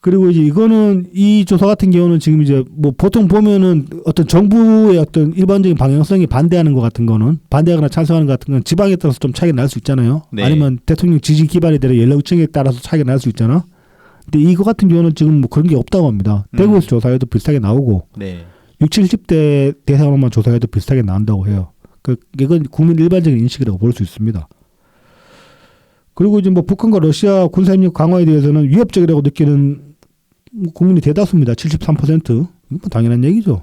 그리고 이제 이거는 이 조사 같은 경우는 지금 이제 뭐 보통 보면은 어떤 정부의 어떤 일반적인 방향성이 반대하는 것 같은 거는 반대하거나 찬성하는 것 같은 건 지방에 따라서 좀 차이가 날 수 있잖아요. 네. 아니면 대통령 지지 기반에 대한 연령층에 따라서 차이가 날 수 있잖아. 근데 이거 같은 경우는 지금 뭐 그런 게 없다고 합니다. 대구에서 조사해도 비슷하게 나오고 네. 60, 70대 대상으로만 조사해도 비슷하게 나온다고 해요. 그 이건 국민 일반적인 인식이라고 볼 수 있습니다. 그리고 이제 뭐 북한과 러시아 군사협력 강화에 대해서는 위협적이라고 느끼는 국민이 대다수입니다. 73%. 이건 당연한 얘기죠.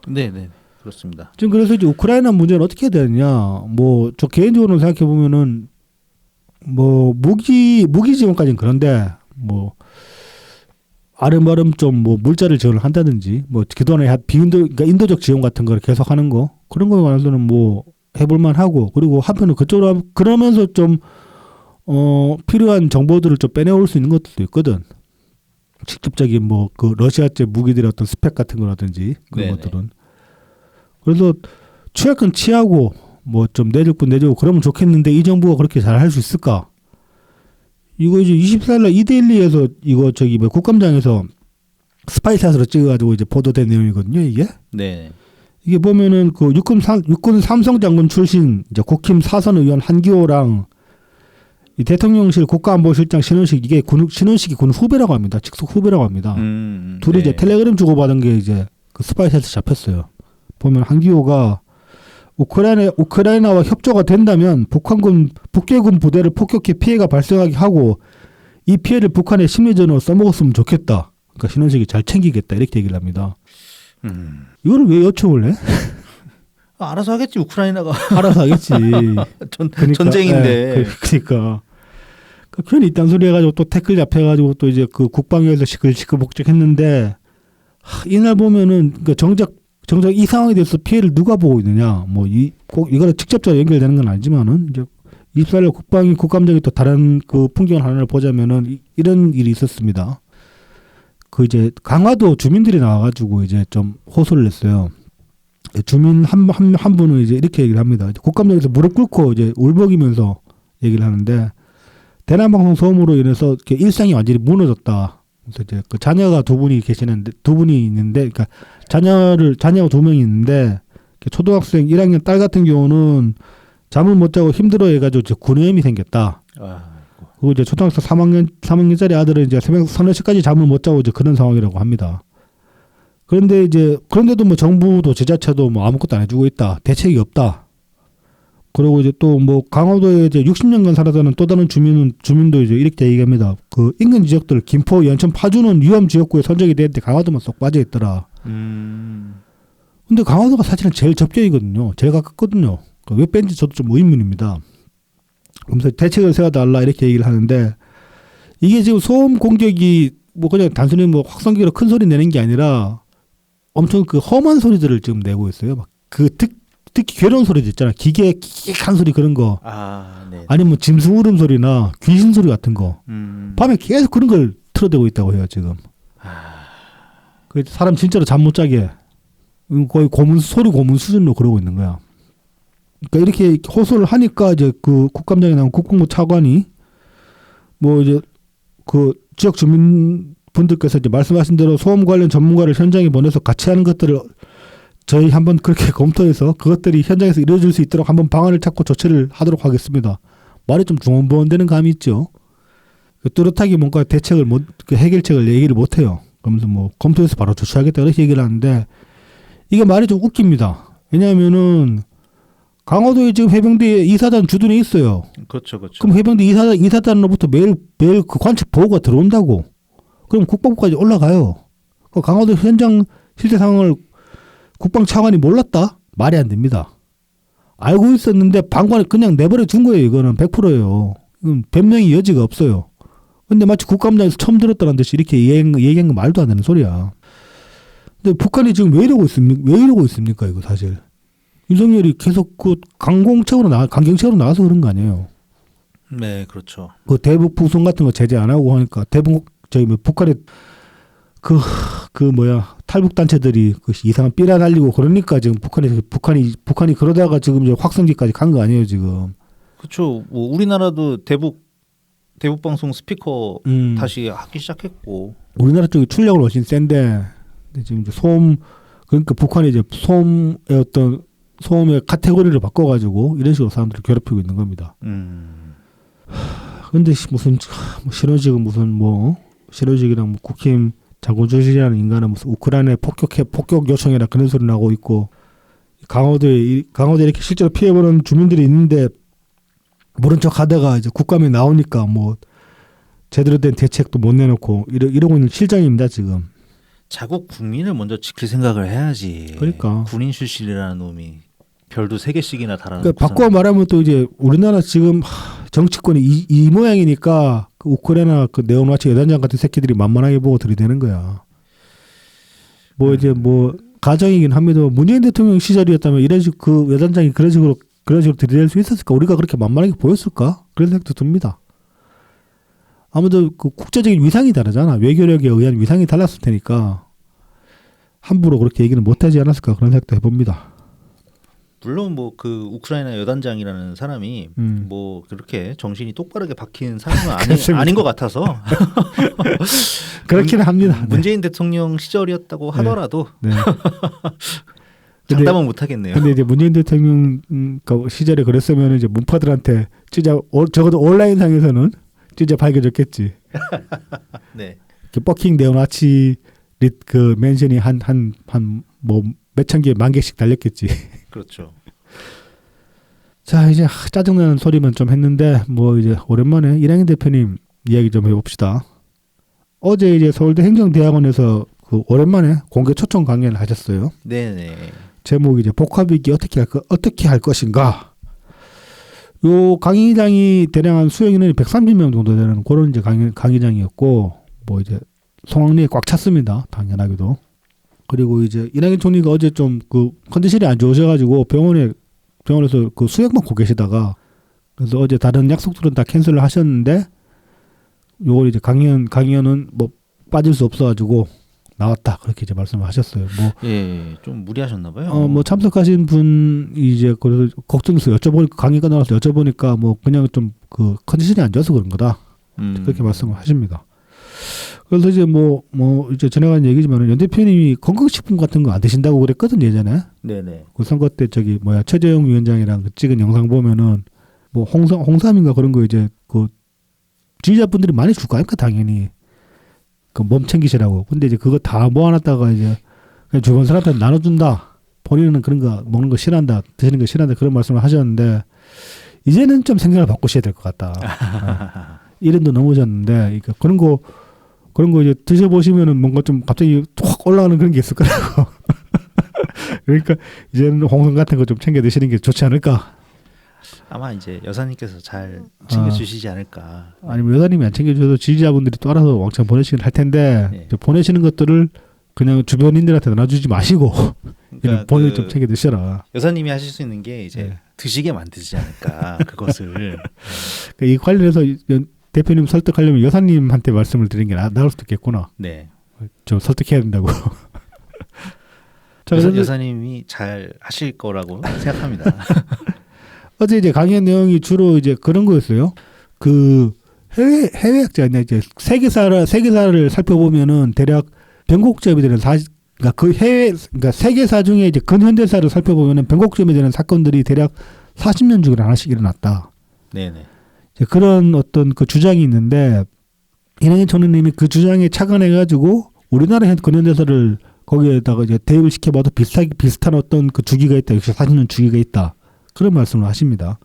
네네. 그렇습니다. 지금 그래서 이제 우크라이나 문제는 어떻게 해야 되느냐. 뭐 저 개인적으로 생각해 보면은 뭐 무기 지원까지는 그런데 뭐 아름아름 좀 뭐 물자를 지원을 한다든지 뭐 그동안에 그러니까 인도적 지원 같은 걸 계속 하는 거 그런 거에 관해서는 뭐 해볼만 하고 그리고 한편은 그쪽으로 그러면서 좀 필요한 정보들을 좀 빼내올 수 있는 것들도 있거든. 직접적인 뭐 그 러시아제 무기들의 어떤 스펙 같은 거라든지 그런 네네. 것들은 그래서 취할 건 취하고 뭐 좀 내줄 건 내주고 그러면 좋겠는데 이 정부가 그렇게 잘 할 수 있을까? 이거 이제 24일날 이데일리에서 이거 저기 뭐 국감장에서 스파이샷으로 찍어가지고 이제 보도된 내용이거든요. 이게 네. 이게 보면은 그 육군 삼성 장군 출신 이제 국힘 사선 의원 한기호랑 이 대통령실 국가안보실장 신원식 이게 신원식이 군 후배라고 합니다. 직속 후배라고 합니다. 둘이 네. 이제 텔레그램 주고받은 게 이제 그 스파이샷에 잡혔어요. 보면 한기호가 우크라이나와 협조가 된다면 북괴군 부대를 폭격해 피해가 발생하게 하고 이 피해를 북한의 심리전으로 써먹었으면 좋겠다. 그러니까 신원식이 잘 챙기겠다 이렇게 얘기를 합니다. 이거를 왜 요청을 해? 알아서 하겠지 우크라이나가. 알아서 하겠지. 그러니까, 전쟁인데. 그러니까 괜히 이딴 소리 해가지고 또 태클 잡혀가지고 또 이제 그 국방위에서 시끌시끌복적했는데 이날 보면은 그러니까 정작 이 상황에 대해서 피해를 누가 보고 있느냐 뭐 꼭 이거랑 직접적으로 연결되는 건 아니지만은 이제 24일 국감장에 또 다른 그 풍경을 하나를 보자면은 이런 일이 있었습니다. 그 이제 강화도 주민들이 나와가지고 이제 좀 호소를 했어요. 주민 한 분은 이제 이렇게 얘기를 합니다. 국감장에서 무릎 꿇고 이제 울먹이면서 얘기를 하는데 대남방송 소음으로 인해서 이렇게 일상이 완전히 무너졌다. 그래서 이제 그 자녀가 두 분이 있는데, 그러니까 자녀가 2명이 있는데 초등학생 1학년 딸 같은 경우는 잠을 못 자고 힘들어해가지고 이제 구내염이 생겼다. 그리고 이제 초등학생 3학년짜리 아들은 이제 새벽 3-4시까지 잠을 못 자고 이제 그런 상황이라고 합니다. 그런데도 뭐 정부도 지자체도 뭐 아무것도 안 해주고 있다. 대책이 없다. 그리고 이제 또 뭐 강화도에 이제 60년간 살았다는 또 다른 주민도 이제 이렇게 얘기합니다. 그 인근 지역들 김포, 연천, 파주는 위험 지역구에 선정이 되는데 강화도만 쏙 빠져 있더라. 근데 강화도가 사실은 제일 접경이거든요. 제일 가깝거든요. 왜 뺀지 저도 좀 의문입니다. 그래서 대책을 세워달라 이렇게 얘기를 하는데 이게 지금 소음 공격이 뭐 그냥 단순히 뭐 확성기로 큰 소리 내는 게 아니라 엄청 그 험한 소리들을 지금 내고 있어요. 막 그 특히 괴로운 소리도 있잖아. 기괴한 소리 그런 거. 네. 아니면 짐승 울음 소리나 귀신 소리 같은 거. 밤에 계속 그런 걸 틀어대고 있다고 해요 지금. 사람 진짜로 잠 못 자게 거의 고문 수준으로 그러고 있는 거야. 그러니까 이렇게 호소를 하니까 이제 그 국감장에 나온 국방부 차관이 뭐 이제 그 지역 주민분들께서 이제 말씀하신 대로 소음 관련 전문가를 현장에 보내서 같이 하는 것들을 저희 한번 그렇게 검토해서 그것들이 현장에서 이루어질 수 있도록 한번 방안을 찾고 조치를 하도록 하겠습니다. 말이 좀 중언부언되는 감이 있죠. 뚜렷하게 뭔가 대책을 그 해결책을 얘기를 못 해요. 그러면서 뭐 검토해서 바로 조치하겠다 이렇게 얘기를 하는데 이게 말이 좀 웃깁니다. 왜냐하면은 강화도에 지금 해병대 이사단 주둔이 있어요. 그렇죠, 그렇죠. 그럼 해병대 이사단으로부터 매일 그 관측 보고가 들어온다고. 그럼 국방부까지 올라가요. 그 강화도 현장 실제 상황을 국방 차관이 몰랐다? 말이 안 됩니다. 알고 있었는데 방관을 그냥 내버려 둔 거예요. 이거는 100%예요. 이건 변명의 여지가 없어요. 근데 마치 국감장에서 처음 들었다는 듯이 이렇게 얘기한 건 말도 안 되는 소리야. 근데 북한이 지금 왜 이러고 있습니까? 이거 사실. 윤석열이 계속 그 강경책으로 나가서 그런 거 아니에요. 네, 그렇죠. 그 대북 부송 같은 거 제재 안 하고 하니까 북한의 탈북 단체들이 그 이상한 삐라 날리고 그러니까 지금 북한이 그러다가 지금 이제 확성기까지 간 거 아니에요, 지금. 그렇죠. 뭐 우리나라도 대북 방송 스피커 다시 하기 시작했고. 우리나라 쪽이 출력을 훨씬 센데 지금 이제 그러니까 북한이 이제 소음의 카테고리를 바꿔가지고 이런 식으로 사람들을 괴롭히고 있는 겁니다. 근데 무슨 신호직이랑 국힘 장군조실이라는 인간은 무슨 우크라이나에 폭격 요청이라 그런 소리 나고 있고 강화도에 이렇게 실제로 피해보는 주민들이 있는데 모른 척 하다가 이제 국감에 나오니까 뭐 제대로 된 대책도 못 내놓고 이러고 있는 실정입니다 지금. 자국 국민을 먼저 지킬 생각을 해야지. 그러니까 군인 출신이라는 놈이 별도 3개씩이나 달아놓고. 그러니까 바꿔 말하면 또 이제 우리나라 지금 정치권이 이 모양이니까 그 우크라이나 그 네오나치 여단장 같은 새끼들이 만만하게 보고 들이대는 거야. 뭐 이제 뭐 가정이긴 합니다. 문재인 대통령 시절이었다면 이런 식 그 여단장이 그런 식으로 들이댈 수 있었을까? 우리가 그렇게 만만하게 보였을까? 그런 생각도 듭니다. 아무도 그 국제적인 위상이 다르잖아. 외교력에 의한 위상이 달랐을 테니까 함부로 그렇게 얘기는 못하지 않았을까 그런 생각도 해봅니다. 물론 뭐 그 우크라이나 여단장이라는 사람이 뭐 그렇게 정신이 똑바르게 박힌 사람은 아닌 것 같아서 그렇기는 합니다. 문재인 대통령 시절이었다고 하더라도 네. 장담은 못하겠네요. 근데 이제 문재인 대통령 시절에 그랬으면 이제 문파들한테 진짜 적어도 온라인상에서는 진짜 밝혀졌겠지. 네. 버킹 네오나치 그 맨션이 한 뭐 몇천 개, 만 개씩 달렸겠지. 그렇죠. 자, 이제 짜증나는 소리만 좀 했는데 뭐 이제 오랜만에 이낙연 대표님 이야기 좀 해봅시다. 어제 이제 서울대 행정대학원에서 그 오랜만에 공개 초청 강연을 하셨어요. 네네. 제목이 이제 복합위기 어떻게 할 것인가. 요 강의장이 대략 한 수용 인원이 130명 정도 되는 그런 이제 강의장이었고 뭐 이제 송악리에 꽉 찼습니다. 당연하게도. 그리고 이제 이낙연 총리가 어제 좀 그 컨디션이 안 좋으셔가지고 병원에서 그 수액 먹고 계시다가 그래서 어제 다른 약속들은 다 캔슬을 하셨는데 요걸 이제 강연은 뭐 빠질 수 없어가지고 나왔다 그렇게 이제 말씀을 하셨어요. 뭐 예, 좀 무리하셨나 봐요. 뭐 참석하신 분이 이제 그래서 걱정해서 강의가 나와서 여쭤보니까 뭐 그냥 좀 그 컨디션이 안 좋아서 그런 거다 그렇게 말씀을 하십니다. 그래서 이제 뭐 이제 전해간 얘기지만 연 대표님이 건강식품 같은 거 안 드신다고 그랬거든 예전에. 네네. 그 선거 때 최재형 위원장이랑 그 찍은 영상 보면은 뭐 홍삼인가 그런 거 이제 그 지지자분들이 많이 줄 거 아닙니까 당연히. 그 몸 챙기시라고. 근데 이제 그거 다 모아놨다가 이제 그냥 주변 사람한테 나눠준다. 본인은 그런 거 먹는 거 싫어한다. 드시는 거 싫어한다. 그런 말씀을 하셨는데 이제는 좀 생각을 바꾸셔야 될 것 같다. 이름도 넘어졌는데 그러니까 그런 거 이제 드셔보시면은 뭔가 좀 갑자기 확 올라가는 그런 게 있을 거라고. 그러니까 이제는 홍삼 같은 거 좀 챙겨 드시는 게 좋지 않을까. 아마 이제 여사님께서 잘 챙겨주시지 않을까. 아니면 여사님이 안 챙겨줘도 지지자분들이 또 알아서 왕창 보내시긴 할 텐데 네. 보내시는 것들을 그냥 주변인들한테 나눠주지 마시고 그러니까 본인 좀 챙겨 드셔라. 여사님이 하실 수 있는 게 이제 네. 드시게 만들지 않을까 그것을. 그러니까 이 관련해서 대표님 설득하려면 여사님한테 말씀을 드리는 게 나을 수도 있겠구나. 네. 좀 설득해야 된다고. 여사님이 잘 하실 거라고 생각합니다. 어제 이제 강연 내용이 주로 이제 그런 거였어요. 그 해외 학자냐 이제 세계사를 살펴보면은 대략 변곡점이 되는 그러니까 그러니까 세계사 중에 이제 근현대사를 살펴보면은 변곡점이 되는 사건들이 대략 40년 중에 하나씩 일어났다. 네네. 이제 그런 어떤 그 주장이 있는데 이낙연 총리님이 그 주장에 착안해가지고 우리나라 근현대사를 거기에다가 이제 대입을 시켜봐도 비슷한 어떤 그 주기가 있다. 역시 40년 주기가 있다. 그런 말씀을 하십니다.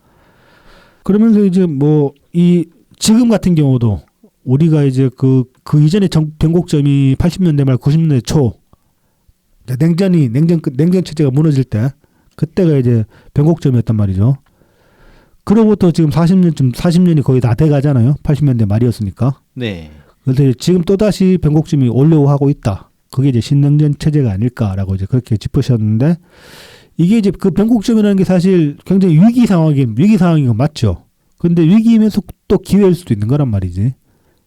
그러면서 이제 뭐 지금 같은 경우도 우리가 이제 그 이전에 변곡점이 80년대 말 90년대 초 냉전 체제가 무너질 때 그때가 이제 변곡점이었단 말이죠. 그로부터 지금 40년이 거의 다 돼가잖아요. 80년대 말이었으니까. 네. 그래서 지금 또다시 변곡점이 오려고 하고 있다. 그게 이제 신냉전 체제가 아닐까라고 이제 그렇게 짚으셨는데 이게 이제 그 변곡점이라는 게 사실 굉장히 위기 상황인 건 맞죠. 근데 위기이면서 또 기회일 수도 있는 거란 말이지.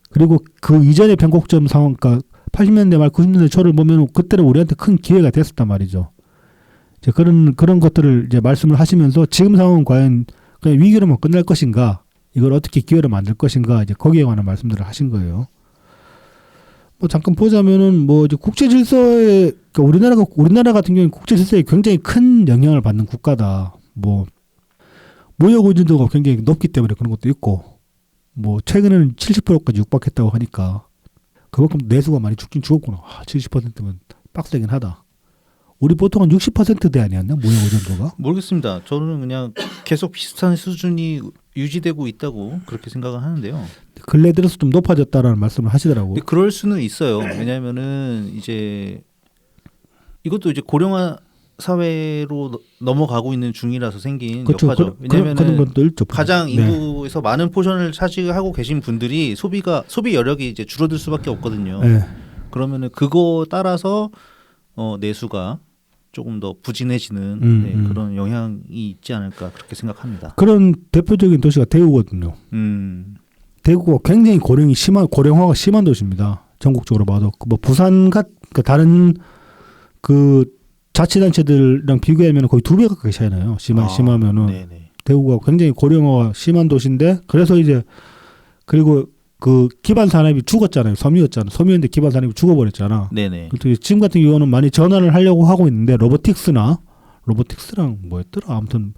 그리고 그 이전의 변곡점 상황, 그러니까 80년대 말 90년대 초를 보면 그때는 우리한테 큰 기회가 됐었단 말이죠. 이제 그런 것들을 이제 말씀을 하시면서 지금 상황은 과연 그냥 위기로만 끝날 것인가, 이걸 어떻게 기회로 만들 것인가, 이제 거기에 관한 말씀들을 하신 거예요. 뭐 잠깐 보자면은 뭐 이제 국제 질서에 그러니까 우리나라 같은 경우는 국제 질서에 굉장히 큰 영향을 받는 국가다. 뭐 무역 의존도가 굉장히 높기 때문에 그런 것도 있고, 뭐 최근에는 70%까지 육박했다고 하니까 그만큼 내수가 많이 죽긴 죽었구나. 70%면 빡세긴 하다. 우리 보통 한 60%대 아니었나 무역 의존도가? 모르겠습니다. 저는 그냥 계속 비슷한 수준이 유지되고 있다고 그렇게 생각을 하는데요. 근래 들어서 좀 높아졌다라는 말씀을 하시더라고. 근데 그럴 수는 있어요. 왜냐하면은 이제 이것도 이제 고령화 사회로 넘어가고 있는 중이라서 생긴 그렇죠. 여파죠. 그런 왜냐하면은 것도 있죠. 가장 네. 인구에서 많은 포션을 차지하고 계신 분들이 소비 여력이 이제 줄어들 수밖에 없거든요. 네. 그러면은 그거 따라서 내수가 조금 더 부진해지는 그런 영향이 있지 않을까 그렇게 생각합니다. 그런 대표적인 도시가 대구거든요. 대구가 굉장히 고령화가 심한 도시입니다. 전국적으로 봐도 뭐 부산 그 다른 그 자치단체들이랑 비교하면 거의 2배 가까이 차이 나요. 심하면은 네네. 대구가 굉장히 고령화가 심한 도시인데 그래서 이제 그리고 그 기반 산업이 죽었잖아요. 섬이었는데 기반 산업이 죽어버렸잖아. 네네. 그래서 지금 같은 경우는 많이 전환을 하려고 하고 있는데 로보틱스랑 뭐였더라. 아무튼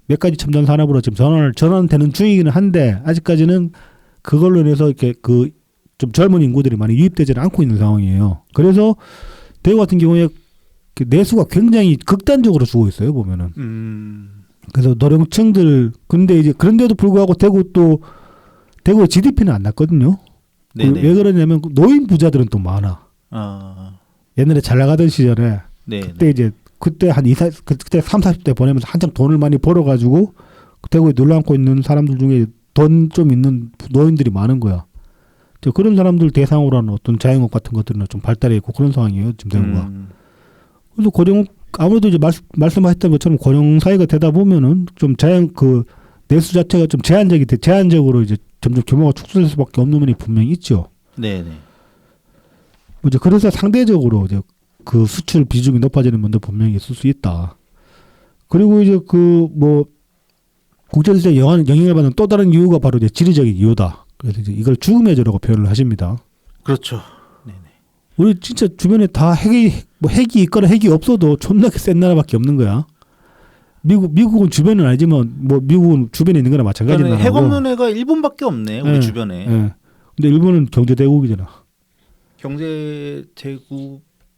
몇 가지 첨단 산업으로 지금 전환되는 중이기는 한데 아직까지는 그걸로 인해서 이렇게 그 좀 젊은 인구들이 많이 유입되지는 않고 있는 상황이에요. 그래서 대구 같은 경우에 그 내수가 굉장히 극단적으로 죽어 있어요. 보면은. 그래서 노령층들 근데 이제 그런데도 불구하고 대구의 GDP는 안 났거든요. 왜 그러냐면 노인 부자들은 또 많아. 옛날에 잘 나가던 시절에 그때 한 30-40대 보내면서 한참 돈을 많이 벌어가지고 대구에 눌러앉고 있는 사람들 중에 돈 좀 있는 노인들이 많은 거야. 그런 사람들 대상으로 하는 어떤 자영업 같은 것들은 좀 발달해 있고 그런 상황이에요. 지금 대구가. 그래서 아무래도 이제 말씀하셨던 것처럼 고령 사회가 되다 보면은 좀 내수 자체가 좀 제한적으로 이제 점점 규모가 축소될 수밖에 없는 면이 분명히 있죠. 네네. 이제 그래서 상대적으로 이제 그 수출 비중이 높아지는 면도 분명히 있을 수 있다. 그리고 이제 그 뭐 국제질서에 영향을 받는 또 다른 이유가 바로 이제 지리적인 이유다. 그래서 이제 이걸 죽음의 죄라고 표현을 하십니다. 그렇죠. 네네. 우리 진짜 주변에 다 핵이 있거나 핵이 없어도 존나게 센 나라밖에 없는 거야. 미국은 주변은 아니지만 뭐 미국은 주변에 있는 거나 마찬가지인 나라고. 핵 없는 애가 일본밖에 없네. 우리 주변에. 네. 근데 일본은 경제 대국이잖아. 경제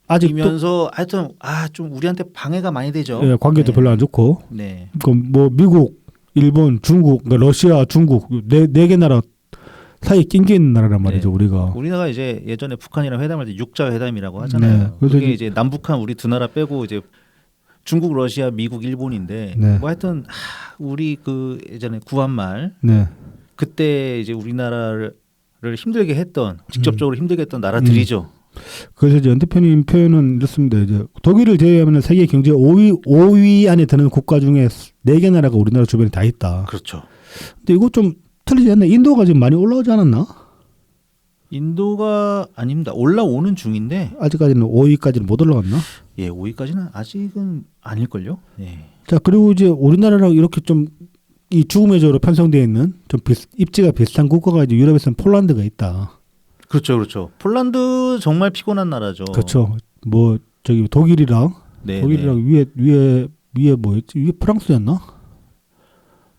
대국이면서 하여튼 좀 우리한테 방해가 많이 되죠. 네, 관계도 별로 안 좋고. 네. 그럼 뭐 미국, 일본, 중국, 그러니까 러시아, 중국 네 개 나라 사이에 낀게 있는 나라란 말이죠. 우리가 이제 예전에 북한이랑 회담할 때 육자 회담이라고 하잖아요. 네. 그래서 그게 이제 남북한 우리 두 나라 빼고 이제 중국, 러시아, 미국, 일본인데 뭐 하여튼 우리 그 예전에 구한말 그때 이제 우리나라를 힘들게 했던 직접적으로 힘들게 했던 나라들이죠. 그래서 이제 연 대표님 표현은 이렇습니다. 이제 독일을 제외하면 세계 경제 5위 안에 드는 국가 중에 4개 나라가 우리나라 주변에 다 있다. 그렇죠. 근데 이거 좀 틀리지 않나? 인도가 지금 많이 올라오지 않았나? 인도가 아닙니다. 올라오는 중인데 아직까지는 5위까지는 못 올라갔나? 예, 5위까지는 아직은 아닐걸요. 네. 자, 그리고 이제 우리나라랑 이렇게 좀 이 죽음의 조로 편성되어 있는 좀 입지가 비슷한 국가가 이제 유럽에서는 폴란드가 있다. 그렇죠, 그렇죠. 폴란드 정말 피곤한 나라죠. 그렇죠. 뭐 저기 독일이랑 네, 독일이랑 위에 뭐였지? 위에 프랑스였나?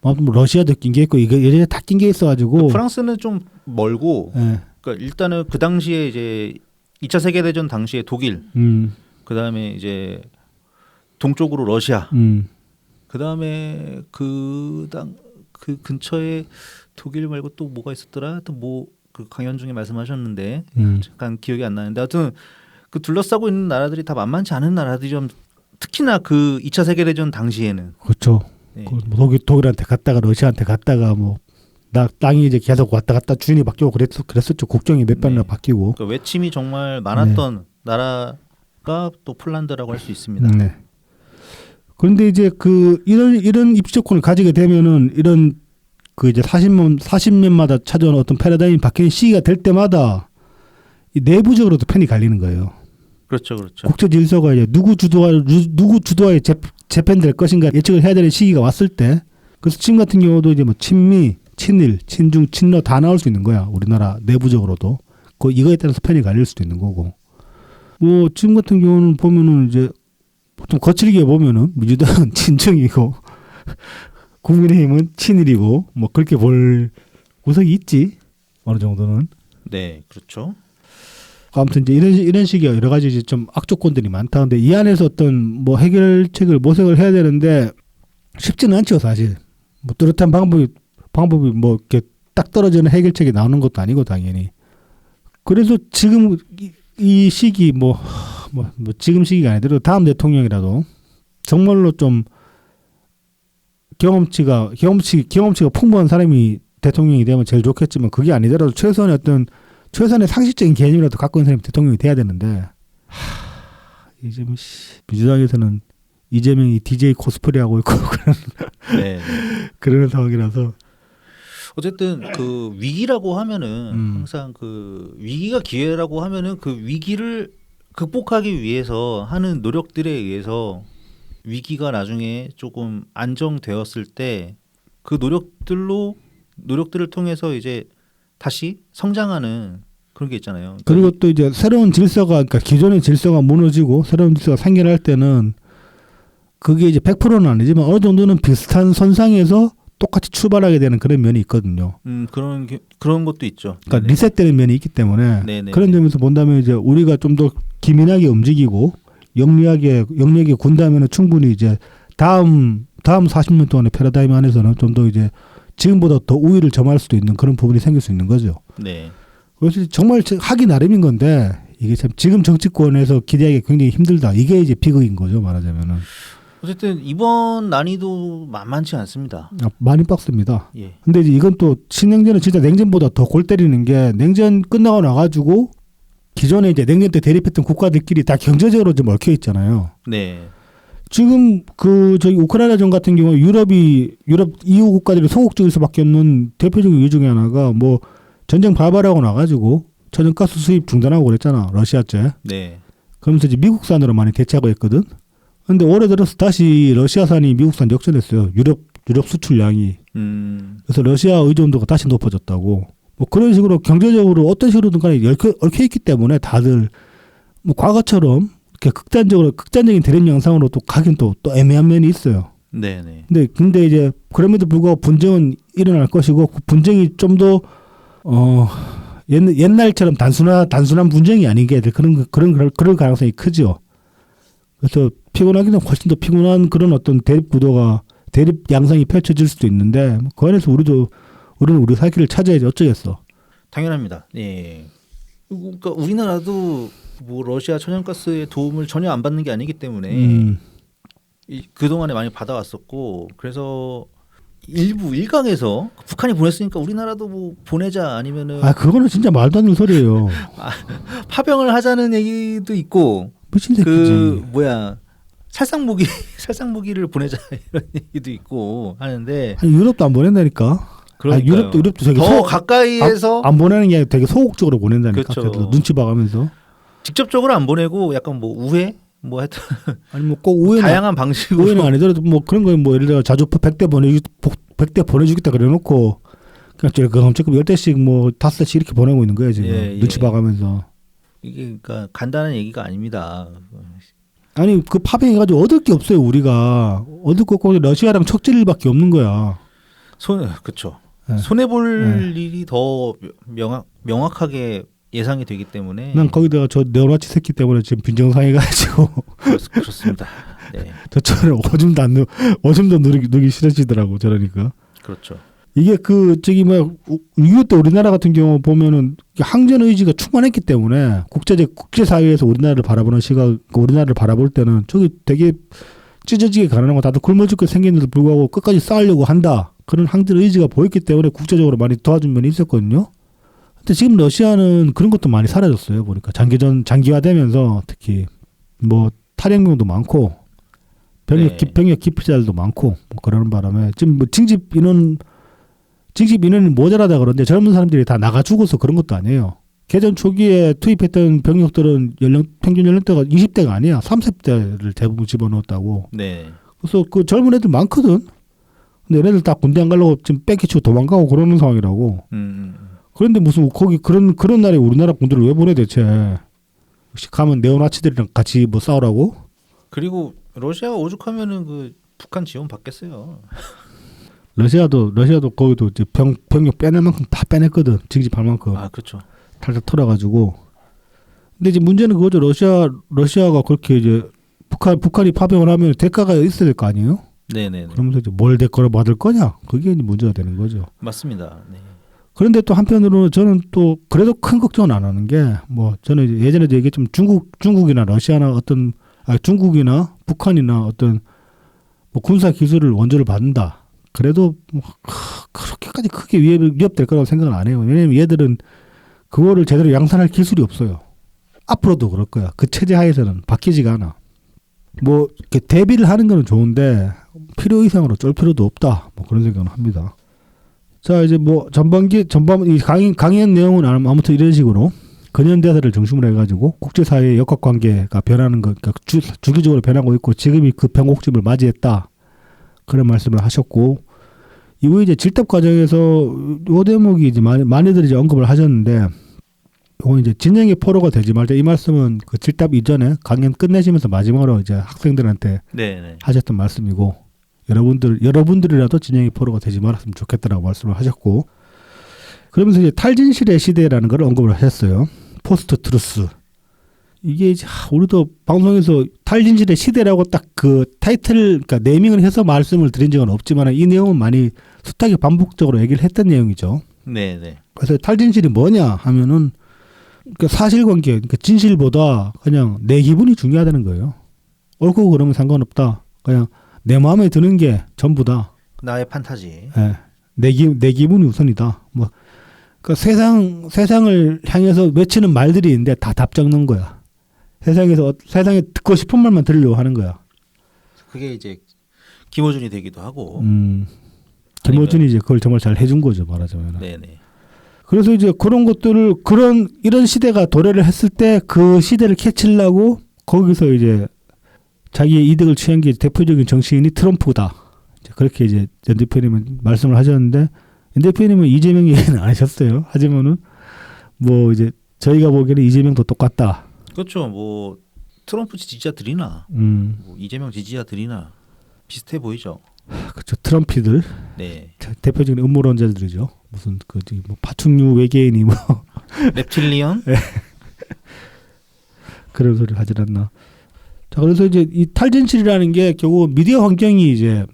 아무튼 뭐 러시아도 낀 게 있고 이게 예전에 다 낀 게 있어가지고 프랑스는 좀 멀고, 예. 그러니까 일단은 그 당시에 이제 2차 세계대전 당시에 독일, 그 다음에 이제 동쪽으로 러시아, 그 다음에 그 근처에 독일 말고 또 뭐가 있었더라? 또 뭐 그 강연 중에 말씀하셨는데 잠깐 기억이 안 나는데 하여튼 그 둘러싸고 있는 나라들이 다 만만치 않은 나라들이 좀 특히나 그 2차 세계대전 당시에는 그렇죠. 네. 그 독일한테 갔다가 러시아한테 갔다가 뭐 땅이 이제 계속 왔다 갔다 주인이 바뀌고 그랬었죠. 국정이 몇 번이나 네. 바뀌고. 그러니까 외침이 정말 많았던 나라가 또 폴란드라고 할 수 있습니다. 네. 그런데 이제 그 이런 입지권을 가지게 되면은 이런 그 이제 40년마다 찾아오는 어떤 패러다임이 바뀌는 시기가 될 때마다 이 내부적으로도 편이 갈리는 거예요. 그렇죠, 그렇죠. 국제 질서가 이제 누구 주도하에 재편될 것인가 예측을 해야 되는 시기가 왔을 때, 그래서 지금 같은 경우도 이제 뭐 친미, 친일, 친중, 친러 다 나올 수 있는 거야. 우리나라 내부적으로도. 이거에 따라서 편이 갈릴 수도 있는 거고. 뭐 지금 같은 경우는 보면은 이제 보통 거칠게 보면은 민주당은 친중이고 국민의힘은 친일이고 뭐 그렇게 볼 구석이 있지 어느 정도는. 네, 그렇죠. 아무튼 이제 이런 식의 여러 가지 이제 좀 악조건들이 많다. 근데 이 안에서 어떤 뭐 해결책을 모색을 해야 되는데 쉽지는 않죠, 사실. 뭐 뚜렷한 방법이 뭐 이렇게 딱 떨어지는 해결책이 나오는 것도 아니고 당연히. 그래서 지금 이 시기 뭐 지금 시기가 아니더라도 다음 대통령이라도 정말로 좀 경험치가 풍부한 사람이 대통령이 되면 제일 좋겠지만 그게 아니더라도 최소한의 상식적인 개념이라도 갖고 있는 사람이 대통령이 돼야 되는데 이재명 민주당에서는 이재명이 DJ 코스프레 하고 있고 네. 그런 상황이라서 어쨌든 그 위기라고 하면은 항상 그 위기가 기회라고 하면은 그 위기를 극복하기 위해서 하는 노력들에 의해서 위기가 나중에 조금 안정되었을 때 그 노력들을 통해서 이제 다시 성장하는 그런 게 있잖아요. 그러니까 그리고 또 이제 새로운 질서가 그러니까 기존의 질서가 무너지고 새로운 질서가 생겨날 때는 그게 이제 100%는 아니지만 어느 정도는 비슷한 선상에서 똑같이 출발하게 되는 그런 면이 있거든요. 그런 것도 있죠. 그러니까 네네. 리셋되는 면이 있기 때문에 네네. 그런 점에서 본다면 이제 우리가 좀 더 기민하게 움직이고 영리하게 군다면은 충분히 이제 다음 40년 동안의 패러다임 안에서는 좀 더 이제 지금보다 더 우위를 점할 수도 있는 그런 부분이 생길 수 있는 거죠. 네. 그래서 정말 하기 나름인 건데 이게 참 지금 정치권에서 기대하기 굉장히 힘들다. 이게 이제 비극인 거죠, 말하자면은. 어쨌든 이번 난이도 만만치 않습니다. 많이 빡셉니다. 예. 근데 이제 이건 또 신냉전은 진짜 냉전보다 더 골 때리는 게 냉전 끝나고 나가지고 기존에 이제 냉전 때 대립했던 국가들끼리 다 경제적으로 좀 얽혀 있잖아요. 네. 지금 저기 우크라이나전 같은 경우 유럽 EU 국가들이 소극적일 수밖에 없는 대표적인 이유 중에 하나가 뭐 전쟁 발발하고 나가지고 천연가스 수입 중단하고 그랬잖아, 러시아제. 네. 그러면서 이제 미국산으로 많이 대체하고 있거든. 근데 올해 들어서 다시 러시아산이 미국산 역전했어요. 유럽 수출량이. 그래서 러시아 의존도가 다시 높아졌다고. 뭐 그런 식으로 경제적으로 어떤 식으로든 간에 얽혀 있기 때문에 다들 뭐 과거처럼 이렇게 극단적인 대립 양상으로 또 가긴 또 애매한 면이 있어요. 네네. 근데 이제 그럼에도 불구하고 분쟁은 일어날 것이고 그 분쟁이 좀 더 옛날처럼 단순한 분쟁이 아니게 될 그런 가능성이 크죠. 그래서 피곤하기는 훨씬 더 피곤한 그런 어떤 대립 양상이 펼쳐질 수도 있는데 그 안에서 우리는 우리 살 길을 찾아야지 어쩌겠어. 당연합니다. 예. 그러니까 우리나라도 뭐 러시아 천연가스의 도움을 전혀 안 받는 게 아니기 때문에 그 동안에 많이 받아왔었고 그래서 일각에서 북한이 보냈으니까 우리나라도 뭐 보내자 아니면은 그거는 진짜 말도 안 되는 소리예요. 파병을 하자는 얘기도 있고 미친 새끼지. 살상무기를 보내자 이런 얘기도 있고 하는데 유럽도 안 보낸다니까. 유럽도 되게 더 가까이에서 안 보내는 게 아니라 되게 소극적으로 보낸다니까. 그렇죠. 눈치 봐가면서. 직접적으로 안 보내고 약간 뭐 우회 뭐 하여튼 아니 뭐 꼭 우회는 다양한 방식으로 우회는 아니더라도 뭐 그런 거에 뭐 예를 들어 자주 100대 100대 보내주겠다 그래놓고 그냥 조금 10대씩 뭐 5대씩 이렇게 보내고 있는 거예요 지금. 예, 예. 눈치 봐가면서. 이게 그러니까 간단한 얘기가 아닙니다. 아니 그 파병해가지고 얻을 게 없어요 우리가. 얻을 거 없고 러시아랑 척질일밖에 없는 거야. 그렇죠. 네. 손해 볼 일이 더 명확하게 예상이 되기 때문에 난 거기다가 저 네오나치 새끼 때문에 지금 빈정상해가지고 그렇습니다. 네, 저처럼 오줌도 누기 싫어지더라고 저러니까. 그렇죠. 이게 그 저기 뭐 6.25 때 우리나라 같은 경우 보면은 항전 의지가 충만했기 때문에 국제사회에서 우리나라를 바라보는 시각, 우리나라를 바라볼 때는 저기 되게 찢어지게 가난하고 다들 굶어 죽게 생겼는데도 불구하고 끝까지 싸우려고 한다. 그런 항전 의지가 보였기 때문에 국제적으로 많이 도와준 면이 있었거든요. 근데 지금 러시아는 그런 것도 많이 사라졌어요. 보니까 장기화되면서 특히 뭐 탈영병도 많고 병역 기피자들도 많고 뭐 그러는 바람에 지금 뭐 징집 인원이 모자라다 그러는데 젊은 사람들이 다 나가 죽어서 그런 것도 아니에요. 개전 초기에 투입했던 병력들은 평균 연령대가 20대가 아니야. 30대를 대부분 집어넣었다고. 네. 그래서 그 젊은 애들 많거든. 근데 얘네들 다 군대 안 가려고 지금 뺏기치고 도망가고 그러는 상황이라고. 그런데 무슨 거기 그런 날에 우리나라 군대를 왜 보내 대체? 혹시 가면 네오나치들이랑 같이 뭐 싸우라고? 그리고 러시아가 오죽하면은 그 북한 지원 받겠어요. 러시아도 거기도 이제 병력 빼낼 만큼 다 빼냈거든. 징집할 만큼. 아, 그렇죠. 탈탈 털어가지고. 근데 이제 문제는 그거죠. 러시아가 그렇게 이제 북한이 파병을 하면 대가가 있어야 될 거 아니에요? 네네. 그러면서 이제 뭘 대가로 받을 거냐? 그게 이제 문제가 되는 거죠. 맞습니다. 네. 그런데 또 한편으로는 저는 또 그래도 큰 걱정은 안 하는 게 뭐 저는 이제 예전에도 얘기했지만 중국이나 러시아나 중국이나 북한이나 어떤 뭐 군사 기술을 원조를 받는다. 그래도 뭐 그렇게까지 크게 위협될 거라고 생각은 안 해요. 왜냐면 얘들은 그거를 제대로 양산할 기술이 없어요. 앞으로도 그럴 거야. 그 체제 하에서는 바뀌지가 않아. 뭐 이렇게 대비를 하는 건 좋은데 필요 이상으로 쫄 필요도 없다. 뭐 그런 생각은 합니다. 자 이제 뭐 이 강의한 내용은 아무튼 이런 식으로 근현대사를 중심으로 해가지고 국제사회의 역학관계가 변하는 것, 그러니까 주기적으로 변하고 있고 지금이 그 변곡점을 맞이했다. 그런 말씀을 하셨고 이후에 이제 질답 과정에서 요 대목이 이제 많이들 이제 언급을 하셨는데 이건 이제 진영의 포로가 되지 말자 이 말씀은 그 질답 이전에 강연 끝내시면서 마지막으로 이제 학생들한테 네네. 하셨던 말씀이고 여러분들이라도 진영의 포로가 되지 말았으면 좋겠다라고 말씀을 하셨고 그러면서 이제 탈진실의 시대라는 걸 언급을 하셨어요. 포스트 트루스. 이게 이제 우리도 방송에서 탈진실의 시대라고 딱 그 타이틀 그러니까 네이밍을 해서 말씀을 드린 적은 없지만 이 내용은 많이 숱하게 반복적으로 얘기를 했던 내용이죠. 네네. 그래서 탈진실이 뭐냐 하면은 그러니까 사실관계, 그러니까 진실보다 그냥 내 기분이 중요하다는 거예요. 옳고 그러면 상관없다. 그냥 내 마음에 드는 게 전부다. 나의 판타지. 네. 내 기분이 우선이다. 뭐 그러니까 세상을 향해서 외치는 말들이 있는데 다 답 적는 거야. 세상에 듣고 싶은 말만 들으려고 하는 거야. 그게 이제 김어준이 되기도 하고. 김어준이 이제 그걸 정말 잘 해준 거죠, 말하자면. 네네. 그래서 이제 그런 것들을 이런 시대가 도래를 했을 때 그 시대를 캐치려고 거기서 이제 자기의 이득을 취한 게 대표적인 정치인이 트럼프다. 그렇게 이제 연 대표님은 말씀을 하셨는데 연 대표님은 이재명 얘기는 안 하셨어요. 하지만은 뭐 이제 저희가 보기에는 이재명도 똑같다. 그렇죠. 뭐 트럼프 지지자들이나 뭐 이재명 지지자들이나 비슷해 보이죠. 그렇죠. 트럼피들. 네. 대표적인 음모론자들이죠. 무슨 뭐 파충류 외계인이 뭐 reptilian? 네. 그런 소리를 하질 않나. 자, 그래서 이제 이 탈진실이라는 게 결국 미디어 환경이 이제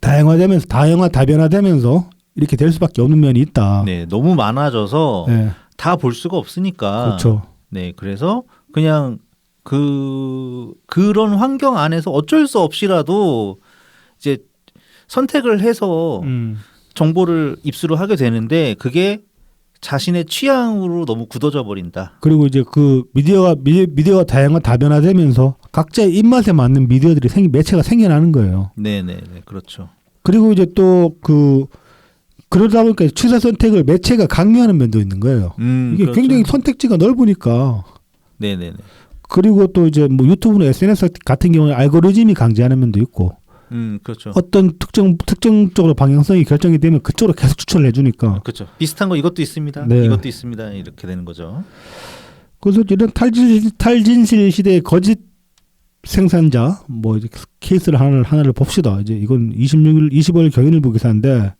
다변화되면서 이렇게 될 수밖에 없는 면이 있다. 네, 너무 많아져서 네. 다 볼 수가 없으니까. 그렇죠. 네, 그래서 그냥 그런 환경 안에서 어쩔 수 없이라도 이제 선택을 해서 정보를 입수를 하게 되는데 그게 자신의 취향으로 너무 굳어져 버린다. 그리고 이제 그 미디어가 다변화되면서 각자의 입맛에 맞는 미디어들이 매체가 생겨나는 거예요. 네, 그렇죠. 그리고 이제 또 그러다 보니까 취사 선택을 매체가 강요하는 면도 있는 거예요. 이게 그렇죠. 굉장히 선택지가 넓으니까. 네. 그리고 또 이제 뭐 유튜브나 SNS 같은 경우는 알고리즘이 강제하는 면도 있고 그렇죠. 어떤 특정적으로 방향성이 결정이 되면 그쪽으로 계속 추천을 해주니까. 그렇죠. 비슷한 거 이것도 있습니다. 네. 이것도 있습니다. 이렇게 되는 거죠. 그래서 이런 탈진실 시대의 거짓 생산자 뭐 이제 케이스를 하나를 봅시다. 이제 이건 25일 경인일보 기사인데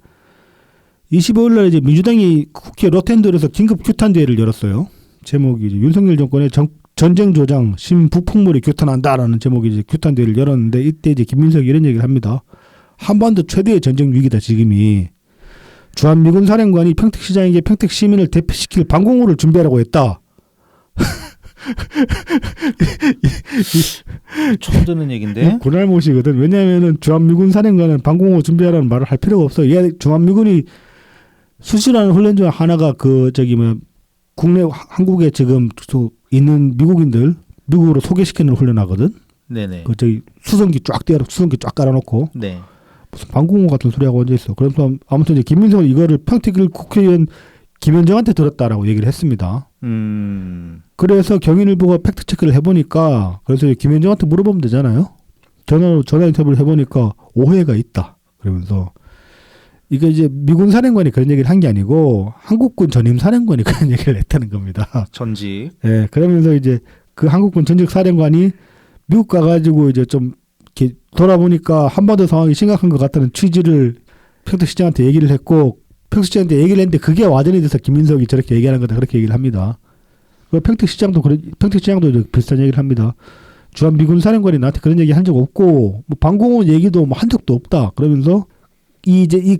25일 날 이제 민주당이 국회 로텐도에서 긴급 규탄 대회를 열었어요. 제목이 이제 윤석열 정권의 전쟁 조장 신북풍물이 규탄한다라는 제목이 이제 규탄 대회를 열었는데 이때 이제 김민석이 이런 얘기를 합니다. 한반도 최대의 전쟁 위기다 지금이. 주한미군 사령관이 평택시장에게 평택 시민을 대피시킬 방공호를 준비하라고 했다. 처음 듣는 얘긴데. 고날못이거든. 왜냐하면은 주한미군 사령관은 방공호 준비하라는 말을 할 필요가 없어. 얘 주한미군이 수시라는 훈련 중 하나가 국내 한국에 지금 있는 미국인들 미국으로 소개시키는 훈련하거든. 네네. 수송기 쫙 깔아놓고 네. 무슨 방공호 같은 소리하고 앉아 있어. 그래서 아무튼 이제 김민석은 이거를 평택을 국회의원 김현정한테 들었다라고 얘기를 했습니다. 그래서 경인일보가 팩트 체크를 해보니까 그래서 김현정한테 물어보면 되잖아요. 전화 인터뷰를 해보니까 오해가 있다. 그러면서 이게 이제 미군 사령관이 그런 얘기를 한 게 아니고 한국군 전임 사령관이 그런 얘기를 했다는 겁니다. 전직. 네, 그러면서 이제 그 한국군 전직 사령관이 미국 가가지고 이제 좀 이렇게 돌아보니까 한반도 상황이 심각한 것 같다는 취지를 평택시장한테 얘기를 했고 평택시장한테 얘기를 했는데 그게 와전이 돼서 김민석이 저렇게 얘기하는 거다 그렇게 얘기를 합니다. 평택시장도 이제 비슷한 얘기를 합니다. 주한미군 사령관이 나한테 그런 얘기 한 적 없고 뭐 방공호 얘기도 뭐 한 적도 없다. 그러면서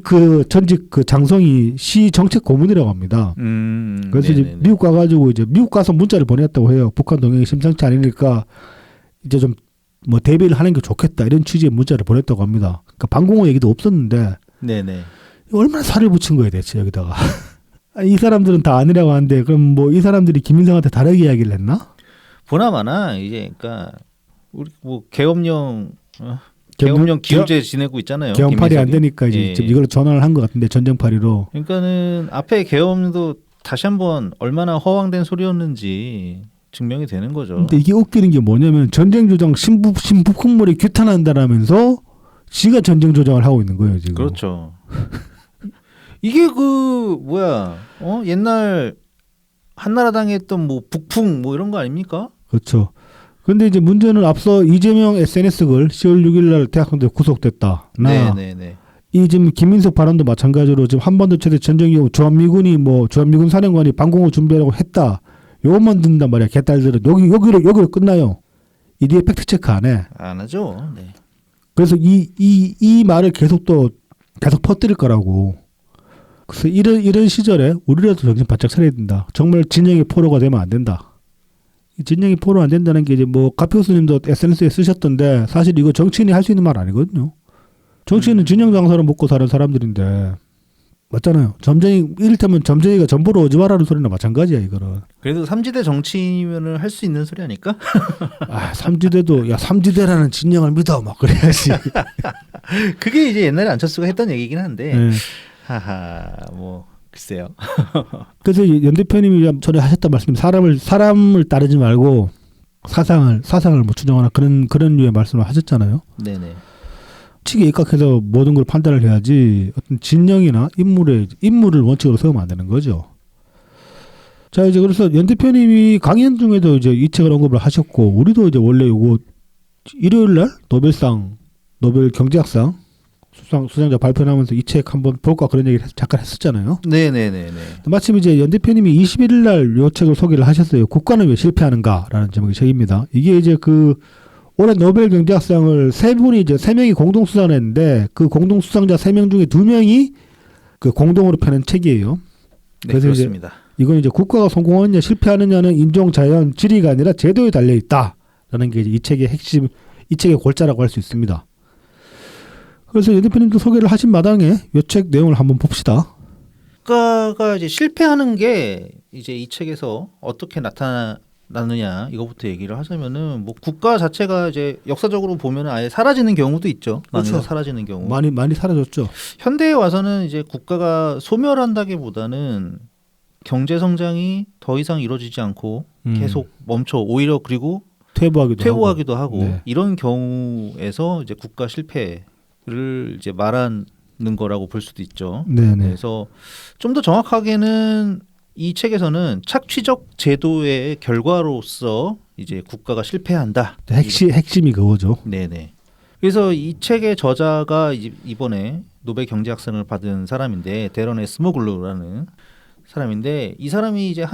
그 전직 그 장성이 시 정책 고문이라고 합니다. 그래서 네네네. 이제 미국 가가지고 이제 미국 가서 문자를 보냈다고 해요. 북한 동행이 심상치 않으니까 이제 좀 뭐 대비를 하는 게 좋겠다 이런 취지의 문자를 보냈다고 합니다. 그러니까 방공호 얘기도 없었는데 네네. 얼마나 살을 붙인 거야 대체 여기다가. 이 사람들은 다 아니라고 하는데 그럼 뭐 이 사람들이 김민석한테 다르게 이야기를 했나? 보나마나 이제 그러니까 우리 뭐 계엄령 기후제 지내고 있잖아요. 계엄팔이 안 김민석이. 되니까 이제 예. 지금 이걸로 전환을 한 것 같은데 전쟁팔이로. 그러니까는 앞에 계엄도 다시 한번 얼마나 허황된 소리였는지 증명이 되는 거죠. 근데 이게 웃기는 게 뭐냐면 전쟁 조장 신북흥물이 규탄한다라면서 지가 전쟁 조장을 하고 있는 거예요 지금. 그렇죠. 이게 옛날 한나라당에 했던 뭐 북풍 뭐 이런 거 아닙니까? 그렇죠. 근데 이제 문제는 앞서 이재명 SNS 글 10월 6일날 대학생들 구속됐다. 네네네. 이 지금 김민석 발언도 마찬가지로 지금 한반도 최대 전쟁 이후 주한미군 사령관이 방공호 준비하라고 했다. 요것만 듣는단 말이야. 개딸들은 여기로 끝나요. 이 뒤에 팩트 체크 안 해. 안 하죠. 네. 그래서 이 말을 계속 퍼뜨릴 거라고. 그래서 이런 시절에 우리라도 정신 바짝 차려야 된다. 정말 진영의 포로가 되면 안 된다. 진영이 포로 안 된다는 게 이제 뭐 가표수님도 SNS에 쓰셨던데 사실 이거 정치인이 할 수 있는 말 아니거든요. 정치인은 진영 장사로 먹고 사는 사람들인데 맞잖아요. 이를테면 점쟁이가 전보로 오지 마라는 소리나 마찬가지야 이거는. 그래도 삼지대 정치인이면은 할 수 있는 소리 아닐까? 삼지대도 삼지대라는 진영을 믿어 막 그래야지. 그게 이제 옛날에 안철수가 했던 얘기긴 한데. 네. 하하 뭐 글쎄요. 그래서 연 대표님이 전에 하셨던 말씀, 사람을 따르지 말고 사상을 뭐 추정하나 그런 류의 말씀을 하셨잖아요. 네네. 치기에 입각해서 모든 걸 판단을 해야지 어떤 진영이나 인물을 원칙으로 세우면 안 되는 거죠. 자 이제 그래서 연 대표님이 강연 중에도 이제 이 책을 언급을 하셨고 우리도 이제 원래 요거 일요일날 노벨 경제학상 수상자 발표하면서 이 책 한번 볼까 그런 얘기를 잠깐 했었잖아요. 네네네네. 마침 이제 연 대표님이 21일 날 이 책을 소개를 하셨어요. 국가는 왜 실패하는가라는 제목의 책입니다. 이게 이제 올해 노벨 경제학상을 세 명이 공동 수상을 했는데 그 공동 수상자 3명 중에 2명이 그 공동으로 펴낸 책이에요. 네, 그래서 그렇습니다. 이건 이제 국가가 성공하느냐 실패하느냐는 인종, 자연, 지리가 아니라 제도에 달려 있다라는 게 이제 이 책의 핵심, 이 책의 골자라고 할 수 있습니다. 그래서 연 대표님도 소개를 하신 마당에 이 책 내용을 한번 봅시다. 국가가 이제 실패하는 게 이제 이 책에서 어떻게 나타나느냐 이거부터 얘기를 하자면은 뭐 국가 자체가 이제 역사적으로 보면은 아예 사라지는 경우도 있죠. 그렇죠. 사라지는 경우. 많이 사라졌죠. 현대에 와서는 이제 국가가 소멸한다기보다는 경제 성장이 더 이상 이루어지지 않고 계속 멈춰 오히려 그리고 퇴보하기도 하고 네. 이런 경우에서 이제 국가 실패 이제 말하는 거라고 볼 수도 있죠. 네네. 그래서 좀 더 정확하게는 이 책에서는 착취적 제도의 결과로서 이제 국가가 실패한다. 핵심이 그거죠. 네네. 그래서 이 책의 저자가 이번에 노벨 경제학상을 받은 사람인데 데런 에스모글루라는 사람인데 이 사람이 이제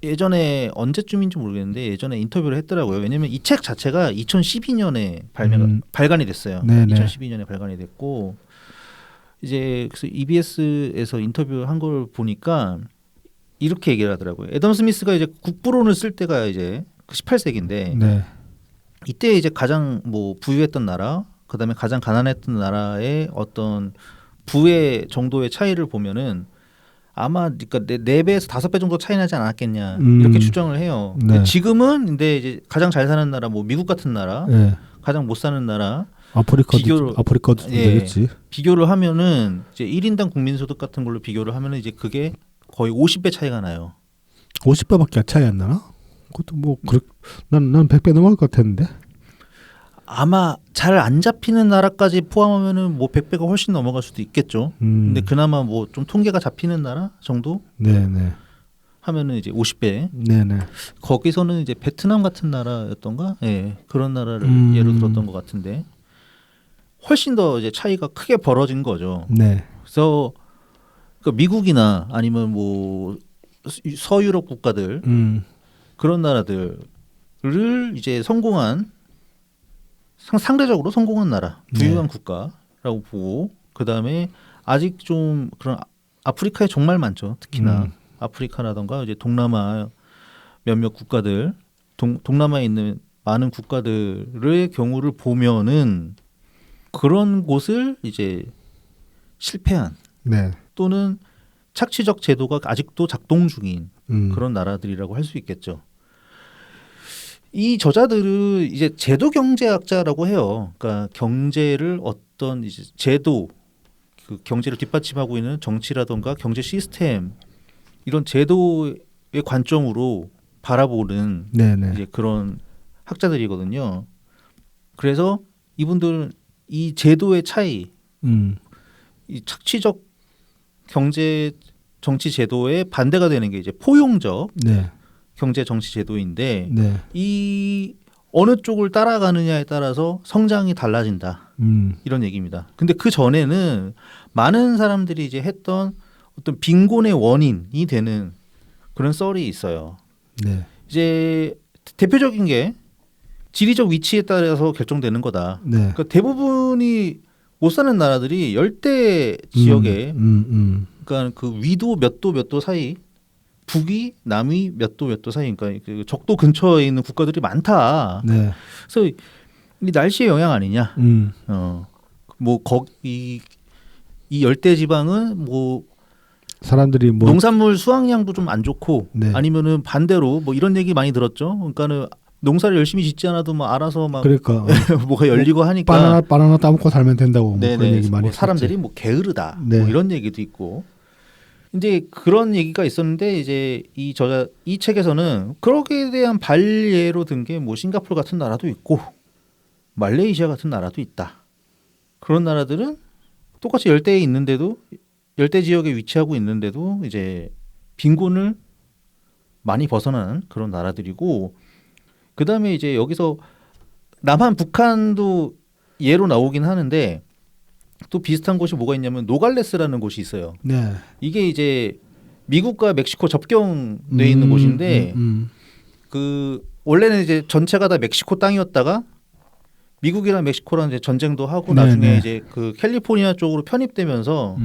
예전에 언제쯤인지 모르겠는데 예전에 인터뷰를 했더라고요. 왜냐면 이 책 자체가 2012년에 발간이 됐어요. 네네. 2012년에 발간이 됐고 이제 그래서 EBS에서 인터뷰한 걸 보니까 이렇게 얘기를 하더라고요. 애덤 스미스가 이제 국부론을 쓸 때가 이제 18세기인데 네. 이때 이제 가장 뭐 부유했던 나라, 그다음에 가장 가난했던 나라의 어떤 부의 정도의 차이를 보면은 아마 그러니까 4배에서 5배 정도 차이 나지 않았겠냐 이렇게 추정을 해요. 네. 근데 지금은 근데 이제 가장 잘 사는 나라, 뭐 미국 같은 나라, 네. 가장 못 사는 나라 아프리카도 예, 되겠지. 비교를 하면은 이제 1인당 국민소득 같은 걸로 비교를 하면은 이제 그게 거의 50배 차이가 나요. 50배밖에 차이 안 나나? 그것도 뭐 난 100배 넘을 것 같았는데. 아마 잘 안 잡히는 나라까지 포함하면은 뭐 100배가 훨씬 넘어갈 수도 있겠죠. 근데 그나마 뭐 좀 통계가 잡히는 나라 정도 네네. 하면은 이제 50배. 네네. 거기서는 이제 베트남 같은 나라였던가, 예, 그런 나라를 예로 들었던 것 같은데 훨씬 더 이제 차이가 크게 벌어진 거죠. 네. 그래서 그 미국이나 아니면 뭐 서유럽 국가들 그런 나라들을 이제 성공한 상대적으로 성공한 나라, 부유한 국가라고 보고 그 다음에 아직 좀 그런 아프리카에 정말 많죠. 특히나 아프리카라던가 이제 동남아 몇몇 국가들, 동남아에 있는 많은 국가들의 경우를 보면은 그런 곳을 이제 실패한 네. 또는 착취적 제도가 아직도 작동 중인 그런 나라들이라고 할 수 있겠죠. 이 저자들은 이제 제도 경제학자라고 해요. 그러니까 경제를 어떤 이제 제도, 그 경제를 뒷받침하고 있는 정치라던가 경제 시스템 이런 제도의 관점으로 바라보는 네네. 이제 그런 학자들이거든요. 그래서 이분들은 이 제도의 차이, 이 착취적 경제 정치 제도의 반대가 되는 게 이제 포용적 네. 경제 정치 제도인데 네. 이 어느 쪽을 따라가느냐에 따라서 성장이 달라진다. 이런 얘기입니다. 근데 그 전에는 많은 사람들이 이제 했던 어떤 빈곤의 원인이 되는 그런 썰이 있어요. 네. 이제 대표적인 게 지리적 위치에 따라서 결정되는 거다. 네. 그러니까 대부분이 못 사는 나라들이 열대 지역에 그러니까 그 위도 몇 도 사이, 북위 남위 몇 도 사이, 그러니까 그 적도 근처에 있는 국가들이 많다. 네. 그래서 이 날씨의 영향 아니냐. 뭐 거기 이 열대 지방은 뭐 사람들이 뭐 농산물 수확량도 좀 안 좋고 네. 아니면은 반대로 뭐 이런 얘기 많이 들었죠. 그러니까는 농사를 열심히 짓지 않아도 뭐 알아서 막 그러니까 뭐가 열리고 하니까 바나나 따먹고 살면 된다고 뭐 그런 네네 얘기 많이 뭐 했었지. 사람들이 뭐 게으르다 네. 뭐 이런 얘기도 있고. 이제 그런 얘기가 있었는데 이제 이 책에서는 그렇게 대한 반례로 든 게 뭐 싱가포르 같은 나라도 있고 말레이시아 같은 나라도 있다. 그런 나라들은 똑같이 열대에 있는데도 열대 지역에 위치하고 있는데도 이제 빈곤을 많이 벗어나는 그런 나라들이고 그다음에 이제 여기서 남한 북한도 예로 나오긴 하는데 또 비슷한 곳이 뭐가 있냐면 노갈레스라는 곳이 있어요. 네. 이게 이제 미국과 멕시코 접경돼 있는 곳인데 그 원래는 이제 전체가 다 멕시코 땅이었다가 미국이랑 멕시코랑 이제 전쟁도 하고 네, 나중에 네. 이제 그 캘리포니아 쪽으로 편입되면서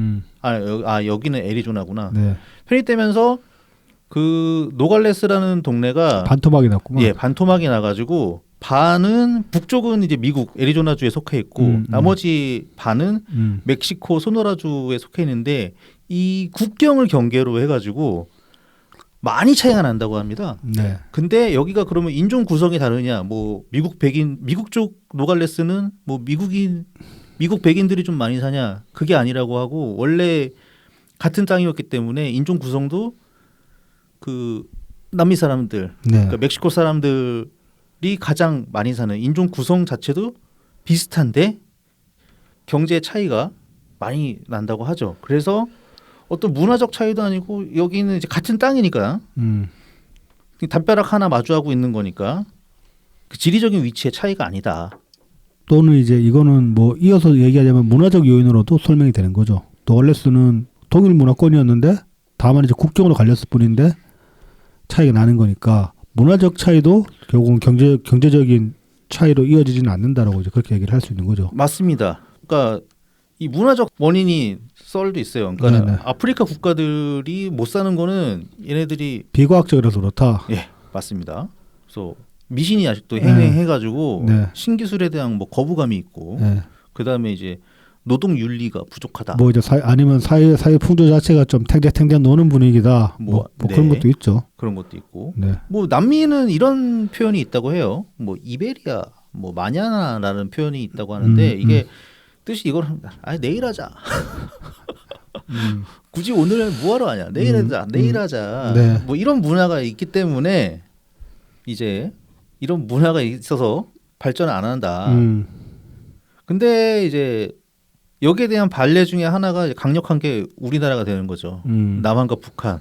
여기는 애리조나구나. 네. 편입되면서 그 노갈레스라는 동네가 반토막이 났구만. 예, 반토막이 나가지고 반은 북쪽은 이제 미국 애리조나주에 속해 있고 나머지 반은 멕시코 소노라주에 속해 있는데 이 국경을 경계로 해가지고 많이 차이가 난다고 합니다. 네. 근데 여기가 그러면 인종 구성이 다르냐? 뭐 미국 쪽 노갈레스는 뭐 미국 백인들이 좀 많이 사냐? 그게 아니라고 하고 원래 같은 땅이었기 때문에 인종 구성도 그 남미 사람들, 네. 그러니까 멕시코 사람들이 가장 많이 사는 인종 구성 자체도 비슷한데 경제 차이가 많이 난다고 하죠. 그래서 어떤 문화적 차이도 아니고 여기는 이제 같은 땅이니까 담벼락 하나 마주하고 있는 거니까 그 지리적인 위치의 차이가 아니다. 또는 이제 이거는 뭐 이어서 얘기하자면 문화적 요인으로도 설명이 되는 거죠. 도알레스는 동일 문화권이었는데 다만 이제 국경으로 갈렸을 뿐인데 차이가 나는 거니까 문화적 차이도 결국은 경제적인 차이로 이어지지는 않는다라고 이제 그렇게 얘기를 할 수 있는 거죠. 맞습니다. 그러니까 이 문화적 원인이 썰도 있어요. 그러니까 네네. 아프리카 국가들이 못 사는 거는 얘네들이 비과학적이라서 그렇다. 예 맞습니다. 그래서 미신이 아직도 행해가지고 네. 신기술에 대한 뭐 거부감이 있고 네. 그 다음에 이제 노동 윤리가 부족하다. 뭐 이제 아니면 사회 풍조 자체가 좀 탱탱탱탱 노는 분위기다. 뭐 네. 그런 것도 있죠. 그런 것도 있고. 네. 뭐 남미는 이런 표현이 있다고 해요. 뭐 이베리아, 뭐 마냐나라는 표현이 있다고 하는데 이게 뜻이 이걸 내일 하자. 굳이 오늘 뭐하러 하냐? 내일 하자. 내일 하자. 네. 뭐 이런 문화가 있기 때문에 이제 이런 문화가 있어서 발전을 안 한다. 근데 이제 여기에 대한 반례 중에 하나가 강력한 게 우리나라가 되는 거죠. 남한과 북한.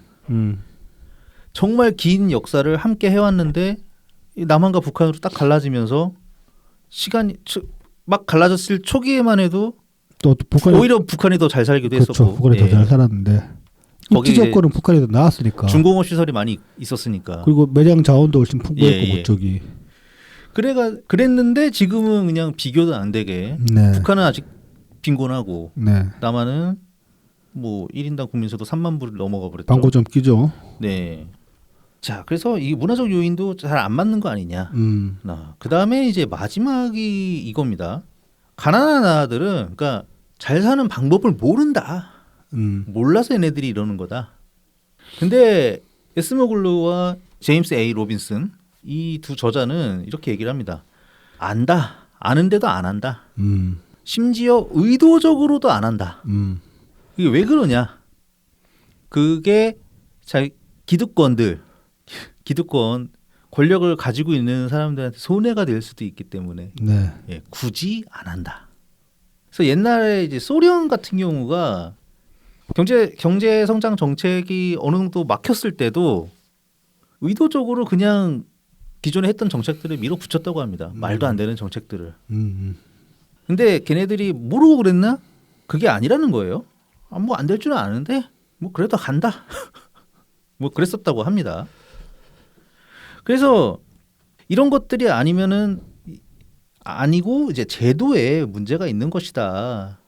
정말 긴 역사를 함께 해왔는데 이 남한과 북한으로 딱 갈라지면서 시간이 막 갈라졌을 초기에만 해도 또 북한이 오히려 북한이 더 잘 살기도 그렇죠. 했었고 북한이 더 잘 살았는데 거기 입지 조건은 북한이 더 나았으니까. 중공업 시설이 많이 있었으니까. 그리고 매장 자원도 훨씬 풍부했고 예. 그쪽이. 그랬는데 지금은 그냥 비교도 안 되게 네. 북한은 아직 빈곤하고 네. 남한은 뭐 1인당 국민소득 3만 불을 넘어가 버렸죠. 방고 좀 끼죠. 네. 자, 그래서 이 문화적 요인도 잘 안 맞는 거 아니냐. 그 다음에 이제 마지막이 이겁니다. 가난한 나라들은 그러니까 잘 사는 방법을 모른다. 몰라서 얘네들이 이러는 거다. 근데 에스모글루와 제임스 A. 로빈슨 이 두 저자는 이렇게 얘기를 합니다. 안다. 아는데도 안 한다. 심지어 의도적으로도 안 한다. 이게 왜 그러냐? 그게 기득권 권력을 가지고 있는 사람들한테 손해가 될 수도 있기 때문에 네. 예, 굳이 안 한다. 그래서 옛날에 이제 소련 같은 경우가 경제 성장 정책이 어느 정도 막혔을 때도 의도적으로 그냥 기존에 했던 정책들을 밀어붙였다고 합니다. 말도 안 되는 정책들을. 근데 걔네들이 모르고 그랬나? 그게 아니라는 거예요. 뭐 안 될 줄은 아는데 뭐 그래도 간다. 뭐 그랬었다고 합니다. 그래서 이런 것들이 아니고 이제 제도에 문제가 있는 것이다.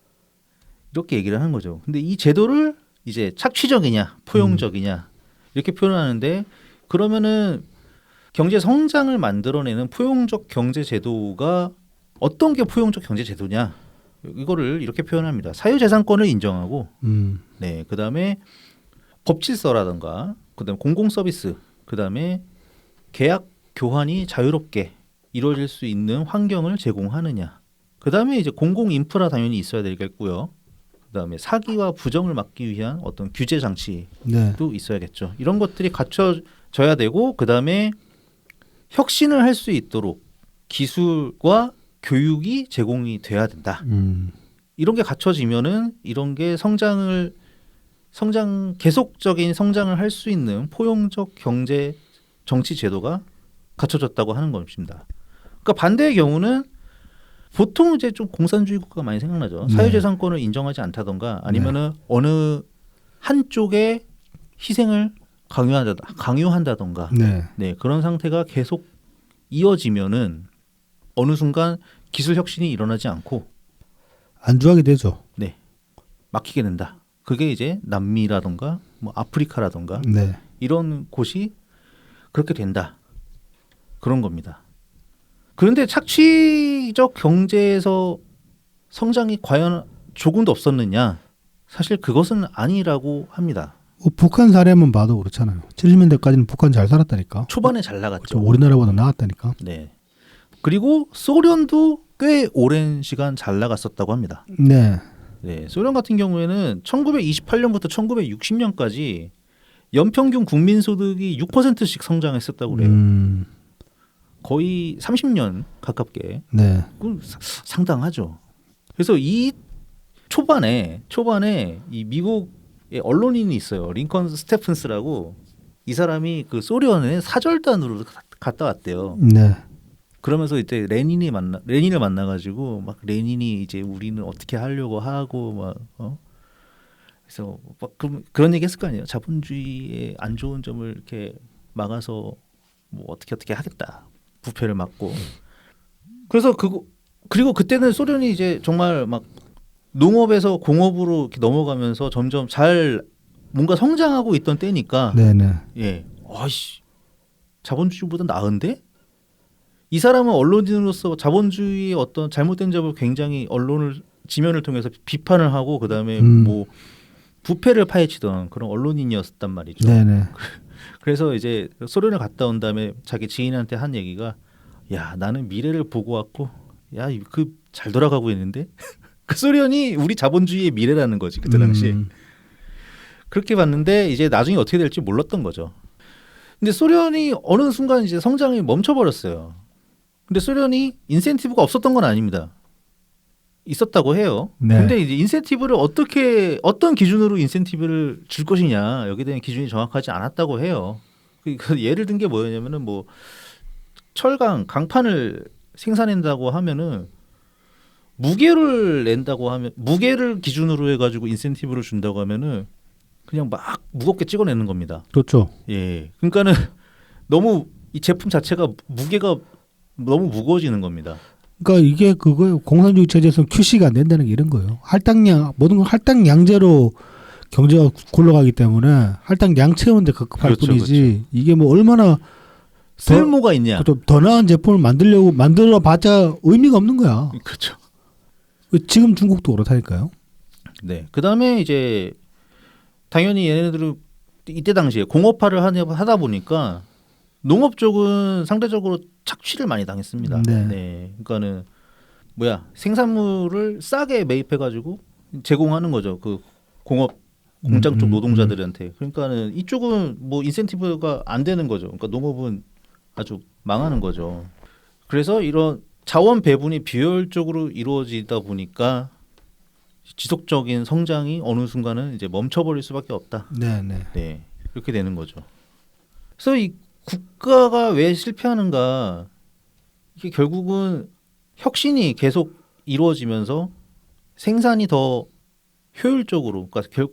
이렇게 얘기를 하는 거죠. 근데 이 제도를 이제 착취적이냐, 포용적이냐 이렇게 표현하는데 그러면은 경제 성장을 만들어내는 포용적 경제 제도가 어떤 게 포용적 경제 제도냐? 이거를 이렇게 표현합니다. 사유재산권을 인정하고, 네, 그 다음에 법 질서라든가, 그 다음에 공공 서비스, 그 다음에 계약 교환이 자유롭게 이루어질 수 있는 환경을 제공하느냐. 그 다음에 이제 공공 인프라 당연히 있어야 되겠고요. 그 다음에 사기와 부정을 막기 위한 어떤 규제 장치도 네. 있어야겠죠. 이런 것들이 갖춰져야 되고, 그 다음에 혁신을 할 수 있도록 기술과 교육이 제공이 돼야 된다. 이런 게 갖춰지면은 이런 게 계속적인 성장을 할 수 있는 포용적 경제 정치 제도가 갖춰졌다고 하는 것입니다. 그러니까 반대의 경우는 보통 이제 좀 공산주의 국가가 많이 생각나죠. 네. 사유재산권을 인정하지 않다던가 아니면은 어느 한쪽의 희생을 강요한다던가 네, 그런 상태가 계속 이어지면은 어느 순간 기술 혁신이 일어나지 않고 안주하게 되죠. 네, 막히게 된다. 그게 이제 남미라던가 뭐 아프리카라던가 네. 이런 곳이 그렇게 된다. 그런 겁니다. 그런데 착취적 경제에서 성장이 과연 조금도 없었느냐? 사실 그것은 아니라고 합니다. 북한 사례만 봐도 그렇잖아요. 70년대까지는 북한 잘 살았다니까. 초반에 잘 나갔죠. 우리나라보다 나았다니까. 네. 그리고 소련도 꽤 오랜 시간 잘 나갔었다고 합니다. 네. 네, 소련 같은 경우에는 1928년부터 1960년까지 연평균 국민소득이 6%씩 성장했었다고 그래요. 거의 30년 가깝게. 네. 상당하죠. 그래서 초반에 이 미국의 언론인이 있어요. 링컨 스테픈스라고. 이 사람이 그 소련의 사절단으로 갔다 왔대요. 네. 그러면서 이제 레닌을 만나가지고 막 레닌이 이제 우리는 어떻게 하려고 하고 막 그래서 막 그런 얘기 했을 거 아니에요. 자본주의의 안 좋은 점을 이렇게 막아서 뭐 어떻게 하겠다. 부패를 막고. 그래서 그리고 그때는 소련이 이제 정말 막 농업에서 공업으로 이렇게 넘어가면서 점점 잘 뭔가 성장하고 있던 때니까 네네. 예, 아씨 자본주의보다 나은데? 이 사람은 언론인으로서 자본주의의 어떤 잘못된 점을 굉장히 언론을 지면을 통해서 비판을 하고 그다음에 뭐 부패를 파헤치던 그런 언론인이었단 말이죠. 네네. 그래서 이제 소련을 갔다 온 다음에 자기 지인한테 한 얘기가 야 나는 미래를 보고 왔고 야 그 잘 돌아가고 있는데 그 소련이 우리 자본주의의 미래라는 거지 그때 당시에. 그렇게 봤는데 이제 나중에 어떻게 될지 몰랐던 거죠. 근데 소련이 어느 순간 이제 성장이 멈춰버렸어요. 근데 소련이 인센티브가 없었던 건 아닙니다. 있었다고 해요. 네. 근데 이제 인센티브를 어떤 기준으로 인센티브를 줄 것이냐 여기에 대한 기준이 정확하지 않았다고 해요. 그 예를 든 게 뭐였냐면은 뭐 철강 강판을 생산한다고 하면은 무게를 낸다고 하면 무게를 기준으로 해가지고 인센티브를 준다고 하면은 그냥 막 무겁게 찍어내는 겁니다. 그렇죠. 예, 그러니까는 너무 이 제품 자체가 무게가 너무 무거워지는 겁니다. 그러니까 이게 그거예요. 공산주의 체제에서 QC가 안 된다는 게 이런 거예요. 할당량 모든 건 할당량제로 경제가 굴러가기 때문에 할당량 채우는데 급급할 그렇죠, 뿐이지 이게 뭐 얼마나 쓸모가 있냐? 더 나은 제품을 만들어봤자 의미가 없는 거야. 그렇죠. 지금 중국도 그렇다니까요. 네. 그 다음에 이제 당연히 얘네들은 이때 당시에 공업화를 하다 보니까 농업 쪽은 상대적으로 착취를 많이 당했습니다. 네. 그러니까는 생산물을 싸게 매입해가지고 제공하는 거죠. 그 공업 공장 쪽 노동자들한테. 그러니까는 이쪽은 뭐 인센티브가 안 되는 거죠. 그러니까 농업은 아주 망하는 거죠. 그래서 이런 자원 배분이 비효율적으로 이루어지다 보니까 지속적인 성장이 어느 순간은 이제 멈춰버릴 수밖에 없다. 네네. 네, 이렇게 되는 거죠. 그래서 이 국가가 왜 실패하는가? 이게 결국은 혁신이 계속 이루어지면서 생산이 더 효율적으로, 그러니까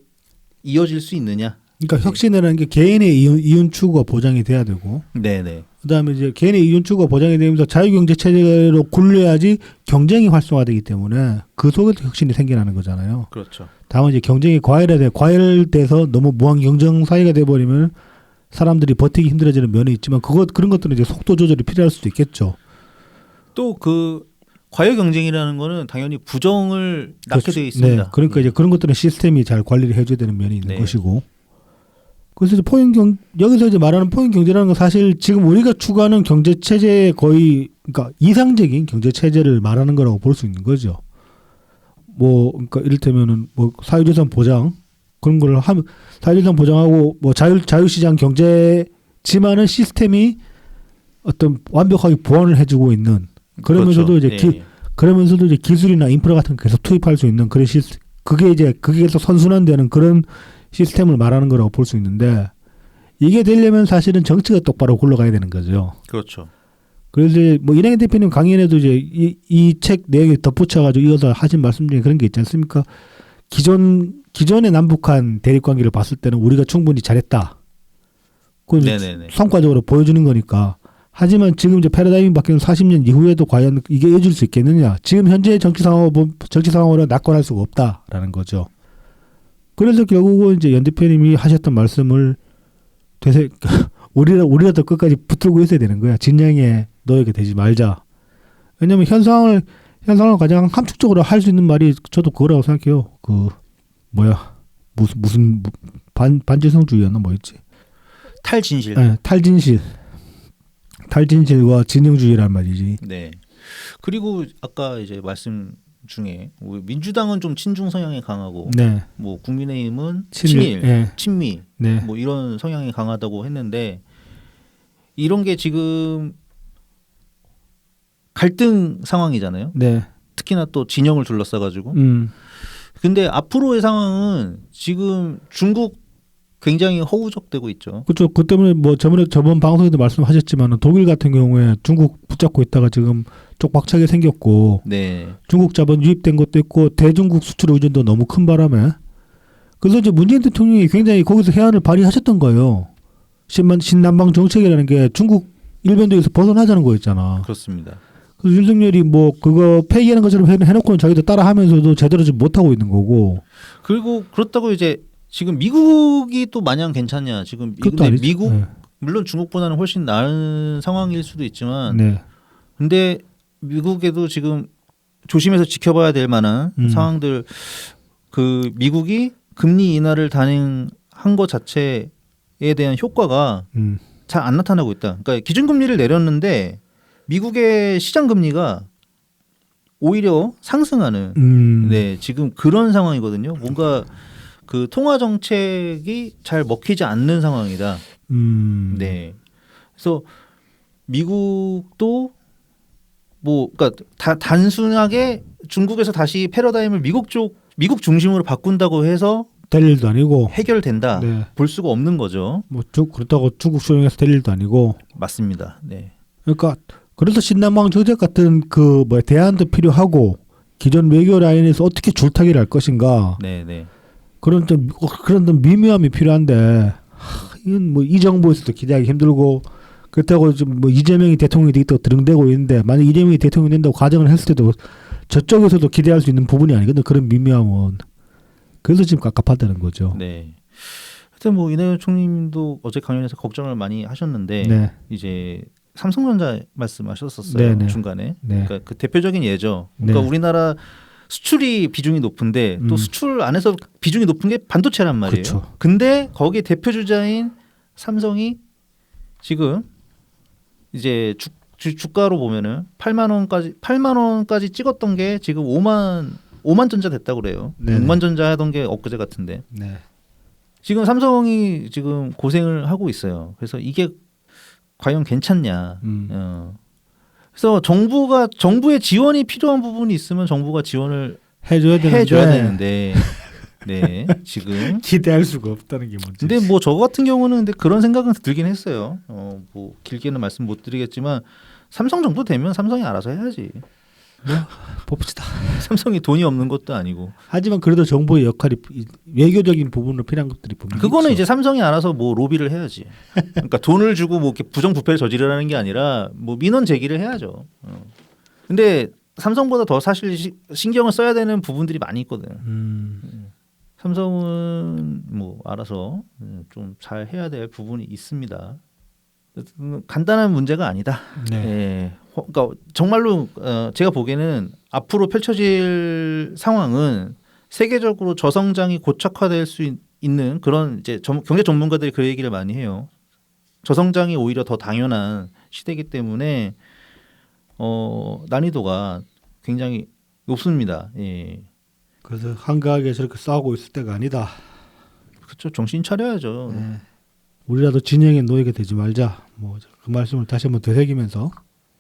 이어질 수 있느냐? 그러니까 혁신이라는 게 개인의 이윤 추구가 보장이 돼야 되고, 네네. 그다음에 이제 개인의 이윤 추구가 보장이 되면서 자유경제 체제로 굴려야지 경쟁이 활성화되기 때문에 그 속에서 혁신이 생겨나는 거잖아요. 그렇죠. 다만 이제 경쟁이 과열돼서 너무 무한 경쟁 사회가 돼버리면 사람들이 버티기 힘들어지는 면이 있지만 그런 것들은 이제 속도 조절이 필요할 수도 있겠죠. 또 그 과열 경쟁이라는 거는 당연히 부정을 낳게 그렇죠. 되어 있습니다. 네, 그러니까 이제 그런 것들은 시스템이 잘 관리를 해줘야 되는 면이 있는 네. 것이고. 그래서 이제 여기서 이제 말하는 포용 경제라는 건 사실 지금 우리가 추구하는 경제 체제의 거의 그러니까 이상적인 경제 체제를 말하는 거라고 볼 수 있는 거죠. 뭐 그러니까 이를테면은 뭐 사유재산 보장 그런 걸 하면 사유재산 보장하고 뭐 자유시장 경제지만은 시스템이 어떤 완벽하게 보완을 해주고 있는 그러면서도 그렇죠. 이제 네. 그러면서도 이제 기술이나 인프라 같은 거 계속 투입할 수 있는 그런 그게 계속 선순환되는 그런 시스템을 말하는 거라고 볼 수 있는데 이게 되려면 사실은 정치가 똑바로 굴러가야 되는 거죠. 그렇죠. 그래서 뭐 이낙연 대표님 강연에도 이제 이 책 내용에 덧붙여가지고 이어서 하신 말씀 중에 그런 게 있지 않습니까? 기존의 남북한 대립 관계를 봤을 때는 우리가 충분히 잘했다. 그 성과적으로 보여주는 거니까. 하지만 지금 이제 패러다임이 바뀌는 40년 이후에도 과연 이게 이어질 수 있겠느냐? 지금 현재 정치 상황으로 낙관할 수가 없다라는 거죠. 그래서 결국은 이제 연 대표님이 하셨던 말씀을 우리라도 끝까지 붙들고 있어야 되는 거야. 진영에 너에게 되지 말자. 왜냐하면 현 상황을 가장 함축적으로 할 수 있는 말이 저도 그거라고 생각해요. 무슨 반지성주의였나 뭐였지? 탈진실. 네, 탈진실과 진영주의란 말이지. 네. 그리고 아까 이제 말씀 중에 민주당은 좀 친중 성향이 강하고, 네. 뭐 국민의힘은 친일, 네. 친미, 네. 뭐 이런 성향이 강하다고 했는데 이런 게 지금 갈등 상황이잖아요. 네. 특히나 또 진영을 둘러싸가지고. 근데 앞으로의 상황은 지금 중국 굉장히 허우적대고 있죠. 그렇죠. 그 때문에 뭐 저번 방송에도 말씀하셨지만 독일 같은 경우에 중국 붙잡고 있다가 지금 쪽박차게 생겼고 네. 중국 자본 유입된 것도 있고 대중국 수출 의존도 너무 큰 바람에 그래서 이제 문재인 대통령이 굉장히 거기서 해안을 발휘하셨던 거예요. 신남방 정책이라는 게 중국 일변도에서 벗어나자는 거였잖아. 그렇습니다. 그래서 윤석열이 뭐 그거 폐기하는 것처럼 해놓고는 자기도 따라하면서도 제대로 좀 못하고 있는 거고. 그리고 그렇다고 이제 지금 미국이 또 마냥 괜찮냐? 지금 그것도 근데 아니죠. 미국 네. 물론 중국보다는 훨씬 나은 상황일 수도 있지만, 네. 근데 미국에도 지금 조심해서 지켜봐야 될 만한 상황들, 그 미국이 금리 인하를 단행한 것 자체에 대한 효과가 잘 안 나타나고 있다. 그러니까 기준금리를 내렸는데 미국의 시장 금리가 오히려 상승하는 네, 지금 그런 상황이거든요. 뭔가 그 통화 정책이 잘 먹히지 않는 상황이다. 네. 그래서 미국도 뭐 그러니까 단순하게 중국에서 다시 패러다임을 미국 중심으로 바꾼다고 해서 될 일도 아니고 해결된다. 네. 볼 수가 없는 거죠. 뭐 그렇다고 중국 수용해서 될 일도 아니고. 맞습니다. 네. 그러니까 그래서 신남방 정책 같은 그 뭐 대안도 필요하고 기존 외교 라인에서 어떻게 줄타기를 할 것인가. 네, 네. 그런 좀 미묘함이 필요한데 이건 뭐 이 정부에서도 기대하기 힘들고 그렇다고 좀 뭐 이재명이 대통령이 되겠다고 드릉대고 있는데 만약 이재명이 대통령이 된다고 가정을 했을 때도 저쪽에서도 기대할 수 있는 부분이 아니거든. 그런 미묘함은. 그래서 지금 깝깝하다는 거죠. 네. 하여튼 뭐 이낙연 총리님도 어제 강연에서 걱정을 많이 하셨는데 네. 이제 삼성전자 말씀하셨었어요. 네네. 중간에. 네. 그러니까 그 대표적인 예죠. 그러니까 네. 우리나라 수출이 비중이 높은데 또 수출 안에서 비중이 높은 게 반도체란 말이에요. 그렇죠. 근데 거기에 대표 주자인 삼성이 지금 이제 주가로 보면은 8만 원까지 찍었던 게 지금 5만 전자 됐다고 그래요. 네네. 6만 전자 하던 게 엊그제 같은데. 네. 지금 삼성이 지금 고생을 하고 있어요. 그래서 이게 과연 괜찮냐. 그래서 정부의 지원이 필요한 부분이 있으면 정부가 지원을 해줘야 되는데 네, 지금 기대할 수가 없다는 게 문제. 근데 뭐 저 같은 경우는 근데 그런 생각은 들긴 했어요. 뭐 길게는 말씀 못 드리겠지만 삼성 정도 되면 삼성이 알아서 해야지. 봅시다. 삼성이 돈이 없는 것도 아니고. 하지만 그래도 정부의 역할이 외교적인 부분으로 필요한 것들이 분명히 그거는 있죠. 이제 삼성이 알아서 뭐 로비를 해야지. 그러니까 돈을 주고 뭐 이렇게 부정부패를 저지르라는 게 아니라 뭐 민원 제기를 해야죠. 근데 삼성보다 더 사실 신경을 써야 되는 부분들이 많이 있거든. 삼성은 뭐 알아서 좀 잘 해야 될 부분이 있습니다. 간단한 문제가 아니다. 네. 예. 그러니까 정말로 제가 보기에는 앞으로 펼쳐질 상황은 세계적으로 저성장이 고착화될 수 있는 그런 이제 경제 전문가들이 그 얘기를 많이 해요. 저성장이 오히려 더 당연한 시대이기 때문에 난이도가 굉장히 높습니다. 예. 그래서 한가하게 저렇게 싸우고 있을 때가 아니다. 그렇죠. 정신 차려야죠. 네. 우리라도 진영의 노예가 되지 말자. 뭐 그 말씀을 다시 한번 되새기면서.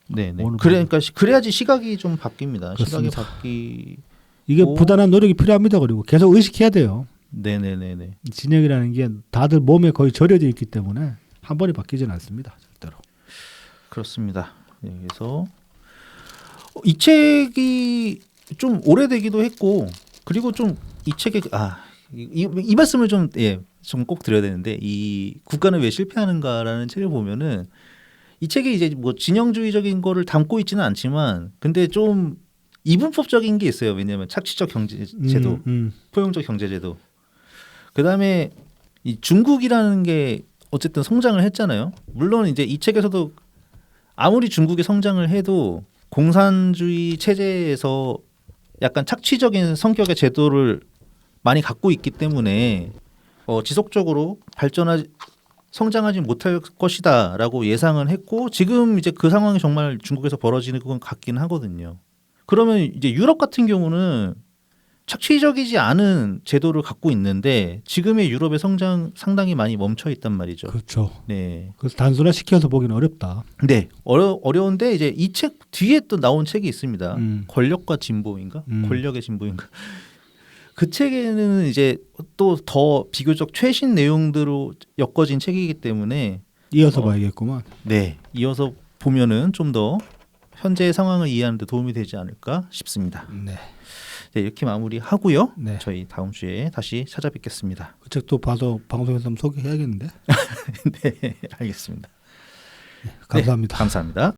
네네. 오늘 그러니까 그래야지 시각이 좀 바뀝니다. 그렇습니다. 시각이 이게 부단한 노력이 필요합니다. 그리고 계속 의식해야 돼요. 네네네네. 진영이라는 게 다들 몸에 거의 절여져 있기 때문에 한 번에 바뀌지는 않습니다. 절대로. 그렇습니다. 네, 그래서 이 책이 좀 오래되기도 했고 그리고 좀 이 책에 이 말씀을 좀 꼭 드려야 되는데 이 국가는 왜 실패하는가라는 책을 보면은 이 책이 이제 뭐 진영주의적인 거를 담고 있지는 않지만 근데 좀 이분법적인 게 있어요. 왜냐하면 착취적 경제제도, 포용적 경제제도. 그다음에 이 중국이라는 게 어쨌든 성장을 했잖아요. 물론 이제 이 책에서도 아무리 중국이 성장을 해도 공산주의 체제에서 약간 착취적인 성격의 제도를 많이 갖고 있기 때문에 지속적으로 성장하지 못할 것이다라고 예상은 했고 지금 이제 그 상황이 정말 중국에서 벌어지는 건 같긴 하거든요. 그러면 이제 유럽 같은 경우는 착취적이지 않은 제도를 갖고 있는데 지금의 유럽의 성장 상당히 많이 멈춰 있단 말이죠. 그렇죠. 네. 그래서 단순화시켜서 보기는 어렵다. 네. 어려운데 이제 이 책 뒤에 또 나온 책이 있습니다. 음. 권력과 진보인가? 권력의 진보인가? 그 책에는 이제 또 더 비교적 최신 내용들로 엮어진 책이기 때문에 이어서 봐야겠구만. 네, 이어서 보면은 좀 더 현재의 상황을 이해하는 데 도움이 되지 않을까 싶습니다. 네. 네, 이렇게 마무리하고요. 네. 저희 다음 주에 다시 찾아뵙겠습니다. 그 책도 봐서 방송에서 한번 소개해야겠는데. 네, 알겠습니다. 감사합니다. 네, 감사합니다.